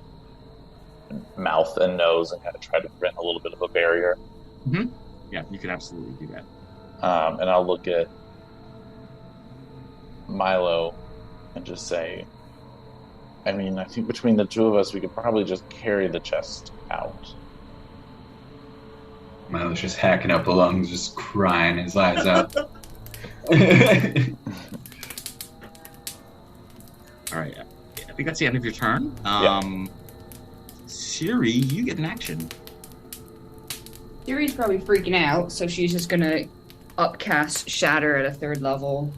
[SPEAKER 5] mouth and nose and kind of try to prevent a little bit of a barrier?
[SPEAKER 1] Mm-hmm. Yeah, you could absolutely do that.
[SPEAKER 5] And I'll look at Milo and just say, I mean, I think between the two of us, we could probably just carry the chest out.
[SPEAKER 3] Milo's just hacking up the lungs, just crying his eyes out.
[SPEAKER 1] All right. I think that's the end of your turn. Siri, you get an action.
[SPEAKER 2] Siri's probably freaking out, so she's just gonna upcast Shatter at a 3rd level.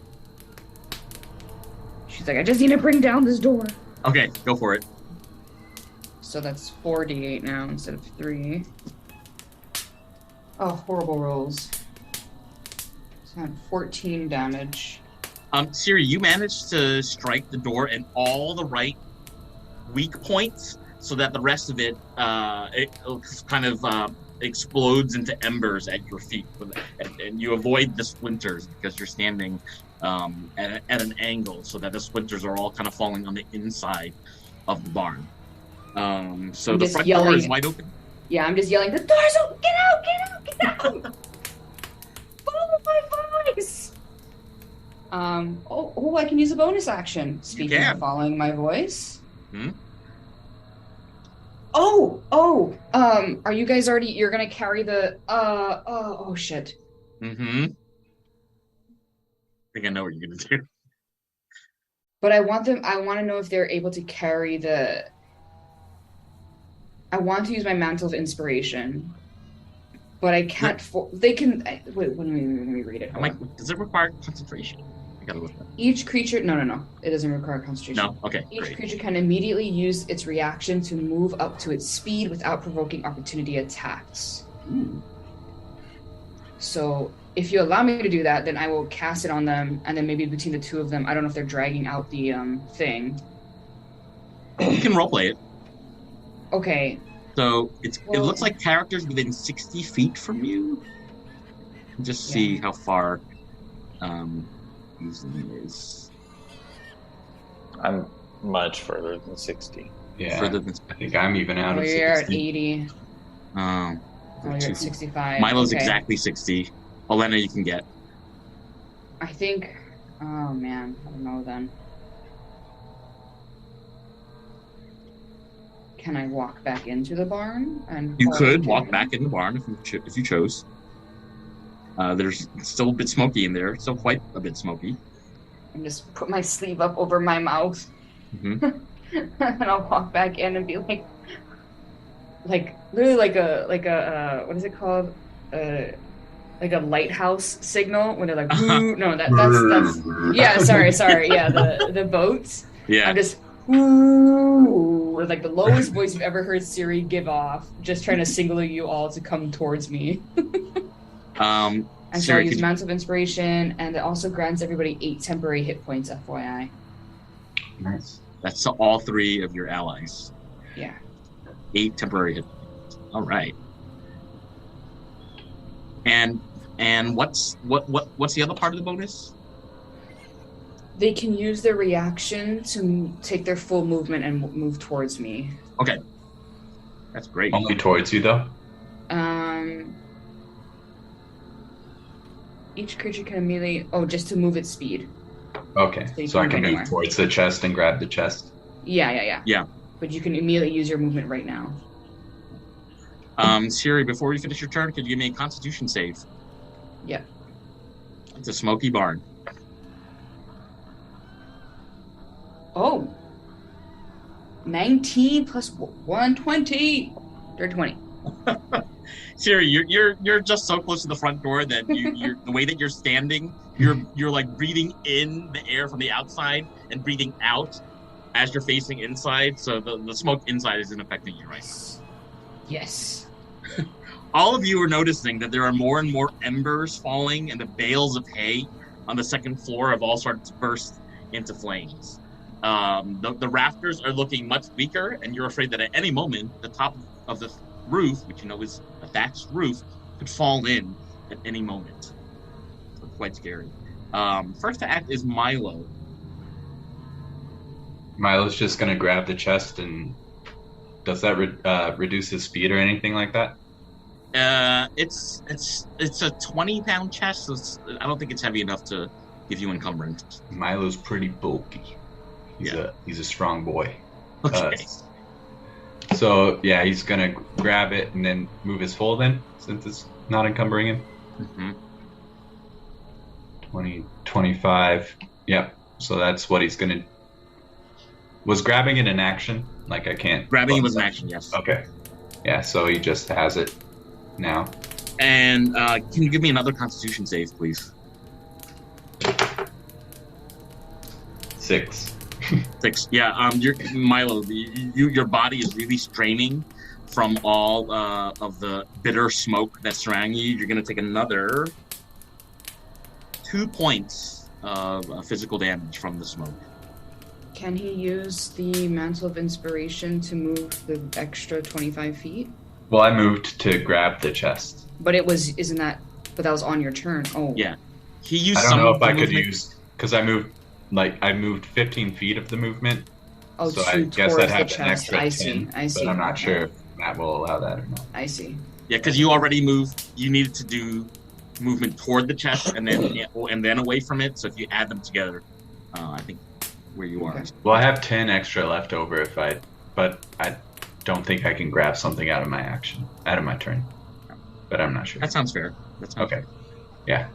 [SPEAKER 2] She's like, I just need to bring down this door.
[SPEAKER 1] Okay, go for it.
[SPEAKER 2] So that's 4d8 now instead of 3. Oh, horrible rolls. So I had 14 damage.
[SPEAKER 1] Siri, you managed to strike the door in all the right weak points, so that the rest of it kind of explodes into embers at your feet, and you avoid the splinters because you're standing at an angle, so that the splinters are all kind of falling on the inside of the barn. So
[SPEAKER 2] I'm
[SPEAKER 1] the
[SPEAKER 2] just
[SPEAKER 1] front
[SPEAKER 2] yelling.
[SPEAKER 1] door is wide open.
[SPEAKER 2] Yeah, I'm just yelling, the door's open! Get out! Get out! Get out! Follow my voice! I can use a bonus action. Speaking of following my voice. Are you guys already, you're gonna carry the, oh shit.
[SPEAKER 1] Mm-hmm. I think I know what you're gonna do.
[SPEAKER 2] But I want to know if they're able to carry I want to use my Mantle of Inspiration. But I can't, wait, let me read it.
[SPEAKER 1] Does it require concentration? I gotta look at that.
[SPEAKER 2] Each creature, no, it doesn't require concentration.
[SPEAKER 1] No? Okay,
[SPEAKER 2] Each creature can immediately use its reaction to move up to its speed without provoking opportunity attacks.
[SPEAKER 1] Ooh.
[SPEAKER 2] So if you allow me to do that, then I will cast it on them, and then maybe between the two of them, I don't know if they're dragging out the thing.
[SPEAKER 1] You can roleplay it.
[SPEAKER 2] Okay.
[SPEAKER 1] So it looks like characters within 60 feet from you. Just see how far usually is.
[SPEAKER 5] I'm much further than 60.
[SPEAKER 3] Yeah,
[SPEAKER 1] further than
[SPEAKER 3] I think I'm even out of 60.
[SPEAKER 2] You're at 80.
[SPEAKER 1] Oh,
[SPEAKER 2] You're at 65.
[SPEAKER 1] Milo's
[SPEAKER 2] okay.
[SPEAKER 1] exactly 60. Elena, you can get.
[SPEAKER 2] I think. Oh man, I don't know then. Can I walk back into the barn? And
[SPEAKER 1] You could walk back in the barn if you chose. There's still a bit smoky in there. Still quite a bit smoky.
[SPEAKER 2] And just put my sleeve up over my mouth.
[SPEAKER 1] Mm-hmm.
[SPEAKER 2] And I'll walk back in and be like really like a what is it called? Like a lighthouse signal when they're like, woo. No, that's yeah. Sorry. Yeah, the boats.
[SPEAKER 1] Yeah.
[SPEAKER 2] I'm just woo, or like the lowest voice you've ever heard Siri give off, just trying to signal you all to come towards me. And so
[SPEAKER 1] Siri,
[SPEAKER 2] I use Mantle of Inspiration, and it also grants everybody 8 temporary hit points, FYI.
[SPEAKER 3] Nice.
[SPEAKER 1] That's to all 3 of your allies.
[SPEAKER 2] Yeah.
[SPEAKER 1] 8 temporary hit points. All right. And what's the other part of the bonus?
[SPEAKER 2] They can use their reaction to take their full movement and move towards me.
[SPEAKER 1] Okay. That's great.
[SPEAKER 3] Only towards you, though?
[SPEAKER 2] Each creature can immediately... Oh, just to move its speed.
[SPEAKER 3] Okay, so I can move towards the chest and grab the chest?
[SPEAKER 2] Yeah.
[SPEAKER 1] Yeah.
[SPEAKER 2] But you can immediately use your movement right now.
[SPEAKER 1] Siri, before you finish your turn, could you give me a Constitution save?
[SPEAKER 2] Yeah.
[SPEAKER 1] It's a smoky barn.
[SPEAKER 2] Oh. 19 plus 120. They're 20.
[SPEAKER 1] Siri, you're just so close to the front door that you're the way that you're standing, you're like breathing in the air from the outside and breathing out as you're facing inside, so the smoke inside isn't affecting you, right?
[SPEAKER 2] Yes.
[SPEAKER 1] All of you are noticing that there are more and more embers falling, and the bales of hay on the second floor have all started to burst into flames. The rafters are looking much weaker, and you're afraid that at any moment the top of the roof, which you know is a thatched roof, could fall in at any moment. So quite scary. First to act is Milo.
[SPEAKER 3] Milo's just gonna grab the chest, and does that reduce his speed or anything like that?
[SPEAKER 1] It's a 20-pound chest, so I don't think it's heavy enough to give you encumbrance.
[SPEAKER 3] Milo's pretty bulky. He's a strong boy.
[SPEAKER 1] Okay.
[SPEAKER 3] So yeah, he's gonna grab it and then move his fold in since it's not encumbering him.
[SPEAKER 1] Mm-hmm.
[SPEAKER 3] 20, 25. Yep. So that's what he's gonna. Was grabbing it an action? Like I can't.
[SPEAKER 1] Grabbing it was an action, yes.
[SPEAKER 3] Okay. Yeah. So he just has it now.
[SPEAKER 1] And can you give me another Constitution save, please?
[SPEAKER 3] 6.
[SPEAKER 1] 6. Yeah. Milo. Your body is really straining from all of the bitter smoke that's surrounding you. You're gonna take another 2 points of physical damage from the smoke.
[SPEAKER 2] Can he use the Mantle of Inspiration to move the extra 25 feet?
[SPEAKER 3] Well, I moved to grab the chest.
[SPEAKER 2] But that was on your turn. Oh.
[SPEAKER 1] Yeah. He used
[SPEAKER 3] I don't know if I could
[SPEAKER 1] movement.
[SPEAKER 3] use, because I moved 15 feet of the movement.
[SPEAKER 2] Oh,
[SPEAKER 3] So I guess
[SPEAKER 2] towards
[SPEAKER 3] I'd have
[SPEAKER 2] the
[SPEAKER 3] an
[SPEAKER 2] chest.
[SPEAKER 3] extra 10,
[SPEAKER 2] I see.
[SPEAKER 3] but I'm not sure if that will allow that or not.
[SPEAKER 2] I see.
[SPEAKER 1] Yeah, because you already moved. You needed to do movement toward the chest and then away from it. So if you add them together, I think where you are.
[SPEAKER 2] Okay.
[SPEAKER 3] Well, I have 10 extra left over but I don't think I can grab something out of my turn. But I'm not sure.
[SPEAKER 1] That sounds fair.
[SPEAKER 3] Okay. Yeah.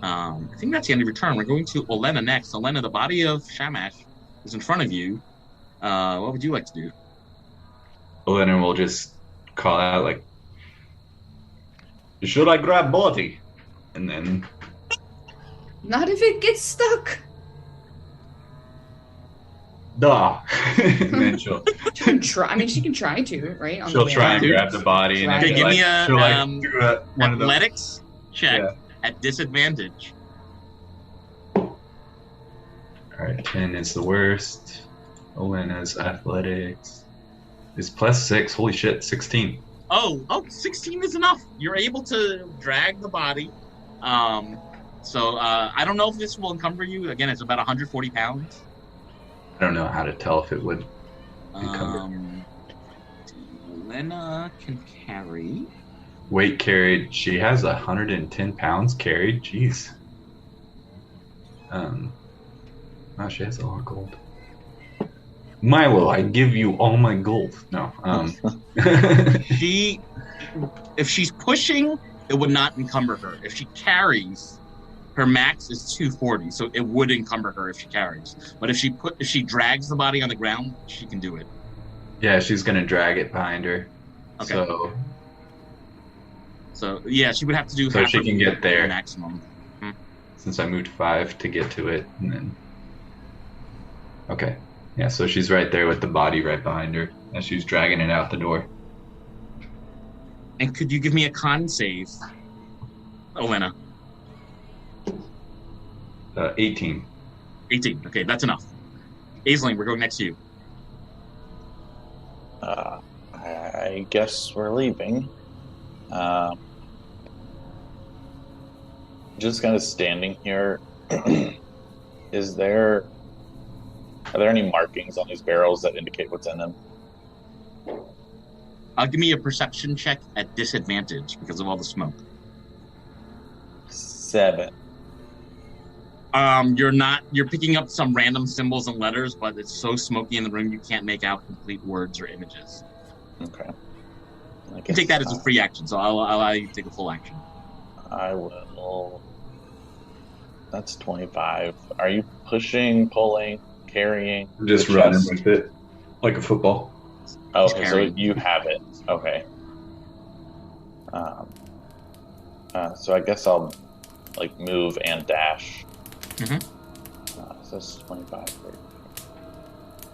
[SPEAKER 1] I think that's the end of your turn. We're going to Olena next. Olena, the body of Shamash is in front of you. What would you like to do?
[SPEAKER 3] Well, then we'll just call out like, should I grab body? And then
[SPEAKER 2] Not if it gets stuck.
[SPEAKER 3] duh. And then she'll
[SPEAKER 2] She can try. I mean, she can try to, right? On the
[SPEAKER 3] she'll
[SPEAKER 2] way
[SPEAKER 3] try
[SPEAKER 2] out.
[SPEAKER 3] and grab the body and
[SPEAKER 2] Okay,
[SPEAKER 3] then
[SPEAKER 1] give me a,
[SPEAKER 3] she'll do one of those.
[SPEAKER 1] athletics check
[SPEAKER 3] Yeah.
[SPEAKER 1] at disadvantage.
[SPEAKER 3] All right, 10 is the worst. Olena's athletics is +6. Holy shit, 16.
[SPEAKER 1] Oh, 16 is enough. You're able to drag the body. So I don't know if this will encumber you. Again, it's about 140 pounds.
[SPEAKER 3] I don't know how to tell if it would encumber.
[SPEAKER 1] Lena can carry.
[SPEAKER 3] Weight carried. She has 110 pounds carried. Jeez. Wow, she has a lot of gold. Milo, I give you all my gold. No.
[SPEAKER 1] If she's pushing, it would not encumber her. If she carries, her max is 240, so it would encumber her if she carries. But if she drags the body on the ground, she can do it.
[SPEAKER 3] Yeah, she's gonna drag it behind her.
[SPEAKER 1] Okay. So yeah, she would have to do.
[SPEAKER 3] So
[SPEAKER 1] half
[SPEAKER 3] she
[SPEAKER 1] her
[SPEAKER 3] can
[SPEAKER 1] movement
[SPEAKER 3] get there.
[SPEAKER 1] maximum.
[SPEAKER 3] Since I moved 5 to get to it, and then. Okay. Yeah, so she's right there with the body right behind her as she's dragging it out the door.
[SPEAKER 1] And could you give me a con save, Olena?
[SPEAKER 3] 18.
[SPEAKER 1] 18. Okay, that's enough. Aisling, we're going next to you.
[SPEAKER 5] I guess we're leaving. Just kind of standing here. Are there any markings on these barrels that indicate what's in them?
[SPEAKER 1] Give me a perception check at disadvantage because of all the smoke.
[SPEAKER 5] 7.
[SPEAKER 1] You're picking up some random symbols and letters, but it's so smoky in the room you can't make out complete words or images.
[SPEAKER 5] Okay.
[SPEAKER 1] You can take that as a free action, so I'll allow you to take a full action.
[SPEAKER 5] I will. That's 25. Are you pushing, pulling, carrying?
[SPEAKER 3] I'm just
[SPEAKER 5] the
[SPEAKER 3] running
[SPEAKER 5] chest?
[SPEAKER 3] with it like a football.
[SPEAKER 5] Oh,
[SPEAKER 1] He's
[SPEAKER 5] okay, so
[SPEAKER 1] carrying.
[SPEAKER 5] you have it. Okay. So I guess I'll move and dash.
[SPEAKER 1] Mhm.
[SPEAKER 5] So that's 25.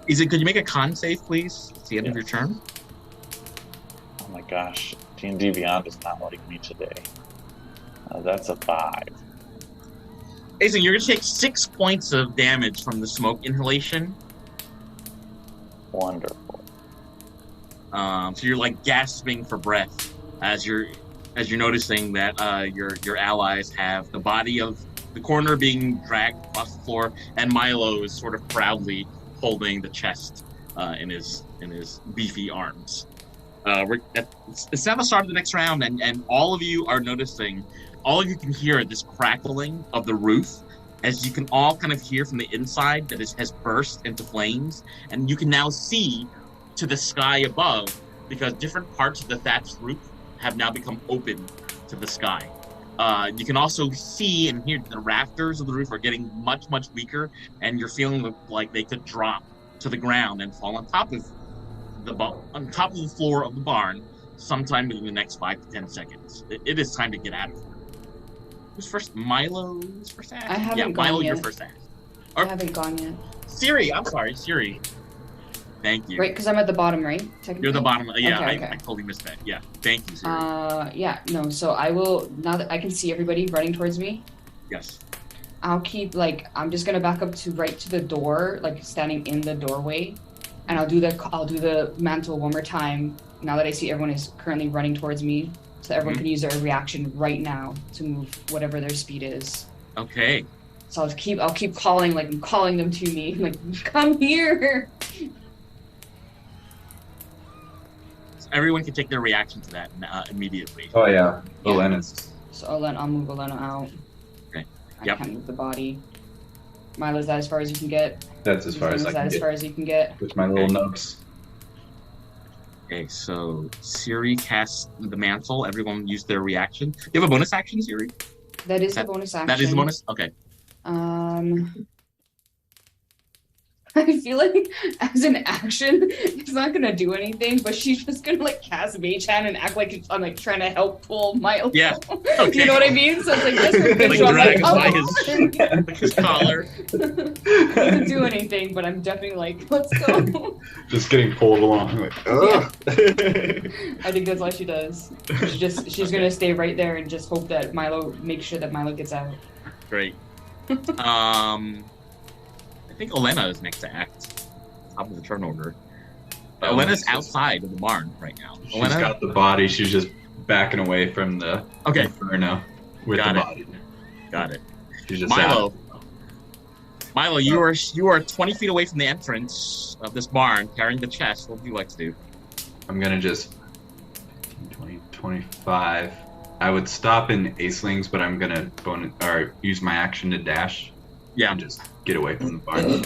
[SPEAKER 1] Could you make a con save, please? It's the end of your turn.
[SPEAKER 5] Oh my gosh, D&D Beyond is not like me today. That's a 5.
[SPEAKER 1] Aisling, you're going to take 6 points of damage from the smoke inhalation.
[SPEAKER 5] Wonderful.
[SPEAKER 1] So you're like gasping for breath as you're noticing that your allies have the body of the coroner being dragged across the floor, and Milo is sort of proudly holding the chest in his beefy arms. It's now the start of the next round, and all of you are noticing. All of you can hear this crackling of the roof, as you can all kind of hear from the inside that it has burst into flames, and you can now see to the sky above because different parts of the thatched roof have now become open to the sky. You can also see and hear the rafters of the roof are getting much, much weaker, and you're feeling like they could drop to the ground and fall on top of the floor of the barn sometime within the next 5 to 10 seconds. It is time to get out of here. Who's first? Milo's first act?
[SPEAKER 2] I haven't
[SPEAKER 1] Yeah,
[SPEAKER 2] gone
[SPEAKER 1] Milo,
[SPEAKER 2] yet.
[SPEAKER 1] your first act.
[SPEAKER 2] I haven't gone yet.
[SPEAKER 1] Siri, I'm sorry, Siri. Thank you.
[SPEAKER 2] Right, because I'm at the bottom, right? Technically?
[SPEAKER 1] You're the bottom. Yeah,
[SPEAKER 2] Okay.
[SPEAKER 1] I totally missed that. Yeah, thank you, Siri.
[SPEAKER 2] Yeah, no, so I will, now that I can see everybody running towards me,
[SPEAKER 1] Yes.
[SPEAKER 2] I'll keep, like, I'm just gonna back up to right to the door, like, standing in the doorway, and I'll do the mantle one more time, now that I see everyone is currently running towards me, so that everyone can use their reaction right now to move whatever their speed is.
[SPEAKER 1] Okay.
[SPEAKER 2] So I'll keep calling, like, I'm calling them to me, like, come here!
[SPEAKER 1] Everyone can take their reaction to that immediately.
[SPEAKER 3] Oh yeah,
[SPEAKER 2] Yeah.
[SPEAKER 3] Elena's.
[SPEAKER 2] So I'll move Elena out.
[SPEAKER 1] Okay.
[SPEAKER 2] I
[SPEAKER 1] Yep.
[SPEAKER 2] can't move the body. Milo, is that as far as you can get?
[SPEAKER 3] That's as far as I can
[SPEAKER 2] as
[SPEAKER 3] get
[SPEAKER 2] far as you can get?
[SPEAKER 3] with my little nubs.
[SPEAKER 1] Okay, so Siri casts the mantle. Everyone use their reaction. You have a bonus action, Siri?
[SPEAKER 2] That is the bonus action.
[SPEAKER 1] That is the bonus? Okay.
[SPEAKER 2] I feel like as an action, it's not gonna do anything, but she's just gonna like cast Mage Hand and act like I'm like trying to help pull Milo.
[SPEAKER 1] Yeah. Okay.
[SPEAKER 2] You know what I mean? So it's like just for
[SPEAKER 1] Like
[SPEAKER 2] visual, I'm
[SPEAKER 1] drag
[SPEAKER 2] like,
[SPEAKER 1] him by
[SPEAKER 2] oh,
[SPEAKER 1] his collar.
[SPEAKER 2] doesn't do anything, but I'm definitely like, let's go.
[SPEAKER 3] Just getting pulled along. Like, ugh.
[SPEAKER 2] I think that's all she does. She's gonna stay right there and just hope that make sure that Milo gets out.
[SPEAKER 1] Great. I think Elena is next to act. Top of the turn order. Elena's outside of the barn right now.
[SPEAKER 3] She's
[SPEAKER 1] Elena?
[SPEAKER 3] got the body. She's just backing away from the
[SPEAKER 1] Okay.
[SPEAKER 3] inferno with
[SPEAKER 1] Got
[SPEAKER 3] the
[SPEAKER 1] it.
[SPEAKER 3] body.
[SPEAKER 1] Got it.
[SPEAKER 3] She's just
[SPEAKER 1] Milo.
[SPEAKER 3] out.
[SPEAKER 1] Milo, you are 20 feet away from the entrance of this barn, carrying the chest. What would you like to do?
[SPEAKER 3] I'm gonna just 20, 25. I would stop in Acelings, but I'm gonna use my action to dash.
[SPEAKER 1] Yeah.
[SPEAKER 3] And just get away from the barn.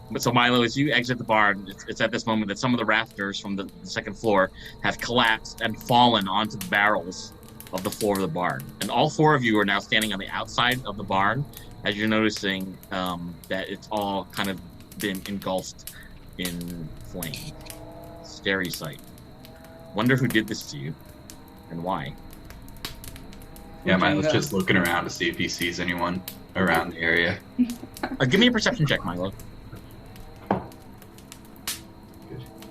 [SPEAKER 1] But so Milo, as you exit the barn, it's at this moment that some of the rafters from the second floor have collapsed and fallen onto the barrels of the floor of the barn. And all four of you are now standing on the outside of the barn as you're noticing that it's all kind of been engulfed in flame. Scary sight. Wonder who did this to you and why.
[SPEAKER 3] Yeah, Milo's just looking around to see if he sees anyone around the area.
[SPEAKER 1] Give me a perception check, Milo.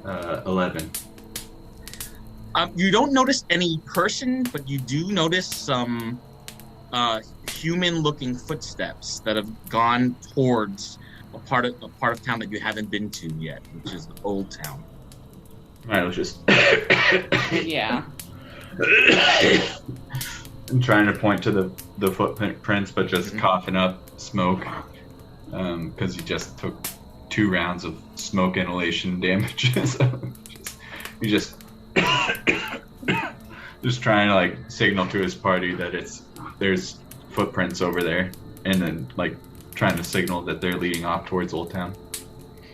[SPEAKER 3] 11.
[SPEAKER 1] You don't notice any person, but you do notice some human-looking footsteps that have gone towards a part of town that you haven't been to yet, which is the old town.
[SPEAKER 3] Milo's just
[SPEAKER 2] Yeah.
[SPEAKER 3] I'm trying to point to the footprints, but just coughing up smoke because he just took 2 rounds of smoke inhalation damage. So he just trying to like signal to his party that there's footprints over there, and then like trying to signal that they're leading off towards Old Town.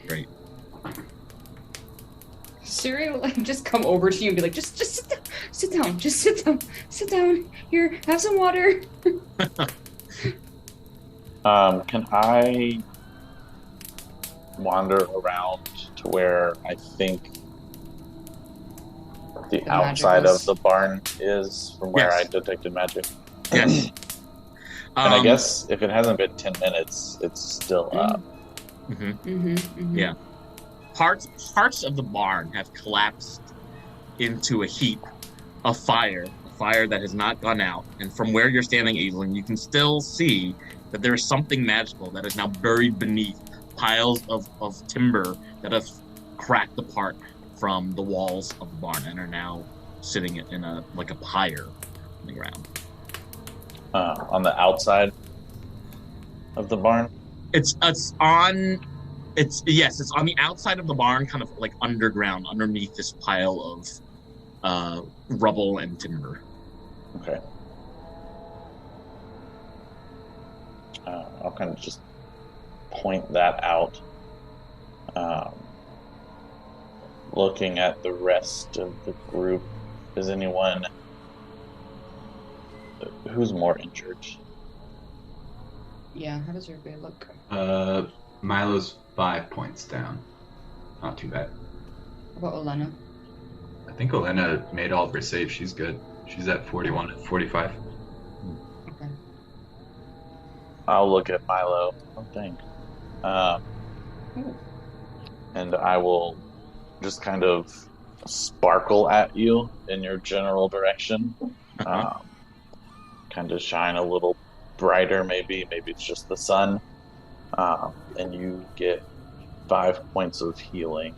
[SPEAKER 1] Great.
[SPEAKER 2] Siri will like just come over to you and be like, just sit down, sit down. Here, have some water.
[SPEAKER 5] Can I wander around to where I think the outside
[SPEAKER 2] magic
[SPEAKER 5] of the barn is from where
[SPEAKER 1] Yes.
[SPEAKER 5] I detected magic?
[SPEAKER 1] Yes.
[SPEAKER 5] And I guess if it hasn't been 10 minutes, it's still up.
[SPEAKER 1] Yeah. Parts of the barn have collapsed into a heap of fire, a fire that has not gone out. And from where you're standing, Evelyn, you can still see that there is something magical that is now buried beneath piles of timber that have cracked apart from the walls of the barn and are now sitting in a pyre on the ground.
[SPEAKER 5] On the outside of the barn?
[SPEAKER 1] It's on the outside of the barn, kind of like underground, underneath this pile of rubble and timber.
[SPEAKER 5] Okay. I'll kind of just point that out. Looking at the rest of the group, is anyone Who's more injured?
[SPEAKER 2] Yeah, how does everybody look?
[SPEAKER 3] Milo's 5 points down. Not too bad.
[SPEAKER 2] How about Olena?
[SPEAKER 3] I think Elena made all of her saves. She's good. She's at 41 and 45.
[SPEAKER 2] Okay.
[SPEAKER 5] I'll look at Milo. Oh, dang.
[SPEAKER 2] Ooh.
[SPEAKER 5] And I will just kind of sparkle at you in your general direction. Kind of shine a little brighter, maybe. Maybe it's just the sun. And you get 5 points of healing.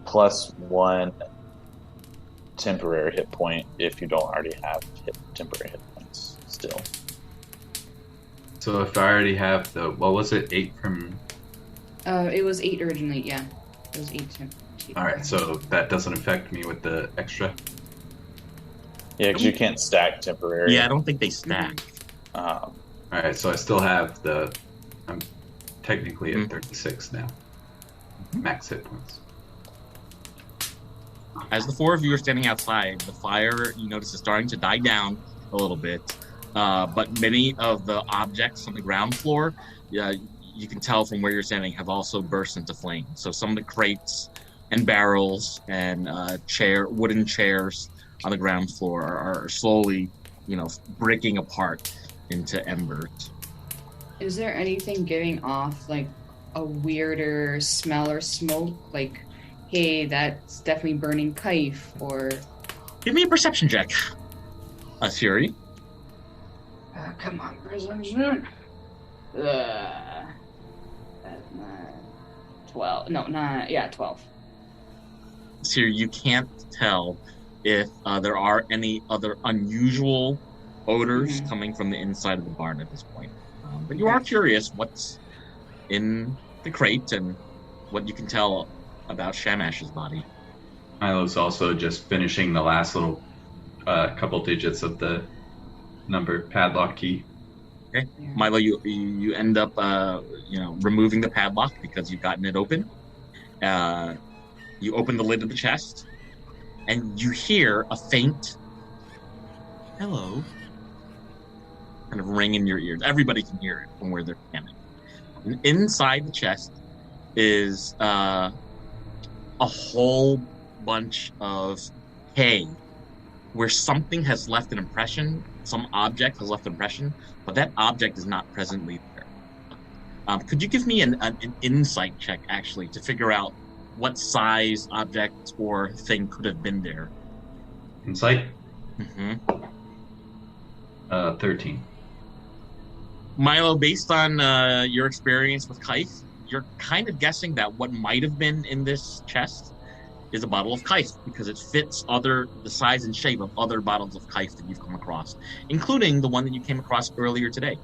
[SPEAKER 5] Plus 1 temporary hit point if you don't already have temporary hit points still.
[SPEAKER 3] So if I already have what was it, 8 from...
[SPEAKER 2] It was 8 originally, yeah. It was 8.
[SPEAKER 3] Alright, so that doesn't affect me with the extra?
[SPEAKER 5] Yeah, because you can't stack temporary.
[SPEAKER 1] Yeah, I don't think they stack.
[SPEAKER 3] Alright, so I still have I'm technically at 36 now. Max hit points.
[SPEAKER 1] As the 4 of you are standing outside, the fire, you notice, is starting to die down a little bit. But many of the objects on the ground floor, you can tell from where you're standing, have also burst into flame. So some of the crates and barrels and wooden chairs on the ground floor are slowly, breaking apart into embers.
[SPEAKER 2] Is there anything giving off like a weirder smell or smoke? Like, hey, that's definitely burning Kaif, or...
[SPEAKER 1] Give me a perception check. Siri.
[SPEAKER 2] Come on, perception. 12. No, 9. Yeah, 12.
[SPEAKER 1] Siri, you can't tell if there are any other unusual odors coming from the inside of the barn at this point. But you are curious what's in the crate and what you can tell about Shamash's body.
[SPEAKER 3] Milo's also just finishing the last little couple digits of the number padlock key.
[SPEAKER 1] Okay, Milo, you end up removing the padlock because you've gotten it open. You open the lid of the chest, and you hear a faint "hello" kind of ring in your ears. Everybody can hear it from where they're standing. And inside the chest is a whole bunch of hay, where something has left an impression. Some object has left an impression, but that object is not presently there. Could you give me an insight check, actually, to figure out what size object or thing could have been there?
[SPEAKER 3] Insight?
[SPEAKER 1] Mm-hmm.
[SPEAKER 3] 13.
[SPEAKER 1] Milo, based on your experience with Kaif, you're kind of guessing that what might have been in this chest is a bottle of Kaif, because it fits the size and shape of other bottles of Kaif that you've come across, including the one that you came across earlier today.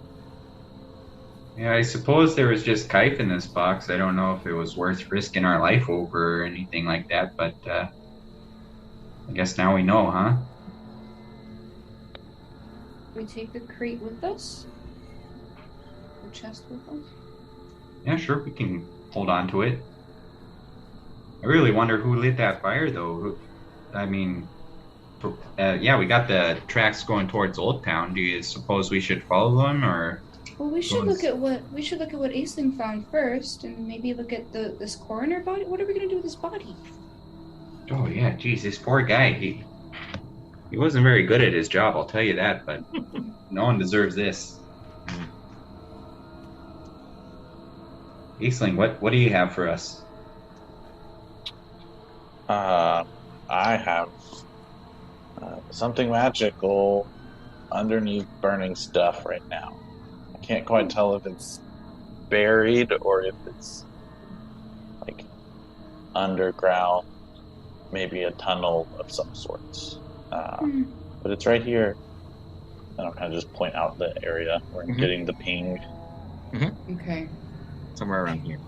[SPEAKER 4] Yeah, I suppose there was just Kaif in this box. I don't know if it was worth risking our life over or anything like that, but I guess now we know, huh?
[SPEAKER 2] We take the crate with us? The chest with us?
[SPEAKER 4] Yeah, sure, we can hold on to it. I really wonder who lit that fire, though. I mean, we got the tracks going towards Old Town. Do you suppose we should follow them, or?
[SPEAKER 6] Well, we should look at what Aisling found first, and maybe look at this coroner body. What are we gonna do with this body?
[SPEAKER 4] Oh yeah, geez, this poor guy. He wasn't very good at his job, I'll tell you that. But no one deserves this. Aisling, what do you have for us?
[SPEAKER 5] I have something magical underneath burning stuff right now. I can't quite tell if it's buried or if it's like underground, maybe a tunnel of some sorts. But it's right here. And I'll kind of just point out the area where I'm getting the ping.
[SPEAKER 2] Okay.
[SPEAKER 1] Somewhere around here.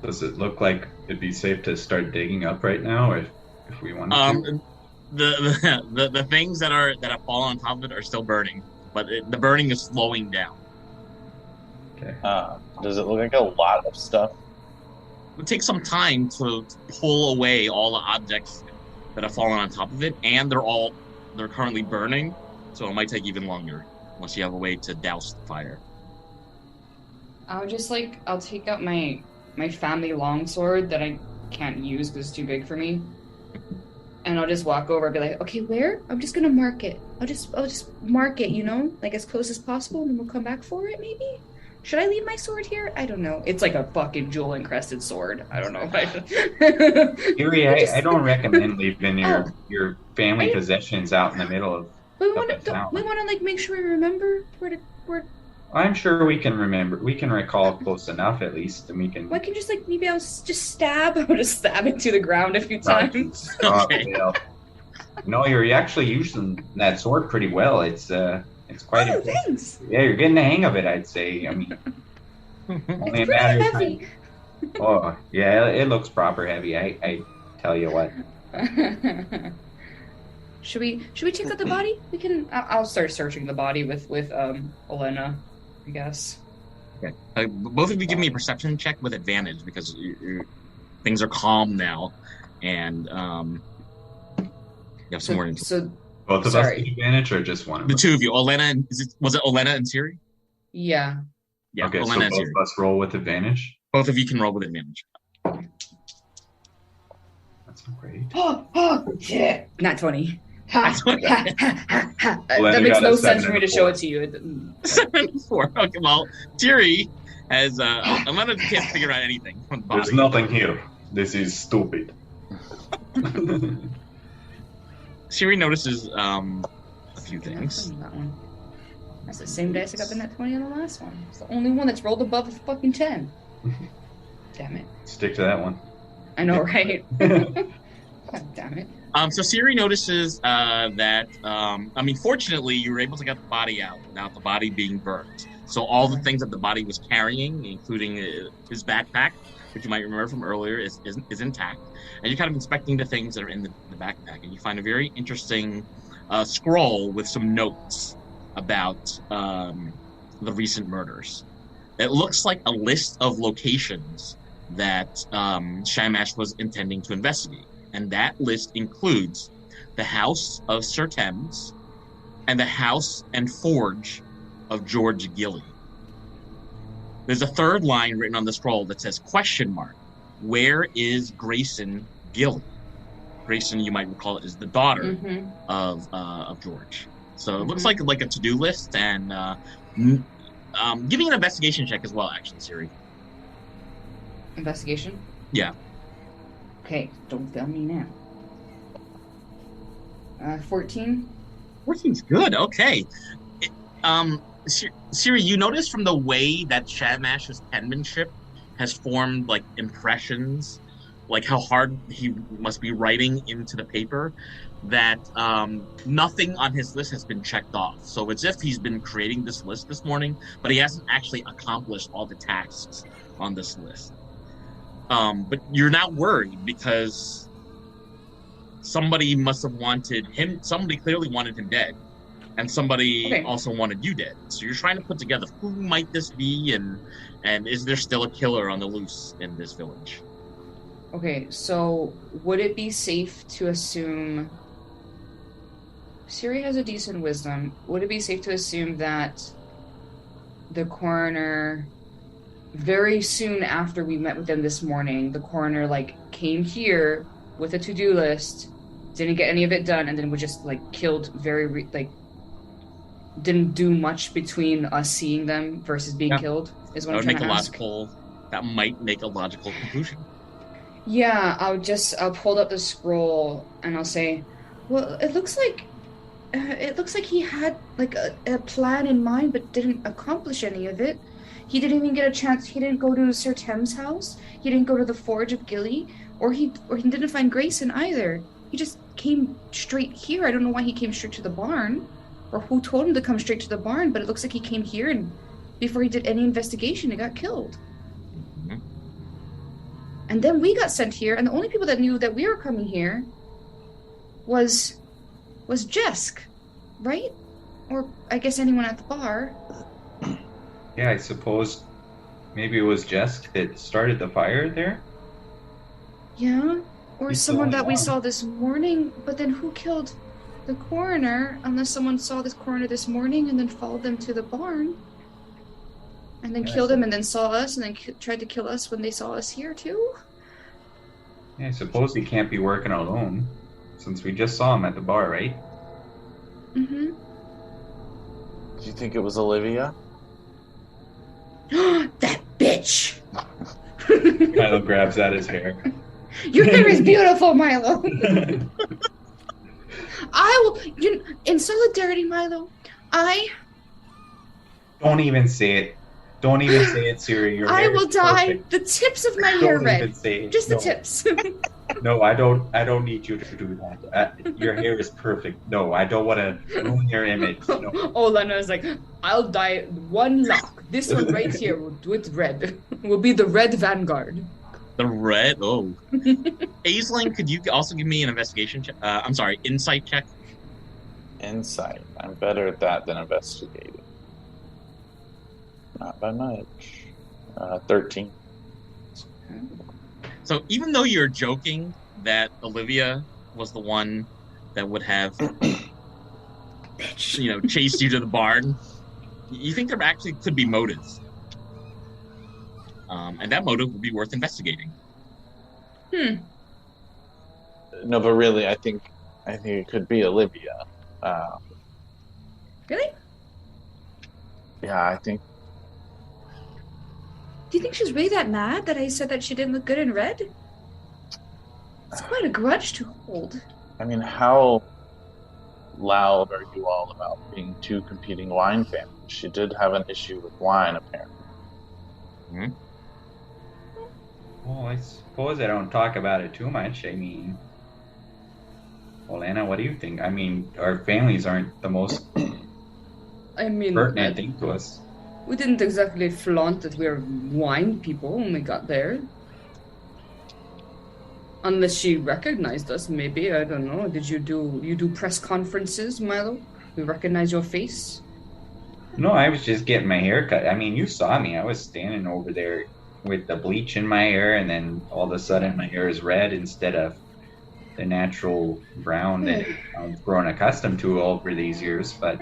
[SPEAKER 3] Does it look like it'd be safe to start digging up right now if we wanted to?
[SPEAKER 1] The things that have fallen on top of it are still burning, but the burning is slowing down.
[SPEAKER 3] Okay.
[SPEAKER 5] Does it look like a lot of stuff?
[SPEAKER 1] It would take some time to pull away all the objects that have fallen on top of it, and they're currently burning. so it might take even longer unless you have a way to douse the fire.
[SPEAKER 2] I'll take out my family longsword that I can't use because it's too big for me. And I'll just walk over and be like, okay, where? I'm just gonna mark it. I'll just mark it, like as close as possible, and then we'll come back for it, maybe? Should I leave my sword here? I don't know. It's like a fucking jewel-encrusted sword. I don't know.
[SPEAKER 4] Yuri, I don't recommend leaving your family possessions out in the middle of
[SPEAKER 2] we
[SPEAKER 4] town.
[SPEAKER 2] want to make sure we remember where.
[SPEAKER 4] I'm sure we can remember. We can recall close enough, at least, and we can.
[SPEAKER 2] Well, I can just maybe I'll just stab. I'll just stab it to the ground a few times.
[SPEAKER 1] Okay.
[SPEAKER 4] No, you're actually using that sword pretty well. It's quite.
[SPEAKER 2] Oh, thanks.
[SPEAKER 4] Yeah, you're getting the hang of it, I'd say. I mean, only
[SPEAKER 2] It's
[SPEAKER 4] a matter
[SPEAKER 2] pretty
[SPEAKER 4] of time.
[SPEAKER 2] heavy.
[SPEAKER 4] Oh, yeah, it looks proper heavy. I tell you what.
[SPEAKER 2] Should we check out the body? We can. I'll start searching the body with Elena, I guess.
[SPEAKER 1] Okay. Both of you give me a perception check with advantage because things are calm now, and you have some more info.
[SPEAKER 2] So
[SPEAKER 3] Both of us take advantage, or just one of
[SPEAKER 1] The
[SPEAKER 3] us?
[SPEAKER 1] two of you, Olena and was it Olena and Siri?
[SPEAKER 2] yeah.
[SPEAKER 1] Yeah,
[SPEAKER 3] Okay, so
[SPEAKER 1] Olena and
[SPEAKER 3] both
[SPEAKER 1] Siri.
[SPEAKER 3] of us roll with advantage.
[SPEAKER 1] Both of you can roll with advantage.
[SPEAKER 3] That's not great.
[SPEAKER 2] Oh shit! Not 20.
[SPEAKER 1] That's what-
[SPEAKER 2] That makes
[SPEAKER 3] got
[SPEAKER 2] no
[SPEAKER 3] a
[SPEAKER 2] sense
[SPEAKER 3] 7
[SPEAKER 2] for me
[SPEAKER 3] and
[SPEAKER 2] to
[SPEAKER 3] a
[SPEAKER 2] show
[SPEAKER 3] 4.
[SPEAKER 2] it to you.
[SPEAKER 1] 4. Okay, well, Siri has Olena can't figure out anything from the body.
[SPEAKER 3] There's nothing here. This is stupid.
[SPEAKER 1] Siri notices a few things.
[SPEAKER 2] That one. That's the same dice I got the net 20 on the last one. It's the only one that's rolled above a fucking 10. Damn it.
[SPEAKER 3] Stick to that one.
[SPEAKER 2] I know, right? God damn it.
[SPEAKER 1] So Siri notices that, fortunately, you were able to get the body out without the body being burnt. So all the things that the body was carrying, including his backpack, which you might remember from earlier, is intact. And you're kind of inspecting the things that are in the backpack, and you find a very interesting scroll with some notes about the recent murders. It looks like a list of locations that Shamash was intending to investigate. And that list includes the house of Sir Thames and the house and forge of George Gilly. There's a third line written on the scroll that says, ? Where is Grayson Gilly? Grayson, you might recall, is the daughter of George. So it looks like a to-do list, and give me an investigation check as well, actually, Siri.
[SPEAKER 2] Investigation?
[SPEAKER 1] Yeah.
[SPEAKER 2] Okay, don't fail me now. 14?
[SPEAKER 1] 14's good. Okay. Siri, you notice from the way that Shadmash's penmanship has formed impressions, how hard he must be writing into the paper, that nothing on his list has been checked off. So it's as if he's been creating this list this morning, but he hasn't actually accomplished all the tasks on this list. But you're not worried because somebody must have wanted him. Somebody clearly wanted him dead, and somebody also wanted you dead. So you're trying to put together who might this be, and is there still a killer on the loose in this village?
[SPEAKER 2] Okay, so would it be safe to assume... Siri has a decent wisdom. Would it be safe to assume that the coroner... Very soon after we met with them this morning, the coroner came here with a to-do list, didn't get any of it done, and then was just killed didn't do much between us seeing them versus being killed, is what I'm trying to ask.
[SPEAKER 1] That might make a logical conclusion.
[SPEAKER 2] Yeah, I'll pull up the scroll and I'll say, well, it looks like he had a plan in mind but didn't accomplish any of it. He didn't even get a chance. He didn't go to Sir Thames' house. He didn't go to the Forge of Gilly, or he didn't find Grayson either. He just came straight here. I don't know why he came straight to the barn, or who told him to come straight to the barn. But it looks like he came here, and before he did any investigation, he got killed.
[SPEAKER 1] Mm-hmm.
[SPEAKER 2] And then we got sent here, and the only people that knew that we were coming here was Jesk, right? Or I guess anyone at the bar.
[SPEAKER 4] Yeah, I suppose maybe it was Jesk that started the fire there?
[SPEAKER 2] Yeah, or
[SPEAKER 4] He's
[SPEAKER 2] someone
[SPEAKER 4] the
[SPEAKER 2] that we
[SPEAKER 4] only one.
[SPEAKER 2] saw this morning, but then who killed
[SPEAKER 6] the coroner, unless someone saw this coroner this morning and then followed them to the barn. And then killed him and then saw us and then tried to kill us when they saw us here too.
[SPEAKER 4] Yeah, I suppose he can't be working alone, since we just saw him at the bar, right?
[SPEAKER 6] Mm-hmm.
[SPEAKER 5] Do you think it was Olivia?
[SPEAKER 6] That bitch!
[SPEAKER 3] Milo grabs at his hair.
[SPEAKER 6] Your hair is beautiful, Milo. In solidarity, Milo,
[SPEAKER 4] Don't even say it. Don't even say it, Siri. Your
[SPEAKER 6] I
[SPEAKER 4] hair
[SPEAKER 6] will
[SPEAKER 4] is
[SPEAKER 6] dye
[SPEAKER 4] perfect.
[SPEAKER 6] the tips of my hair
[SPEAKER 4] Don't
[SPEAKER 6] red.
[SPEAKER 4] even say it.
[SPEAKER 6] Just the
[SPEAKER 4] No.
[SPEAKER 6] tips.
[SPEAKER 4] No, I don't need you to do that. Your hair is perfect. No, I don't want to ruin your image. No.
[SPEAKER 2] Lena is like, I'll dye one lock. This one right here will do it red. Will be the red vanguard.
[SPEAKER 1] The red. Oh. Aisling, could you also give me an investigation check? I'm sorry, insight check.
[SPEAKER 5] Insight. I'm better at that than investigating. Not by much. 13.
[SPEAKER 1] So even though you're joking that Olivia was the one that would have, chased you to the barn, you think there actually could be motives. And that motive would be worth investigating.
[SPEAKER 5] No, but really, I think it could be Olivia.
[SPEAKER 6] Really?
[SPEAKER 5] Yeah, I think.
[SPEAKER 6] Do you think she's really that mad that I said that she didn't look good in red? It's quite a grudge to hold.
[SPEAKER 5] I mean, how loud are you all about being two competing wine families? She did have an issue with wine, apparently.
[SPEAKER 4] Well, I suppose I don't talk about it too much. I mean, well, Anna, what do you think? I mean, our families aren't the most
[SPEAKER 2] I mean,
[SPEAKER 4] pertinent thing to us.
[SPEAKER 2] we didn't exactly flaunt that we're wine people when we got there. Unless she recognized us, maybe. I don't know. Did you do press conferences, Milo? We recognize your face?
[SPEAKER 4] No, I was just getting my hair cut. I mean, you saw me. I was standing over there with the bleach in my hair, and then all of a sudden my hair is red instead of the natural brown that I've grown accustomed to over these years. But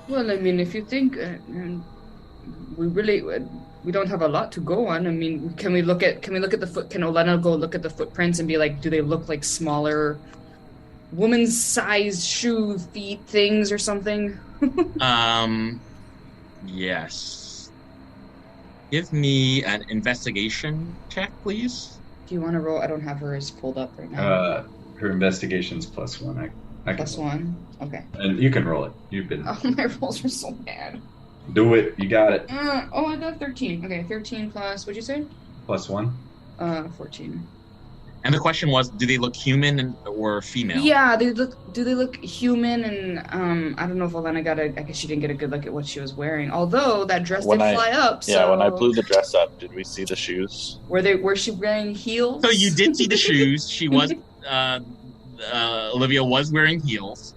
[SPEAKER 2] Well, I mean, if you think we don't have a lot to go on. I mean, can we look at the foot? Can Olena go look at the footprints and be like, do they look like smaller, woman's size shoe feet things or something?
[SPEAKER 1] Yes. Give me an investigation check, please.
[SPEAKER 2] Do you want to roll? I don't have hers pulled up right now.
[SPEAKER 3] Her investigation's +1. I can
[SPEAKER 2] Plus one. Okay.
[SPEAKER 3] And you can roll it. You've been.
[SPEAKER 2] Oh, my rolls are so bad.
[SPEAKER 3] Do it. You got it.
[SPEAKER 2] I got 13. Okay, 13 plus. What'd you say?
[SPEAKER 3] +1.
[SPEAKER 2] 14.
[SPEAKER 1] And the question was, do they look human or female?
[SPEAKER 2] Yeah, do they look human? And I don't know if Olena I guess she didn't get a good look at what she was wearing. Although that dress did fly up. So
[SPEAKER 5] Yeah, when I blew the dress up, did we see the shoes?
[SPEAKER 2] was she wearing heels?
[SPEAKER 1] So you did see the shoes. She was, Olivia was wearing heels.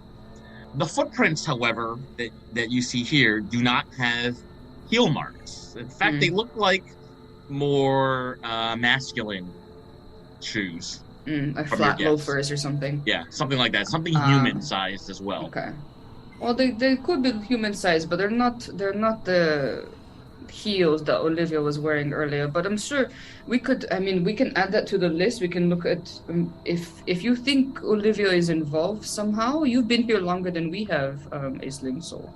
[SPEAKER 1] The footprints, however, that you see here do not have heel marks. In fact, they look like more masculine shoes.
[SPEAKER 2] Like
[SPEAKER 1] from
[SPEAKER 2] flat
[SPEAKER 1] your guess.
[SPEAKER 2] loafers or something.
[SPEAKER 1] Yeah, something like that. Something human-sized as well.
[SPEAKER 2] Okay. Well, they could be human sized, but they're not the heels that Olivia was wearing earlier. But I'm sure we can add that to the list. We can look at if you think Olivia is involved somehow. You've been here longer than we have, Aisling, so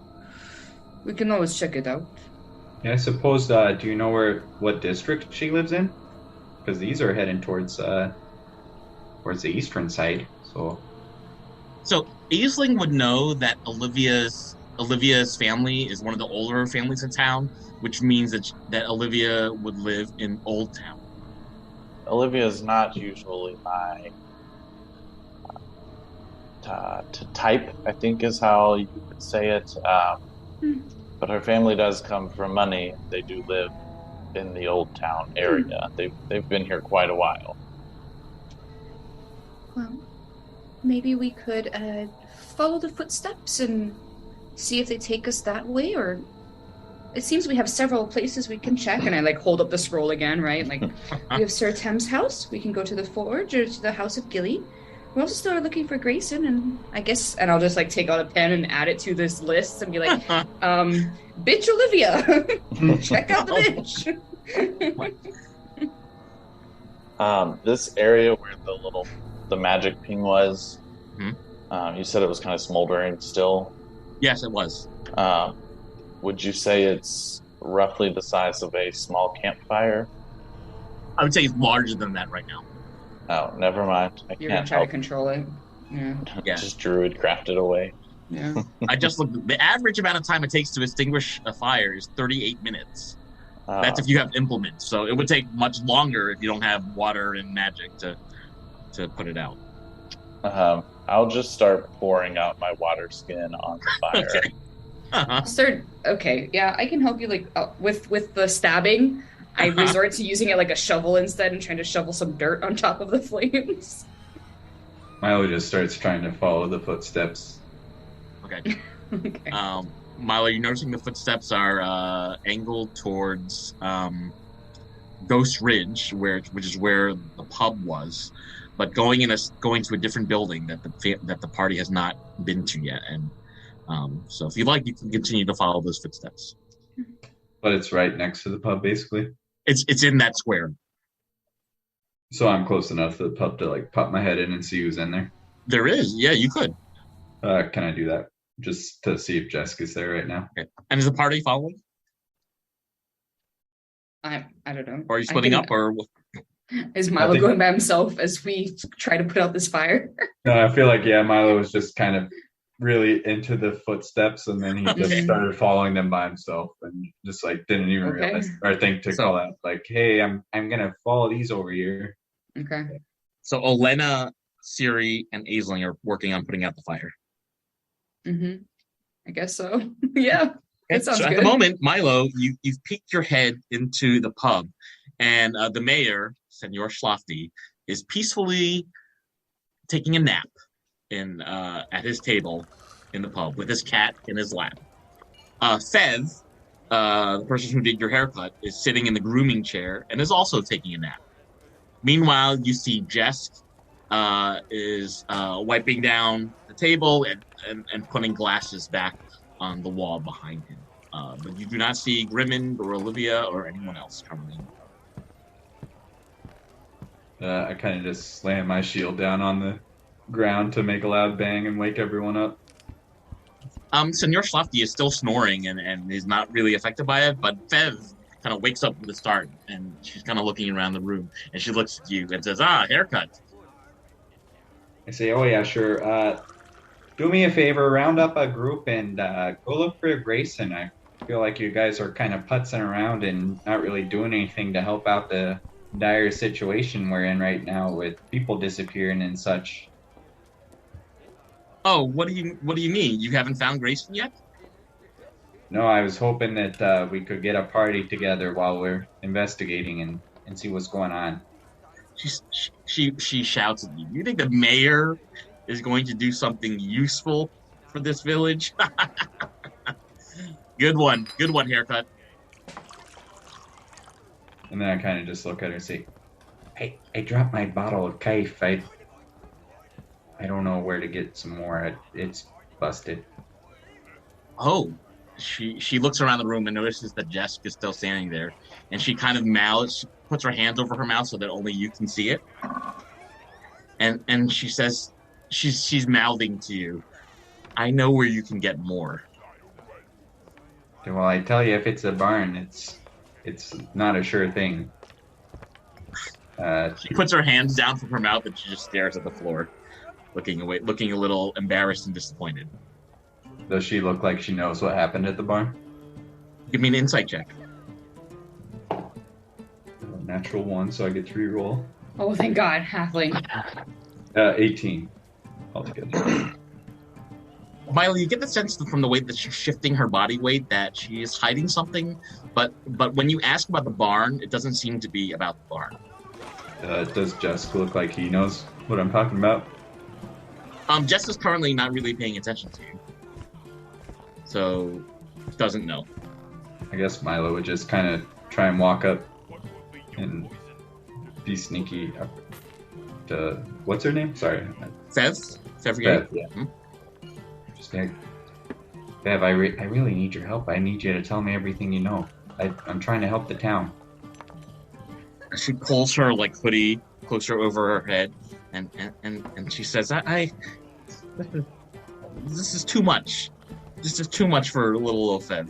[SPEAKER 2] we can always check it out.
[SPEAKER 4] yeah, I suppose. Do you know what district she lives in? Because these are heading towards the eastern side.
[SPEAKER 1] So Aisling would know that Olivia's family is one of the older families in town, which means that Olivia would live in Old Town.
[SPEAKER 5] Olivia is not usually my type, I think is how you could say it. But her family does come from money. They do live in the Old Town area. They've been here quite a while.
[SPEAKER 6] Well, maybe we could follow the footsteps and see if they take us that way, or it seems we have several places we can check. And I hold up the scroll again, right? Like we have Sir Thames' house. We can go to the forge or to the house of Gilly. we're also still looking for Grayson, and I guess
[SPEAKER 2] And I'll just like take out a pen and add it to this list and be like, bitch Olivia, check out the bitch.
[SPEAKER 5] This area where the magic ping was,
[SPEAKER 1] Mhm.
[SPEAKER 5] you said it was kind of smoldering still.
[SPEAKER 1] Yes, it was.
[SPEAKER 5] Would you say it's roughly the size of a small campfire?
[SPEAKER 1] I would say it's larger than that right now.
[SPEAKER 5] Oh, never mind. I
[SPEAKER 2] You're gonna
[SPEAKER 5] can't
[SPEAKER 2] try to
[SPEAKER 5] help.
[SPEAKER 2] control it. Yeah.
[SPEAKER 1] Yeah.
[SPEAKER 5] Just druid crafted away.
[SPEAKER 2] Yeah.
[SPEAKER 1] I just looked. The average amount of time it takes to extinguish a fire is 38 minutes. That's if you have implements. So it would take much longer if you don't have water and magic to put it out.
[SPEAKER 5] I'll just start pouring out my water skin on the fire.
[SPEAKER 1] Okay. Uh-huh.
[SPEAKER 2] Okay, yeah, I can help you like with the stabbing. I resort to using it like a shovel instead and trying to shovel some dirt on top of the flames.
[SPEAKER 3] Milo just starts trying to follow the footsteps.
[SPEAKER 1] Okay.
[SPEAKER 2] Okay.
[SPEAKER 1] Milo, you're noticing the footsteps are angled towards Ghost Ridge, which is where the pub was, but going to a different building that the party has not been to yet. And so, if you like, you can continue to follow those footsteps.
[SPEAKER 3] But it's right next to the pub, basically.
[SPEAKER 1] It's in that square.
[SPEAKER 3] So I'm close enough to the pub to like pop my head in and see who's in there.
[SPEAKER 1] There is, yeah, you could.
[SPEAKER 3] Can I do that? Just to see if Jessica's there right now.
[SPEAKER 1] Okay. And is the party following,
[SPEAKER 2] I don't know.
[SPEAKER 1] or are you splitting up, or
[SPEAKER 2] Is Milo going by himself as we try to put out this fire?
[SPEAKER 3] No, I feel like Milo was just kind of really into the footsteps, and then he just
[SPEAKER 1] Okay.
[SPEAKER 3] started following them by himself, and just like didn't even
[SPEAKER 2] Okay.
[SPEAKER 3] realize or think to call out like, "Hey, I'm gonna follow these over here."
[SPEAKER 2] Okay.
[SPEAKER 1] so Olena, Siri, and Aisling are working on putting out the fire.
[SPEAKER 2] Mm-hmm. I guess so. Yeah. That sounds
[SPEAKER 1] so at
[SPEAKER 2] good.
[SPEAKER 1] the moment, Milo, you've peeked your head into the pub, and the mayor, Senor Schlafty, is peacefully taking a nap at his table in the pub with his cat in his lap. Fev, the person who did your haircut, is sitting in the grooming chair and is also taking a nap. Meanwhile, you see Jess is wiping down the table and putting glasses back on the wall behind him. But you do not see Grimmond or Olivia or anyone else coming in.
[SPEAKER 3] I kind of just slam my shield down on the ground to make a loud bang and wake everyone up.
[SPEAKER 1] Senor Schlafty is still snoring and is not really affected by it, but Fev kind of wakes up with a start, and she's kind of looking around the room, and she looks at you and says, haircut.
[SPEAKER 4] I say, oh yeah, sure. Do me a favor, round up a group and go look for Grayson. I feel like you guys are kind of putzing around and not really doing anything to help out the dire situation we're in right now with people disappearing and such.
[SPEAKER 1] Oh, what do you mean? You haven't found Grayson yet?
[SPEAKER 4] No, I was hoping that we could get a party together while we're investigating and see what's going on.
[SPEAKER 1] She shouts at you. You think the mayor is going to do something useful for this village? Good one, haircut.
[SPEAKER 3] And then I kind of just look at her and say,
[SPEAKER 4] I dropped my bottle of Kaif. I don't know where to get some more. It's busted.
[SPEAKER 1] Oh, she looks around the room and notices that Jessica is still standing there, and she kind of mouths. She puts her hands over her mouth so that only you can see it, and she says, she's mouthing to you, "I know where you can get more."
[SPEAKER 4] Well, I tell you, if it's a barn, it's not a sure thing.
[SPEAKER 1] She puts her hands down from her mouth and she just stares at the floor, looking away, looking a little embarrassed and disappointed.
[SPEAKER 3] does she look like she knows what happened at the barn?
[SPEAKER 1] Give me an insight check.
[SPEAKER 3] Natural 1, so I get to reroll.
[SPEAKER 2] Oh, thank God, halfling.
[SPEAKER 3] 18 altogether.
[SPEAKER 1] Miley, you get the sense from the way that she's shifting her body weight that she is hiding something, but when you ask about the barn, it doesn't seem to be about the barn.
[SPEAKER 3] Does Jessica look like he knows what I'm talking about?
[SPEAKER 1] Jess is currently not really paying attention to you, so doesn't know.
[SPEAKER 3] I guess Milo would just kind of try and walk up and be sneaky up to, what's her name? Sorry.
[SPEAKER 1] Fev,
[SPEAKER 3] Bev, yeah.
[SPEAKER 1] Mhm.
[SPEAKER 4] Just be like, Bev, I really need your help. I need you to tell me everything you know. I'm trying to help the town.
[SPEAKER 1] She pulls her like hoodie closer over her head, and she says, this is too much. This is too much for little Fev."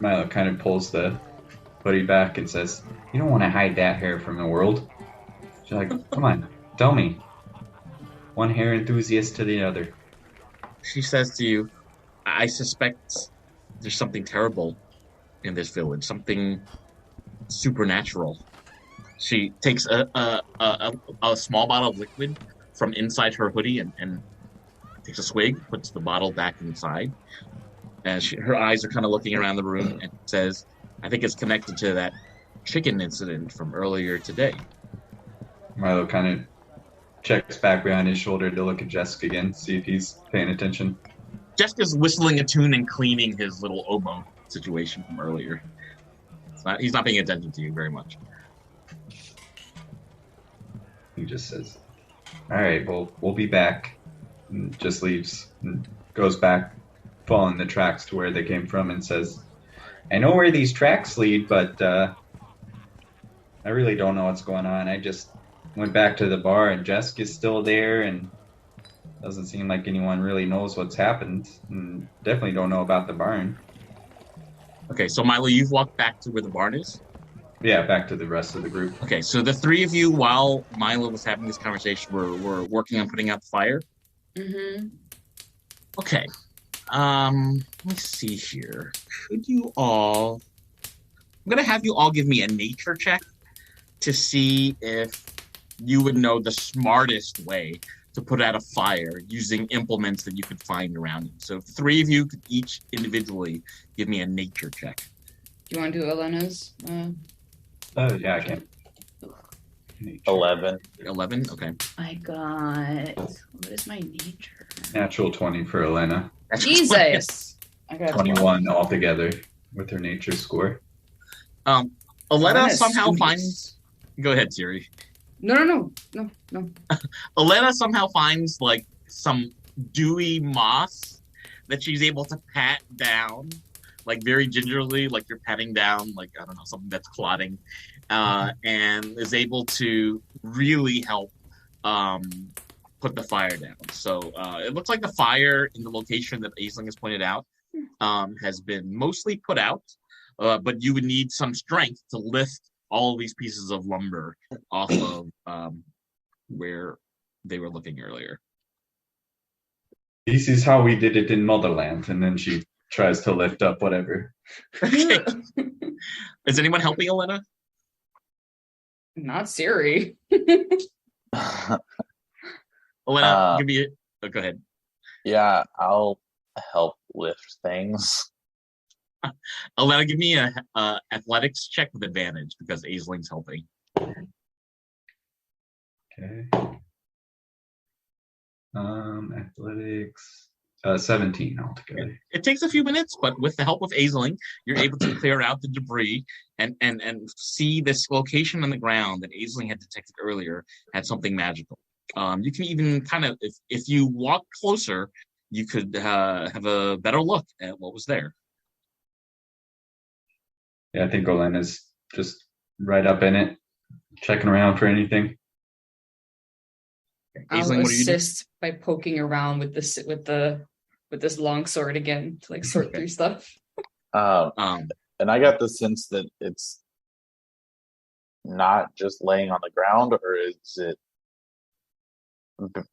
[SPEAKER 3] Milo kind of pulls the hoodie back and says,
[SPEAKER 4] You don't want to hide that hair from the world. She's like, come on, tell me. One hair enthusiast to the other.
[SPEAKER 1] She says to you, "I suspect there's something terrible in this village, something supernatural." She takes a small bottle of liquid from inside her hoodie and takes a swig, puts the bottle back inside, and her eyes are kind of looking around the room and says, "I think it's connected to that chicken incident from earlier today."
[SPEAKER 3] Milo kind of checks back behind his shoulder to look at Jessica again, see if he's paying attention.
[SPEAKER 1] Jessica's whistling a tune and cleaning his little oboe situation from earlier. He's not paying attention to you very much.
[SPEAKER 3] He just says, all right, well, we'll be back. And just leaves and goes back, following the tracks to where they came from, and says, I know where these tracks lead, but I really don't know what's going on. I just went back to the bar and Jessica's still there, and doesn't seem like anyone really knows what's happened, and definitely don't know about the barn.
[SPEAKER 1] Okay, so Milo, you've walked back to where the barn is?
[SPEAKER 3] Yeah, back to the rest of the group.
[SPEAKER 1] Okay, so the three of you, while Milo was having this conversation, were working on putting out the fire?
[SPEAKER 2] Mm-hmm.
[SPEAKER 1] Okay. Let me see here. Could you all... I'm going to have you all give me a nature check to see if you would know the smartest way to put out a fire using implements that you could find around you. So three of you could each individually give me a nature check.
[SPEAKER 2] Do you want to do Elena's?
[SPEAKER 3] Oh, yeah, I can.
[SPEAKER 5] 11.
[SPEAKER 1] 11? Okay.
[SPEAKER 2] I got... What is my nature?
[SPEAKER 3] Natural 20 for Elena.
[SPEAKER 2] Jesus! I got
[SPEAKER 3] 21 altogether with her nature score.
[SPEAKER 1] Elena
[SPEAKER 2] Elena's
[SPEAKER 1] somehow
[SPEAKER 2] studious.
[SPEAKER 1] finds... Go ahead, Siri.
[SPEAKER 2] No.
[SPEAKER 1] Elena somehow finds like some dewy moss that she's able to pat down, like very gingerly, like you're patting down, like, I don't know, something that's clotting, and is able to really help put the fire down. So it looks like the fire in the location that Aisling has pointed out has been mostly put out, but you would need some strength to lift all of these pieces of lumber off of where they were looking earlier.
[SPEAKER 3] This is how we did it in Motherland, and then she tries to lift up whatever.
[SPEAKER 1] Okay. Is anyone helping Elena?
[SPEAKER 2] Not Siri.
[SPEAKER 1] Elena, give me it. Oh, go ahead.
[SPEAKER 5] Yeah, I'll help lift things.
[SPEAKER 1] Elena, give me a athletics check with advantage because Aisling's helping.
[SPEAKER 3] Okay. Athletics, 17 altogether.
[SPEAKER 1] It takes a few minutes, but with the help of Aisling, you're able to clear out the debris and see this location on the ground that Aisling had detected earlier had something magical. You can even kind of, if you walk closer, you could have a better look at what was there.
[SPEAKER 3] Yeah, I think Olena's just right up in it, checking around for anything.
[SPEAKER 2] I'll
[SPEAKER 1] Aisling, what do you do?
[SPEAKER 2] assist by poking around with this long sword again to like sort through stuff.
[SPEAKER 5] And I got the sense that it's not just laying on the ground, or is it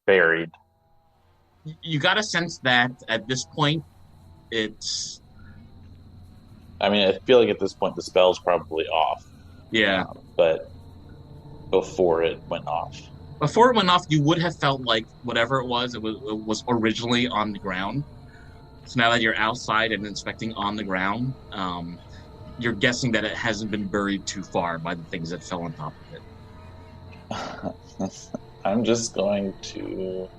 [SPEAKER 5] buried?
[SPEAKER 1] You got a sense that at this point, it's...
[SPEAKER 5] I mean, I feel like at this point the spell's probably off.
[SPEAKER 1] Yeah.
[SPEAKER 5] But before it went off.
[SPEAKER 1] Before it went off, you would have felt like whatever it was originally on the ground. So now that you're outside and inspecting on the ground, you're guessing that it hasn't been buried too far by the things that fell on top of it.
[SPEAKER 5] I'm just going to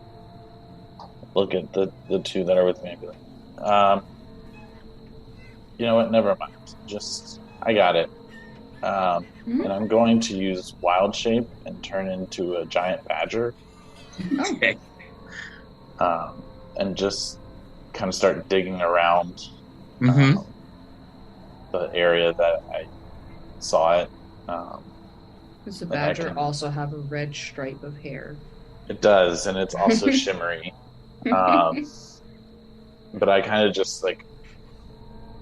[SPEAKER 5] look at the two that are with me and be like, you know what, never mind. I got it. And I'm going to use Wild Shape and turn into a giant badger
[SPEAKER 1] Okay.
[SPEAKER 5] And just kind of start digging around
[SPEAKER 1] Mm-hmm.
[SPEAKER 5] the area that I saw it.
[SPEAKER 2] Does the
[SPEAKER 5] And I
[SPEAKER 2] badger
[SPEAKER 5] can-
[SPEAKER 2] also have a red stripe of hair?
[SPEAKER 5] It does, and it's also shimmery. But I kind of just like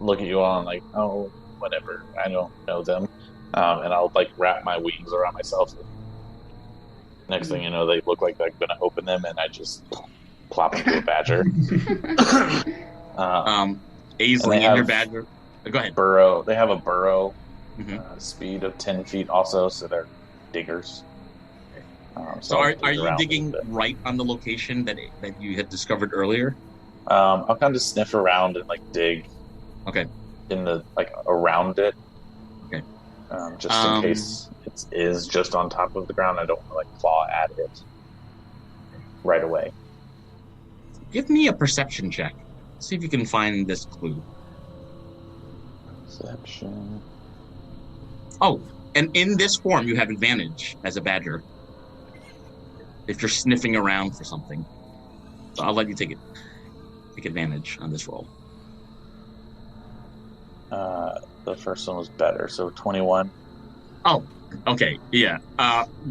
[SPEAKER 5] look at you all and like, oh, whatever. I don't know them. And I'll like wrap my wings around myself. Next thing you know, they look like they're going to open them, and I just plop into a badger.
[SPEAKER 1] Aisling and
[SPEAKER 5] have-
[SPEAKER 1] your badger. Go ahead.
[SPEAKER 5] Burrow. They have a burrow
[SPEAKER 1] Mhm.
[SPEAKER 5] speed of 10 feet also, so they're diggers.
[SPEAKER 1] So
[SPEAKER 5] I'll
[SPEAKER 1] are
[SPEAKER 5] dig
[SPEAKER 1] you
[SPEAKER 5] around a
[SPEAKER 1] digging
[SPEAKER 5] little bit.
[SPEAKER 1] right on the location that you had discovered earlier?
[SPEAKER 5] I'll kind of sniff around and like dig.
[SPEAKER 1] Okay.
[SPEAKER 5] In the like around it.
[SPEAKER 1] Okay.
[SPEAKER 5] Just in case it is just on top of the ground, I don't want to like claw at it right away.
[SPEAKER 1] Give me a perception check. See if you can find this clue.
[SPEAKER 5] Perception.
[SPEAKER 1] Oh, and in this form, you have advantage as a badger if you're sniffing around for something. So I'll let you take advantage on this roll.
[SPEAKER 5] The first one was better, so 21.
[SPEAKER 1] Oh, okay, yeah.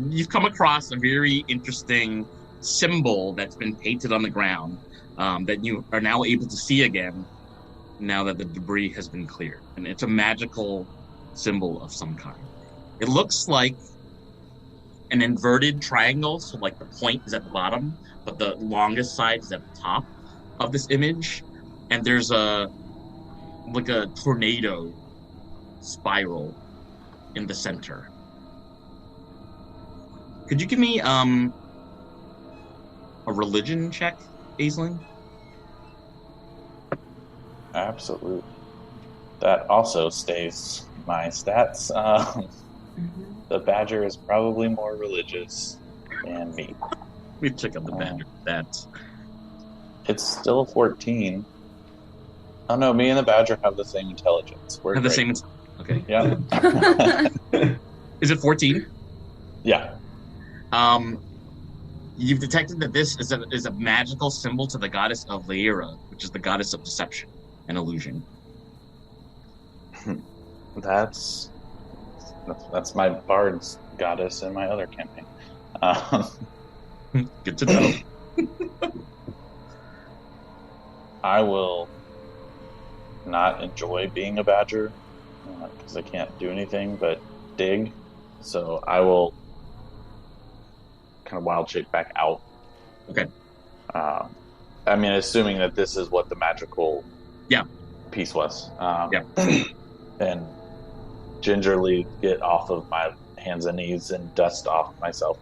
[SPEAKER 1] You've come across a very interesting symbol that's been painted on the ground that you are now able to see again now that the debris has been cleared. And it's a magical symbol of some kind. It looks like an inverted triangle, so like the point is at the bottom, but the longest side is at the top of this image. And there's a tornado spiral in the center. Could you give me a religion check, Aisling?
[SPEAKER 5] Absolutely. That also stays my stats. The badger is probably more religious than me.
[SPEAKER 1] We check out the badger stats.
[SPEAKER 5] It's still 14. Oh no, me and the badger have the same intelligence. We're
[SPEAKER 1] Have the
[SPEAKER 5] great.
[SPEAKER 1] same. Okay.
[SPEAKER 5] Yeah.
[SPEAKER 1] Is it 14?
[SPEAKER 5] Yeah.
[SPEAKER 1] You've detected that this is a magical symbol to the goddess of Lyra, which is the goddess of deception and illusion.
[SPEAKER 5] That's my bard's goddess in my other campaign.
[SPEAKER 1] Good to know.
[SPEAKER 5] I will not enjoy being a badger because I can't do anything but dig. So I will kind of wild shape back out.
[SPEAKER 1] Okay.
[SPEAKER 5] I mean, assuming that this is what the magical piece was. And gingerly get off of my hands and knees and dust off myself.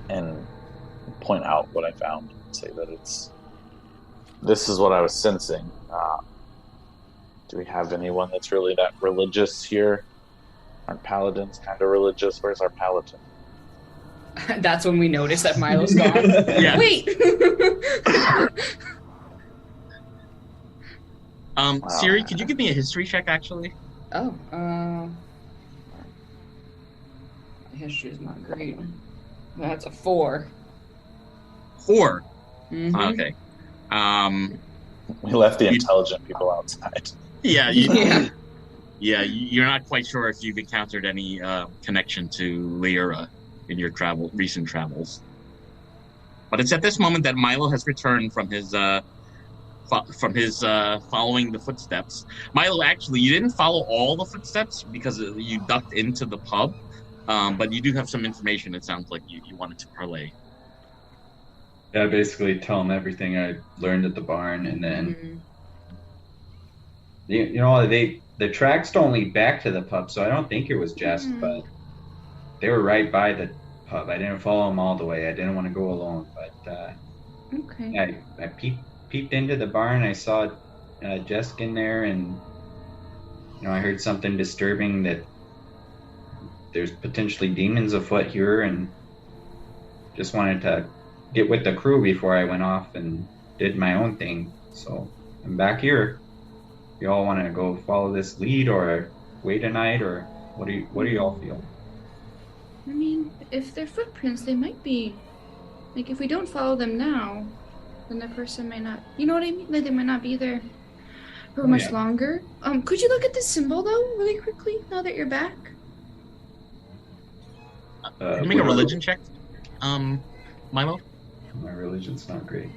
[SPEAKER 5] And point out what I found and say that this is what I was sensing. Do we have anyone that's really that religious here? Aren't paladins kind of religious? Where's our paladin?
[SPEAKER 2] That's when we notice that Milo's gone.
[SPEAKER 1] Yeah.
[SPEAKER 2] Wait.
[SPEAKER 1] Siri, could you give me a history check, actually?
[SPEAKER 2] Oh, my history is not great. That's a 4.
[SPEAKER 1] 4.
[SPEAKER 2] Mhm.
[SPEAKER 1] Okay.
[SPEAKER 5] We left the intelligent people outside.
[SPEAKER 1] Yeah.
[SPEAKER 2] Yeah.
[SPEAKER 1] Yeah, you're not quite sure if you've encountered any connection to Lyra in your recent travels. But it's at this moment that Milo has returned from his following the footsteps. Milo, actually, you didn't follow all the footsteps because you ducked into the pub, but you do have some information. It sounds like you wanted to parlay.
[SPEAKER 3] Yeah, basically tell them everything I learned at the barn, and then you know the tracks don't lead back to the pub, so I don't think it was Jess, but they were right by the pub. I didn't follow them all the way. I didn't want to go alone, but
[SPEAKER 6] Okay.
[SPEAKER 3] I peeped into the barn. I saw Jess in there, and I heard something disturbing that there's potentially demons afoot here, and just wanted to get with the crew before I went off and did my own thing. So I'm back here. You all want to go follow this lead or wait a night, or what do you all feel?
[SPEAKER 6] I mean, if they're footprints, they might be. Like, if we don't follow them now, then the person may not. You know what I mean? Like, they might not be there for much longer. Could you look at this symbol though, really quickly, now that you're back?
[SPEAKER 1] Can you make a religion check, Milo?
[SPEAKER 3] My religion's not great.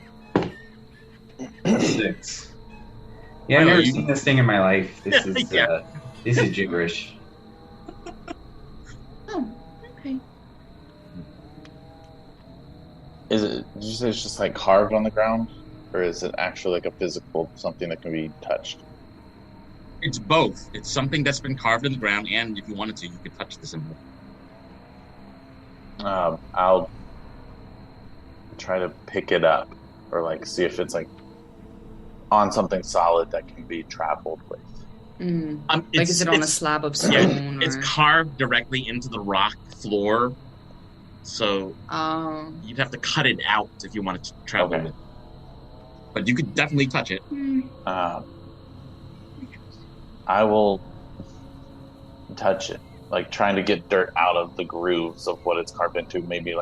[SPEAKER 3] 6. Yeah,
[SPEAKER 1] Milo,
[SPEAKER 3] I've never
[SPEAKER 1] you-
[SPEAKER 3] seen this thing in my life. This is
[SPEAKER 1] Yeah.
[SPEAKER 3] this is gibberish.
[SPEAKER 6] Oh, okay.
[SPEAKER 5] Is it? Did you say it's just like carved on the ground, or is it actually like a physical something that can be touched?
[SPEAKER 1] It's both. It's something that's been carved in the ground, and if you wanted to, you could touch the symbol.
[SPEAKER 5] I'll try to pick it up, or like see if it's like on something solid that can be traveled with.
[SPEAKER 6] Like, is it on a slab of stone?
[SPEAKER 1] Yeah, it's
[SPEAKER 6] or...
[SPEAKER 1] carved directly into the rock floor, so
[SPEAKER 6] Oh.
[SPEAKER 1] you'd have to cut it out if you wanted to travel
[SPEAKER 5] Okay.
[SPEAKER 1] with it. But you could definitely touch it.
[SPEAKER 5] I will touch it, like trying to get dirt out of the grooves of what it's carved into. Maybe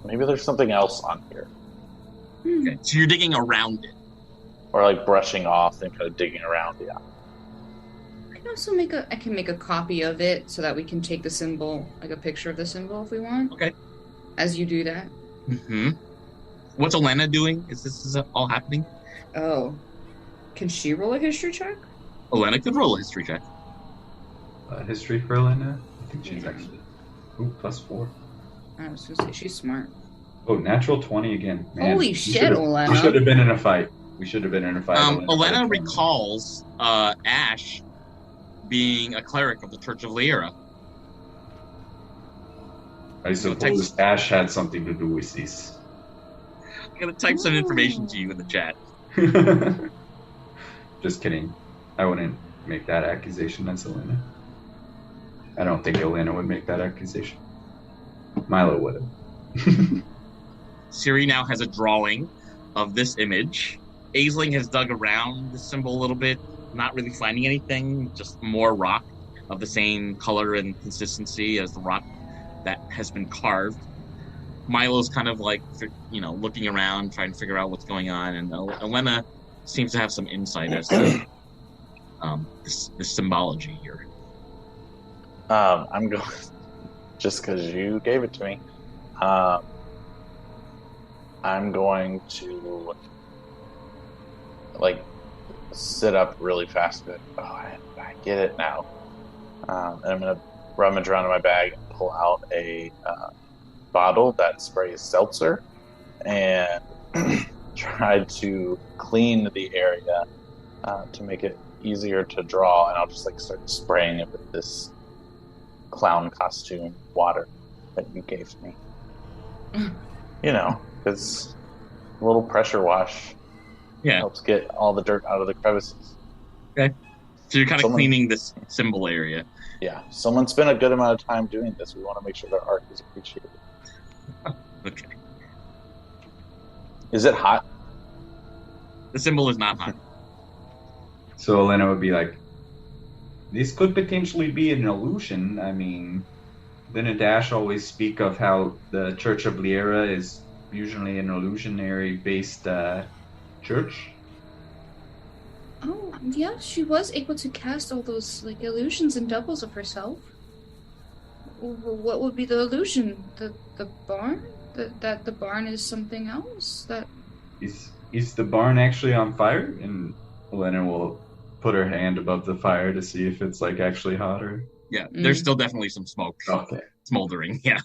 [SPEAKER 5] there's something else on here,
[SPEAKER 1] Okay. So you're digging around it.
[SPEAKER 5] or like brushing off and kind of digging around. Yeah.
[SPEAKER 6] I can make a copy of it so that we can take the symbol, like a picture of the symbol if we want.
[SPEAKER 1] Okay.
[SPEAKER 6] As you do that.
[SPEAKER 1] Mm-hmm. What's Elena doing? Is this all happening?
[SPEAKER 6] Oh. Can she roll a history check?
[SPEAKER 1] Elena could roll a history check.
[SPEAKER 3] History for Elena? I think she's actually +4.
[SPEAKER 6] I was gonna say she's smart.
[SPEAKER 3] Oh, natural 20 again. Man,
[SPEAKER 6] Holy shit, Elena.
[SPEAKER 3] We should have been in a fight.
[SPEAKER 1] Elena recalls Ash being a cleric of the Church of Lyra.
[SPEAKER 3] I suppose Ash had something to do with this.
[SPEAKER 1] I'm gonna type some information to you in the chat.
[SPEAKER 3] Just kidding. I wouldn't make that accusation. That's Elena. I don't think Elena would make that accusation. Milo would have.
[SPEAKER 1] Siri now has a drawing of this image. Aisling has dug around the symbol a little bit, not really finding anything, just more rock of the same color and consistency as the rock that has been carved. Milo's kind of like, looking around, trying to figure out what's going on, and Elena seems to have some insight as to this symbology here.
[SPEAKER 5] I'm going just because you gave it to me. I'm going to sit up really fast. I get it now. And I'm going to rummage around in my bag and pull out a bottle that sprays seltzer and try to clean the area to make it easier to draw. And I'll just start spraying it with this clown costume water that you gave me. Because a little pressure wash helps get all the dirt out of the crevices.
[SPEAKER 1] Okay. So you're kind of cleaning this symbol area.
[SPEAKER 5] Yeah. Someone spent a good amount of time doing this. We want to make sure their art is appreciated.
[SPEAKER 1] Okay.
[SPEAKER 5] Is it hot?
[SPEAKER 1] The symbol is not hot.
[SPEAKER 3] So Elena would be like, this could potentially be an illusion. I mean, didn't Dash always speak of how the Church of Lyra is usually an illusionary-based church?
[SPEAKER 6] Oh, yeah, she was able to cast all those illusions and doubles of herself. What would be the illusion? The barn? That the barn is something else? That
[SPEAKER 3] Is the barn actually on fire? And Elena will put her hand above the fire to see if it's actually hotter.
[SPEAKER 1] Yeah, there's still definitely some smoke.
[SPEAKER 3] Okay.
[SPEAKER 1] Smoldering, yeah.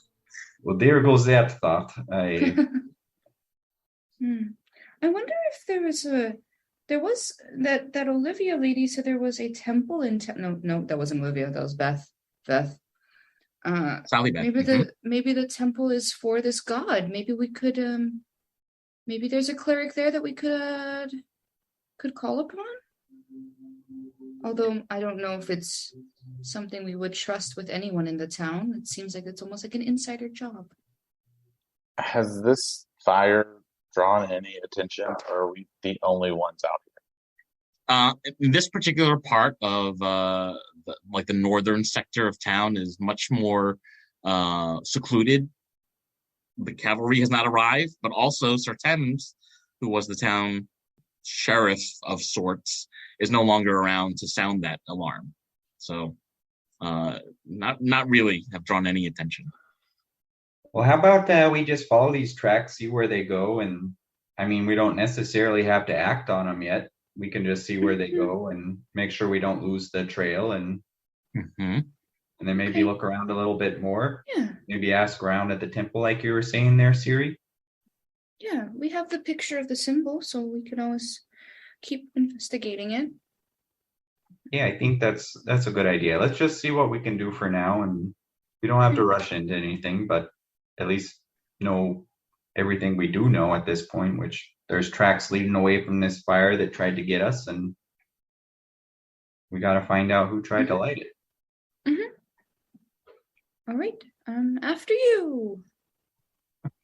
[SPEAKER 3] Well, there goes that thought. I
[SPEAKER 6] wonder if there was that Olivia lady said there was a temple in no, that wasn't Olivia, that was Beth.
[SPEAKER 1] Sally Beth.
[SPEAKER 6] Maybe the temple is for this god. Maybe we could maybe there's a cleric there that we could call upon. Although I don't know if it's something we would trust with anyone in the town. It seems like it's almost like an insider job.
[SPEAKER 5] Has this fire drawn any attention, or are we the only ones out here?
[SPEAKER 1] In this particular part of the northern sector of town is much more secluded. The cavalry has not arrived, but also Sir Thames, who was the town sheriff of sorts, is no longer around to sound that alarm. So, not really have drawn any attention.
[SPEAKER 4] Well, how about we just follow these tracks, see where they go, and I mean, we don't necessarily have to act on them yet. We can just see where they go and make sure we don't lose the trail, and and then maybe look around a little bit more.
[SPEAKER 6] Yeah.
[SPEAKER 4] Maybe ask around at the temple, like you were saying there, Siri.
[SPEAKER 6] Yeah, we have the picture of the symbol, so we can always keep investigating it.
[SPEAKER 4] Yeah, I think that's a good idea. Let's just see what we can do for now, and we don't have to rush into anything, but at least know everything we do know at this point, which there's tracks leading away from this fire that tried to get us, and we got to find out who tried to light it.
[SPEAKER 6] All right, after you.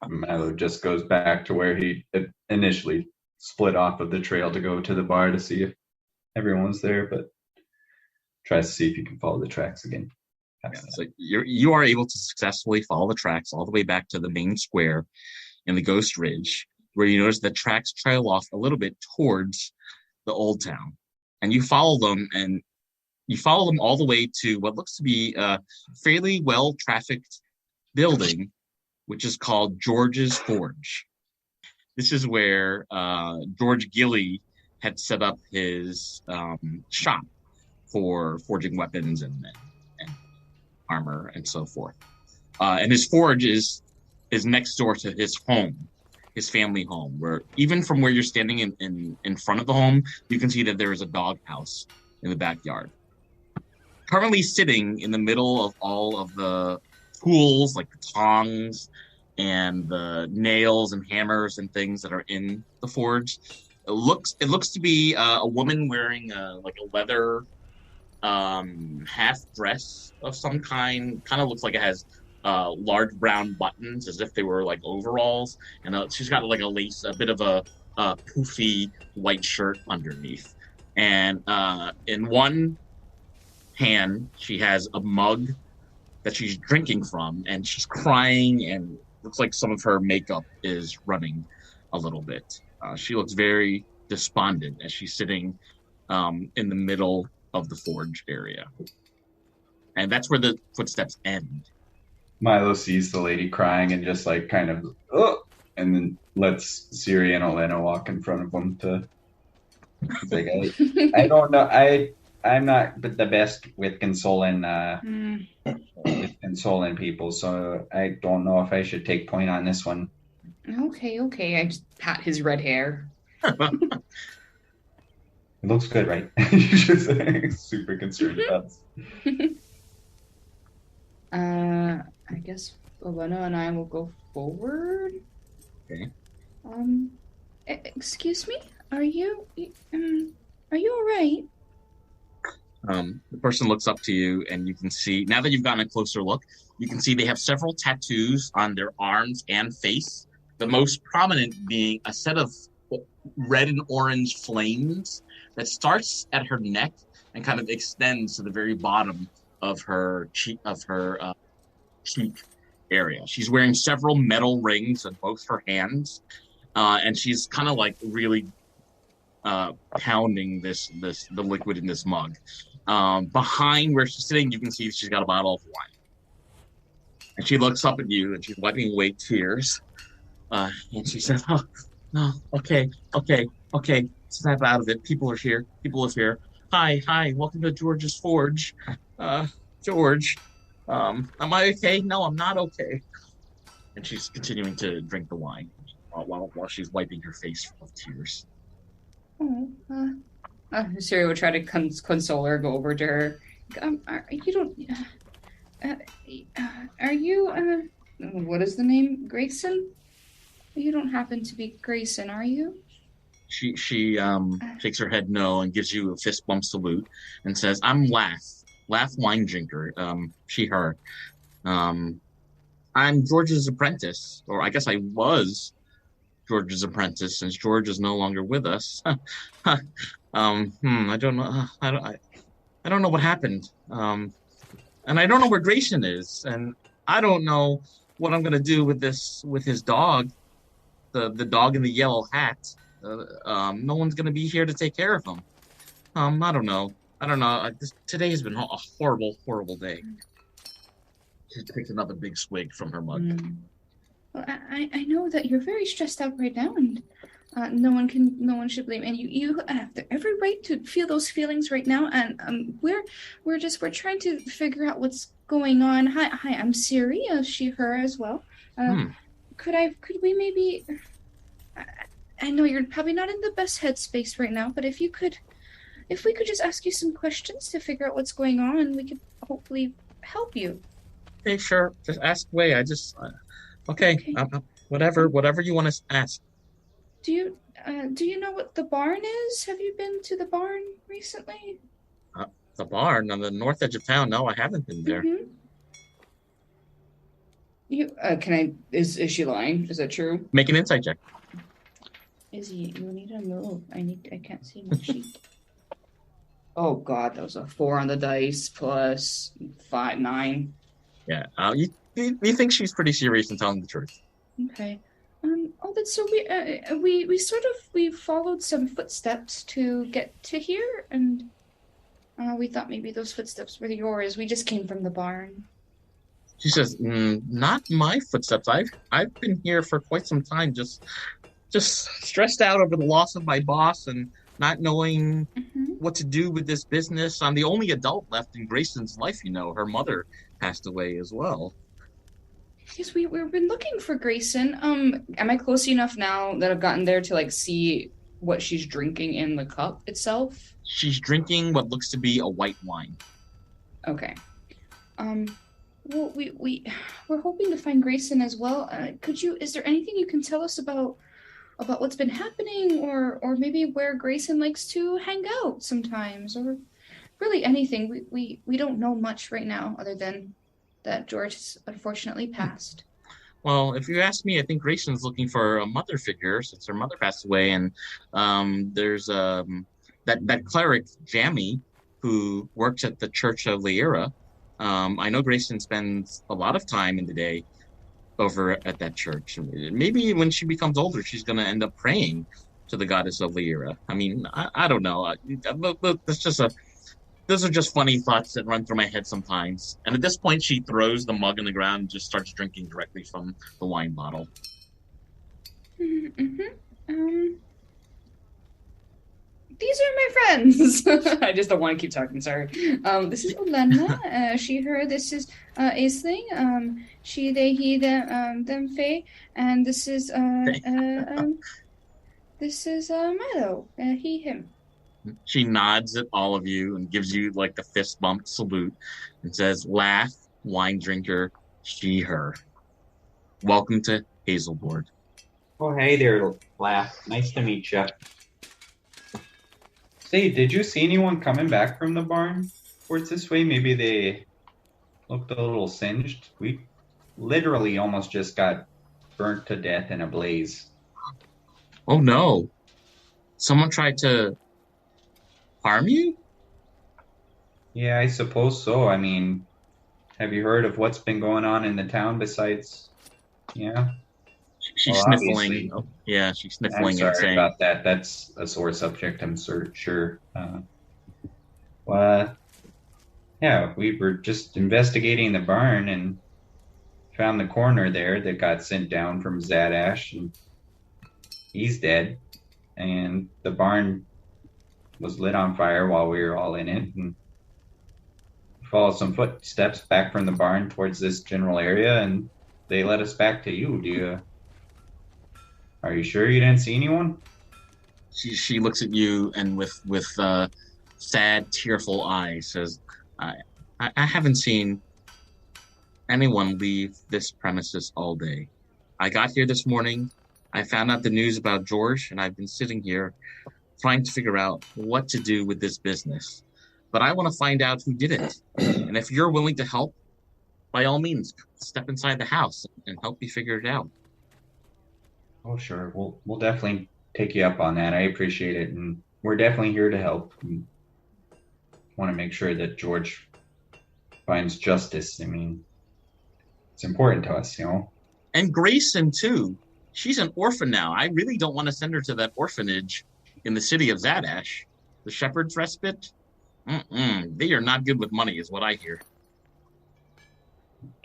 [SPEAKER 4] Milo just goes back to where he initially split off of the trail to go to the bar to see if everyone's there, but tries to see if you can follow the tracks again.
[SPEAKER 1] Yeah, so you are able to successfully follow the tracks all the way back to the main square in the Ghost Ridge, where you notice the tracks trail off a little bit towards the old town, and you follow them all the way to what looks to be a fairly well-trafficked building, which is called George's Forge. This is where George Gilly had set up his shop for forging weapons and armor and so forth. And his forge is next door to his home, his family home, where even from where you're standing in front of the home, you can see that there is a doghouse in the backyard. Currently sitting in the middle of all of the tools, like the tongs and the nails and hammers and things that are in the forge, it looks to be a woman wearing like a leather half dress of some kind. Kind of looks like it has large brown buttons, as if they were like overalls, and she's got like a bit of a poofy white shirt underneath. And in one hand, she has a mug that she's drinking from, and she's crying, and looks like some of her makeup is running a little bit. She looks very despondent as she's sitting in the middle of the forge area. And that's where the footsteps end.
[SPEAKER 3] Milo sees the lady crying and just like kind of, oh, and then lets Siri and Elena walk in front of them to. Like, I don't know. I'm not the best with consoling people, so I don't know if I should take point on this one.
[SPEAKER 2] Okay. I just pat his red hair.
[SPEAKER 3] It looks good, right? You should say super concerned about this.
[SPEAKER 2] I guess Elena and I will go forward.
[SPEAKER 1] Okay.
[SPEAKER 6] Excuse me? Are you all right?
[SPEAKER 1] The person looks up to you, and you can see, now that you've gotten a closer look, you can see they have several tattoos on their arms and face. The most prominent being a set of red and orange flames that starts at her neck and kind of extends to the very bottom of her cheek area. She's wearing several metal rings on both her hands, and she's kind of like really pounding the liquid in this mug. Behind where she's sitting, you can see she's got a bottle of wine, and she looks up at you and she's wiping away tears, and she says, "Oh, no, okay, snap out of it. People are here. Hi, welcome to George's Forge. George, am I okay? No, I'm not okay." And she's continuing to drink the wine while she's wiping her face with tears.
[SPEAKER 2] Siri would try to console her, go over to her.
[SPEAKER 6] Are you, what is the name? Grayson? You don't happen to be Grayson, are you?
[SPEAKER 1] She shakes her head no and gives you a fist bump salute and says, "I'm Laugh wine drinker." She, her. I'm George's apprentice, or I guess I was George's apprentice since George is no longer with us. I don't know. I don't know what happened. And I don't know where Grayson is. And I don't know what I'm gonna do with his dog, the dog in the yellow hat. No one's gonna be here to take care of him. I don't know. I don't know. Today's been a horrible, horrible day. She takes another big swig from her mug.
[SPEAKER 6] Well, I know that you're very stressed out right now, and no one should blame. And you have every right to feel those feelings right now. And we're trying to figure out what's going on. Hi, I'm Siri. She, her as well. Could we maybe? I know you're probably not in the best headspace right now, but if we could just ask you some questions to figure out what's going on, we could hopefully help you.
[SPEAKER 1] Okay, sure. Just ask away. Okay. Whatever you want to ask.
[SPEAKER 6] Do you know what the barn is? Have you been to the barn recently?
[SPEAKER 1] The barn on the north edge of town? No, I haven't been there.
[SPEAKER 6] Mm-hmm.
[SPEAKER 2] Is she lying? Is that true?
[SPEAKER 1] Make an insight check.
[SPEAKER 6] Izzy, you need to move. I can't see my sheet.
[SPEAKER 2] Oh God, that was a 4 on the dice plus 5, 9.
[SPEAKER 1] Yeah. You think she's pretty serious in telling the truth?
[SPEAKER 6] Okay. That's so we followed some footsteps to get to here, and we thought maybe those footsteps were yours. We just came from the barn.
[SPEAKER 1] She says, "Not my footsteps. I've been here for quite some time, just stressed out over the loss of my boss and not knowing what to do with this business. I'm the only adult left in Grayson's life. Her mother passed away as well."
[SPEAKER 6] Yes, we've been looking for Grayson.
[SPEAKER 2] Am I close enough now that I've gotten there to see what she's drinking in the cup itself?
[SPEAKER 1] She's drinking what looks to be a white wine.
[SPEAKER 2] Okay.
[SPEAKER 6] Well, we're hoping to find Grayson as well. Is there anything you can tell us about what's been happening, or maybe where Grayson likes to hang out sometimes, or really anything? We don't know much right now other than that George has unfortunately passed.
[SPEAKER 1] Well, if you ask me, I think Grayson's looking for a mother figure since her mother passed away, and there's that cleric Jamie who works at the Church of Lyra. I know Grayson spends a lot of time in the day over at that church. Maybe when she becomes older, she's going to end up praying to the goddess of Lyra. I mean, I don't know. Those are just funny thoughts that run through my head sometimes. And at this point, she throws the mug on the ground and just starts drinking directly from the wine bottle.
[SPEAKER 6] These are my friends.
[SPEAKER 2] I just don't want to keep talking. Sorry.
[SPEAKER 6] This is Olenna. She, her. This is Aisling. She, they, he, them, Faye. And this is Milo. He, him.
[SPEAKER 1] She nods at all of you and gives you the fist bump salute and says, "Laugh, wine drinker, she, her. Welcome to Hazelward."
[SPEAKER 4] Oh, hey there, Laugh. Nice to meet you. Say, did you see anyone coming back from the barn towards this way? Maybe they looked a little singed. We literally almost just got burnt to death in a blaze.
[SPEAKER 1] Oh no. Someone tried to harm you?
[SPEAKER 4] Yeah, I suppose so. I mean, have you heard of what's been going on in the town besides, yeah?
[SPEAKER 1] She's
[SPEAKER 4] Well,
[SPEAKER 1] sniffling.
[SPEAKER 4] obviously.
[SPEAKER 1] Oh, yeah, she's
[SPEAKER 4] I'm
[SPEAKER 1] sniffling and
[SPEAKER 4] sorry
[SPEAKER 1] saying,
[SPEAKER 4] about that. That's a sore subject, I'm sure. Well, yeah, we were just investigating the barn and found the coroner there that got sent down from Zadash, and he's dead. And the barn was lit on fire while we were all in it, and we followed some footsteps back from the barn towards this general area, and they led us back to you. Are you sure you didn't see anyone?
[SPEAKER 1] she looks at you and with sad, tearful eyes says, I haven't seen anyone leave this premises all day. I got here this morning. I found out the news about George, and I've been sitting here trying to figure out what to do with this business. But I want to find out who did it. And if you're willing to help, by all means, step inside the house and help me figure it out.
[SPEAKER 4] Oh, sure. We'll definitely take you up on that. I appreciate it, and we're definitely here to help. We want to make sure that George finds justice. I mean, it's important to us,
[SPEAKER 1] And Grayson too. She's an orphan now. I really don't want to send her to that orphanage in the city of Zadash. The Shepherd's Respite. They are not good with money, is what I hear.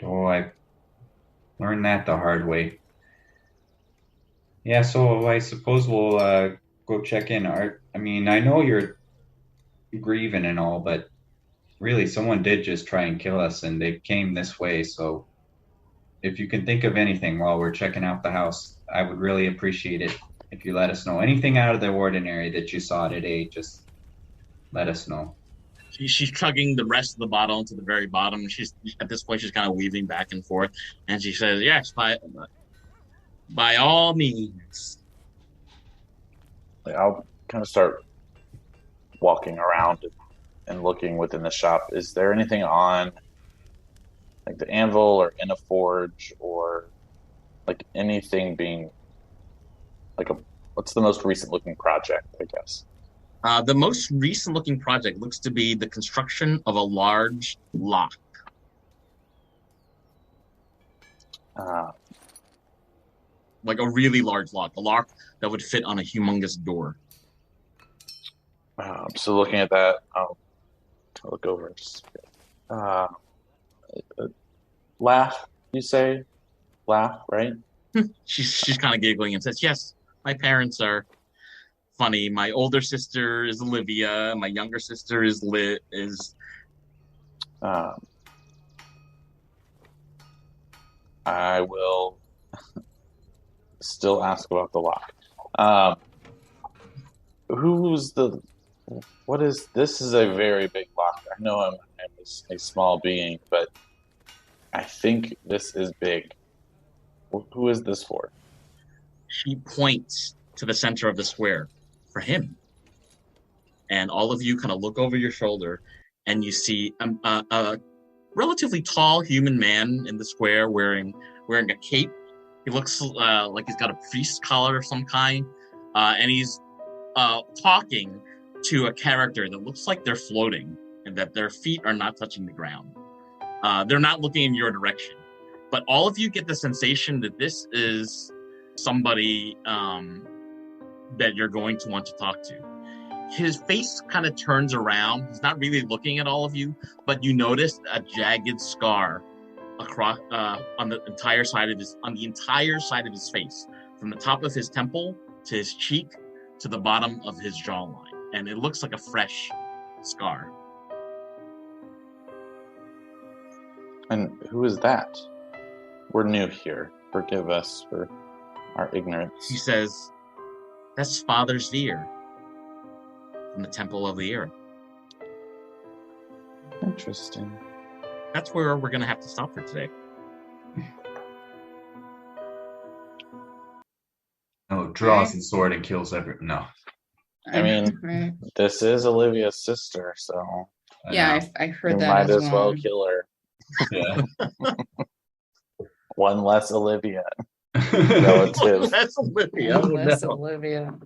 [SPEAKER 4] Oh, I learned that the hard way. Yeah, so I suppose we'll go check in. I mean, I know you're grieving and all, but really, someone did just try and kill us, and they came this way. So if you can think of anything while we're checking out the house, I would really appreciate it if you let us know. Anything out of the ordinary that you saw today, just let us know.
[SPEAKER 1] She's chugging the rest of the bottle to the very bottom. She's at this point, she's kind of weaving back and forth, and she says, "Yes, by all means."
[SPEAKER 5] I'll kind of start walking around and looking within the shop. Is there anything on like the anvil or in a forge or like anything being like what's the most recent looking project, I guess?
[SPEAKER 1] The most recent looking project looks to be the construction of a large lock. Like a really large lock, a lock that would fit on a humongous door.
[SPEAKER 5] So looking at that, I'll look over and just laugh, you say? Laugh, right?
[SPEAKER 1] She's kind of giggling and says, "Yes, my parents are funny. My older sister is Olivia. My younger sister is
[SPEAKER 5] I will still ask about the lock. What is this? Is a very big lock. I know I'm a small being, but I think this is big. Who is this for?
[SPEAKER 1] She points to the center of the square for him. And all of you kind of look over your shoulder and you see a relatively tall human man in the square wearing a cape. He looks like he's got a priest collar of some kind. And he's talking to a character that looks like they're floating and that their feet are not touching the ground. They're not looking in your direction. But all of you get the sensation that this is somebody that you're going to want to talk to. His face kind of turns around. He's not really looking at all of you, but you notice a jagged scar across on the entire side of his face, from the top of his temple to his cheek to the bottom of his jawline, and it looks like a fresh scar.
[SPEAKER 5] And who is that? We're new here. Forgive us for our ignorance.
[SPEAKER 1] He says, "That's Father Zveer from the Temple of the Era."
[SPEAKER 5] Interesting.
[SPEAKER 1] That's where we're going to have to stop for today.
[SPEAKER 4] Oh, draws his sword and kills everyone. No.
[SPEAKER 5] I mean,
[SPEAKER 2] Right.
[SPEAKER 5] this is Olivia's sister, so
[SPEAKER 2] Yeah, I heard
[SPEAKER 5] you
[SPEAKER 2] that
[SPEAKER 5] might
[SPEAKER 2] as
[SPEAKER 5] as well
[SPEAKER 2] well.
[SPEAKER 5] kill her.
[SPEAKER 4] Yeah.
[SPEAKER 5] One less Olivia relative.
[SPEAKER 1] That's Olivia.
[SPEAKER 2] Unless
[SPEAKER 1] No.
[SPEAKER 2] Olivia.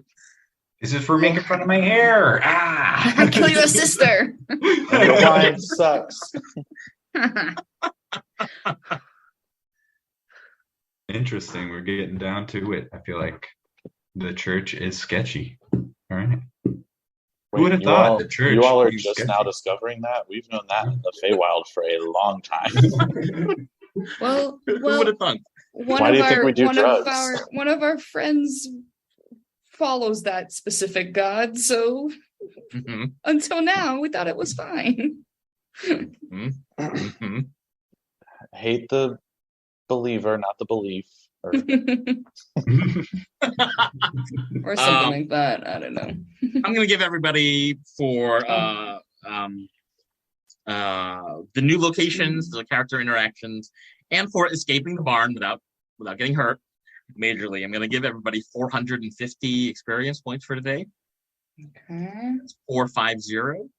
[SPEAKER 4] This is for making fun of my hair. Ah.
[SPEAKER 2] I kill your sister.
[SPEAKER 5] And the wine sucks.
[SPEAKER 3] Interesting. We're getting down to it. I feel like the church is sketchy. All right. Who would have
[SPEAKER 5] you
[SPEAKER 3] thought
[SPEAKER 5] all,
[SPEAKER 3] the church
[SPEAKER 5] you all are
[SPEAKER 3] would be
[SPEAKER 5] just
[SPEAKER 3] sketchy?
[SPEAKER 5] now discovering that? We've known that in the Feywild for a long time.
[SPEAKER 2] Well,
[SPEAKER 1] Who would have thunk?
[SPEAKER 5] Why do you think we do drugs?
[SPEAKER 2] One of our friends follows that specific god, so
[SPEAKER 1] Mhm,
[SPEAKER 2] until now we thought it was fine.
[SPEAKER 1] mhm.
[SPEAKER 5] Hate the believer, not the belief. Or,
[SPEAKER 2] Or something like that. I don't know.
[SPEAKER 1] I'm going to give everybody for the new locations, the character interactions, and for escaping the barn without getting hurt majorly. I'm going to give everybody 450 experience points for today.
[SPEAKER 2] Okay.
[SPEAKER 1] 450.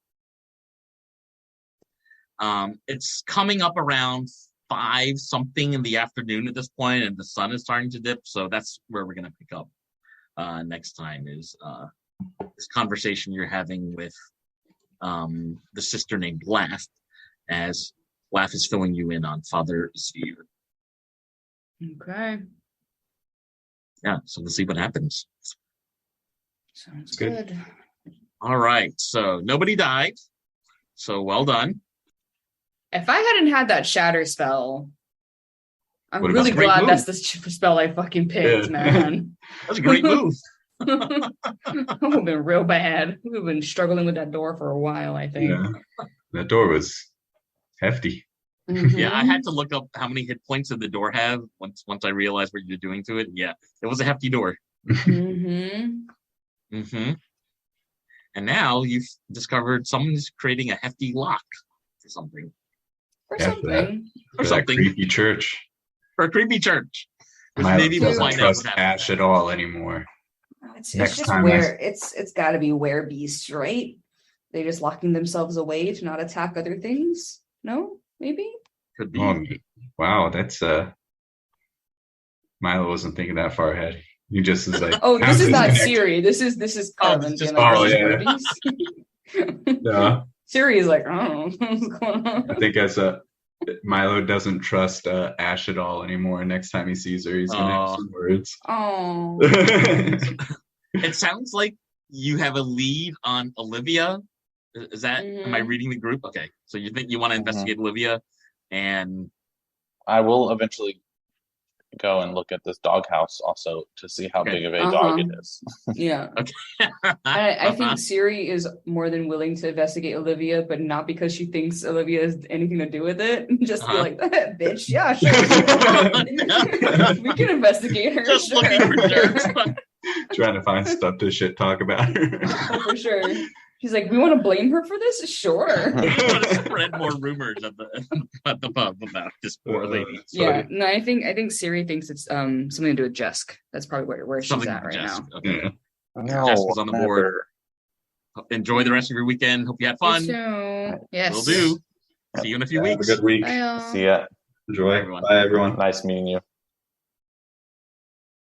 [SPEAKER 1] It's coming up around 5 something in the afternoon at this point, and the sun is starting to dip. So that's where we're going to pick up next time is this conversation you're having with the sister named Laugh, as Laugh is filling you in on Father Zveer.
[SPEAKER 2] Okay.
[SPEAKER 1] Yeah, so we'll see what happens.
[SPEAKER 2] Sounds
[SPEAKER 3] Good.
[SPEAKER 2] good.
[SPEAKER 1] All right, so nobody died. So well done.
[SPEAKER 2] If I hadn't had that shatter spell, I'm
[SPEAKER 3] Would've
[SPEAKER 2] really
[SPEAKER 1] been a great
[SPEAKER 2] glad
[SPEAKER 1] move.
[SPEAKER 2] that's the spell I fucking picked,
[SPEAKER 3] Yeah.
[SPEAKER 2] man.
[SPEAKER 1] That's a great move.
[SPEAKER 2] That would have been real bad. We've been struggling with that door for a while, I think.
[SPEAKER 3] Yeah. That door was hefty.
[SPEAKER 1] Yeah, I
[SPEAKER 2] Mhm.
[SPEAKER 1] had to look up how many hit points did the door have once I realized what you're doing to it. Yeah, it was a hefty door.
[SPEAKER 2] Mhm.
[SPEAKER 1] Mm-hmm. And now you've discovered someone's creating a hefty lock for something.
[SPEAKER 2] Or
[SPEAKER 3] Yeah, for that.
[SPEAKER 2] something.
[SPEAKER 1] Or
[SPEAKER 3] For that
[SPEAKER 1] something.
[SPEAKER 3] creepy church.
[SPEAKER 1] For a creepy church. Which
[SPEAKER 3] Milo
[SPEAKER 1] maybe we'll
[SPEAKER 3] doesn't
[SPEAKER 1] find out
[SPEAKER 3] trust
[SPEAKER 1] what happens.
[SPEAKER 3] Ash at all anymore.
[SPEAKER 2] It's
[SPEAKER 3] Next
[SPEAKER 2] just
[SPEAKER 3] time
[SPEAKER 2] it's got to be beasts, right? They just locking themselves away to not attack other things. No, maybe.
[SPEAKER 1] Could be.
[SPEAKER 3] Oh, wow, that's Milo wasn't thinking that far ahead. He just is like,
[SPEAKER 2] Oh, this
[SPEAKER 3] how's
[SPEAKER 2] is not
[SPEAKER 3] connect?
[SPEAKER 2] Siri. This is
[SPEAKER 1] Oh,
[SPEAKER 2] Carlin.
[SPEAKER 1] it's just
[SPEAKER 2] being like,
[SPEAKER 3] Carl,
[SPEAKER 2] "This is
[SPEAKER 3] yeah.
[SPEAKER 2] werewolves."
[SPEAKER 3] Yeah.
[SPEAKER 2] Siri is like, I don't know what's going on.
[SPEAKER 3] I think as Milo doesn't trust Ash at all anymore. Next time he sees her, he's gonna have
[SPEAKER 1] Aw.
[SPEAKER 3] some words.
[SPEAKER 2] Oh,
[SPEAKER 1] It sounds like you have a lead on Olivia. Is that, am I
[SPEAKER 2] Mhm.
[SPEAKER 1] reading the group? Okay. So you think you want to investigate Olivia and
[SPEAKER 5] I will eventually go and look at this doghouse also to see how
[SPEAKER 1] Okay.
[SPEAKER 5] big of a dog it
[SPEAKER 2] Uh-huh.
[SPEAKER 5] is.
[SPEAKER 2] yeah. I think Siri is more than willing to investigate Olivia, but not because she thinks Olivia has anything to do with it. Just be
[SPEAKER 1] Uh-huh.
[SPEAKER 2] like, bitch, yeah, sure. We can investigate her.
[SPEAKER 1] Just
[SPEAKER 2] sure.
[SPEAKER 1] looking for jerks.
[SPEAKER 3] Trying to find stuff to shit talk about her.
[SPEAKER 2] Oh, for sure. She's like, we want to blame her for this? Sure.
[SPEAKER 1] We want to spread more rumors at the pub about this poor lady.
[SPEAKER 2] Yeah, no, I think Siri thinks it's something to do with Jesk. That's probably where she's
[SPEAKER 1] Something
[SPEAKER 2] at
[SPEAKER 1] with
[SPEAKER 2] right
[SPEAKER 1] Jess.
[SPEAKER 2] now.
[SPEAKER 1] Okay.
[SPEAKER 3] Yeah.
[SPEAKER 1] Jess was on the board.
[SPEAKER 5] never.
[SPEAKER 1] Enjoy the rest of your weekend. Hope you had
[SPEAKER 2] You
[SPEAKER 1] fun.
[SPEAKER 2] too. Yes.
[SPEAKER 1] Will do. See you in a few
[SPEAKER 3] Have a
[SPEAKER 1] weeks.
[SPEAKER 3] good week.
[SPEAKER 2] Bye, y'all.
[SPEAKER 5] See ya.
[SPEAKER 3] Enjoy.
[SPEAKER 1] Bye, everyone.
[SPEAKER 3] Bye, everyone.
[SPEAKER 5] Nice meeting you.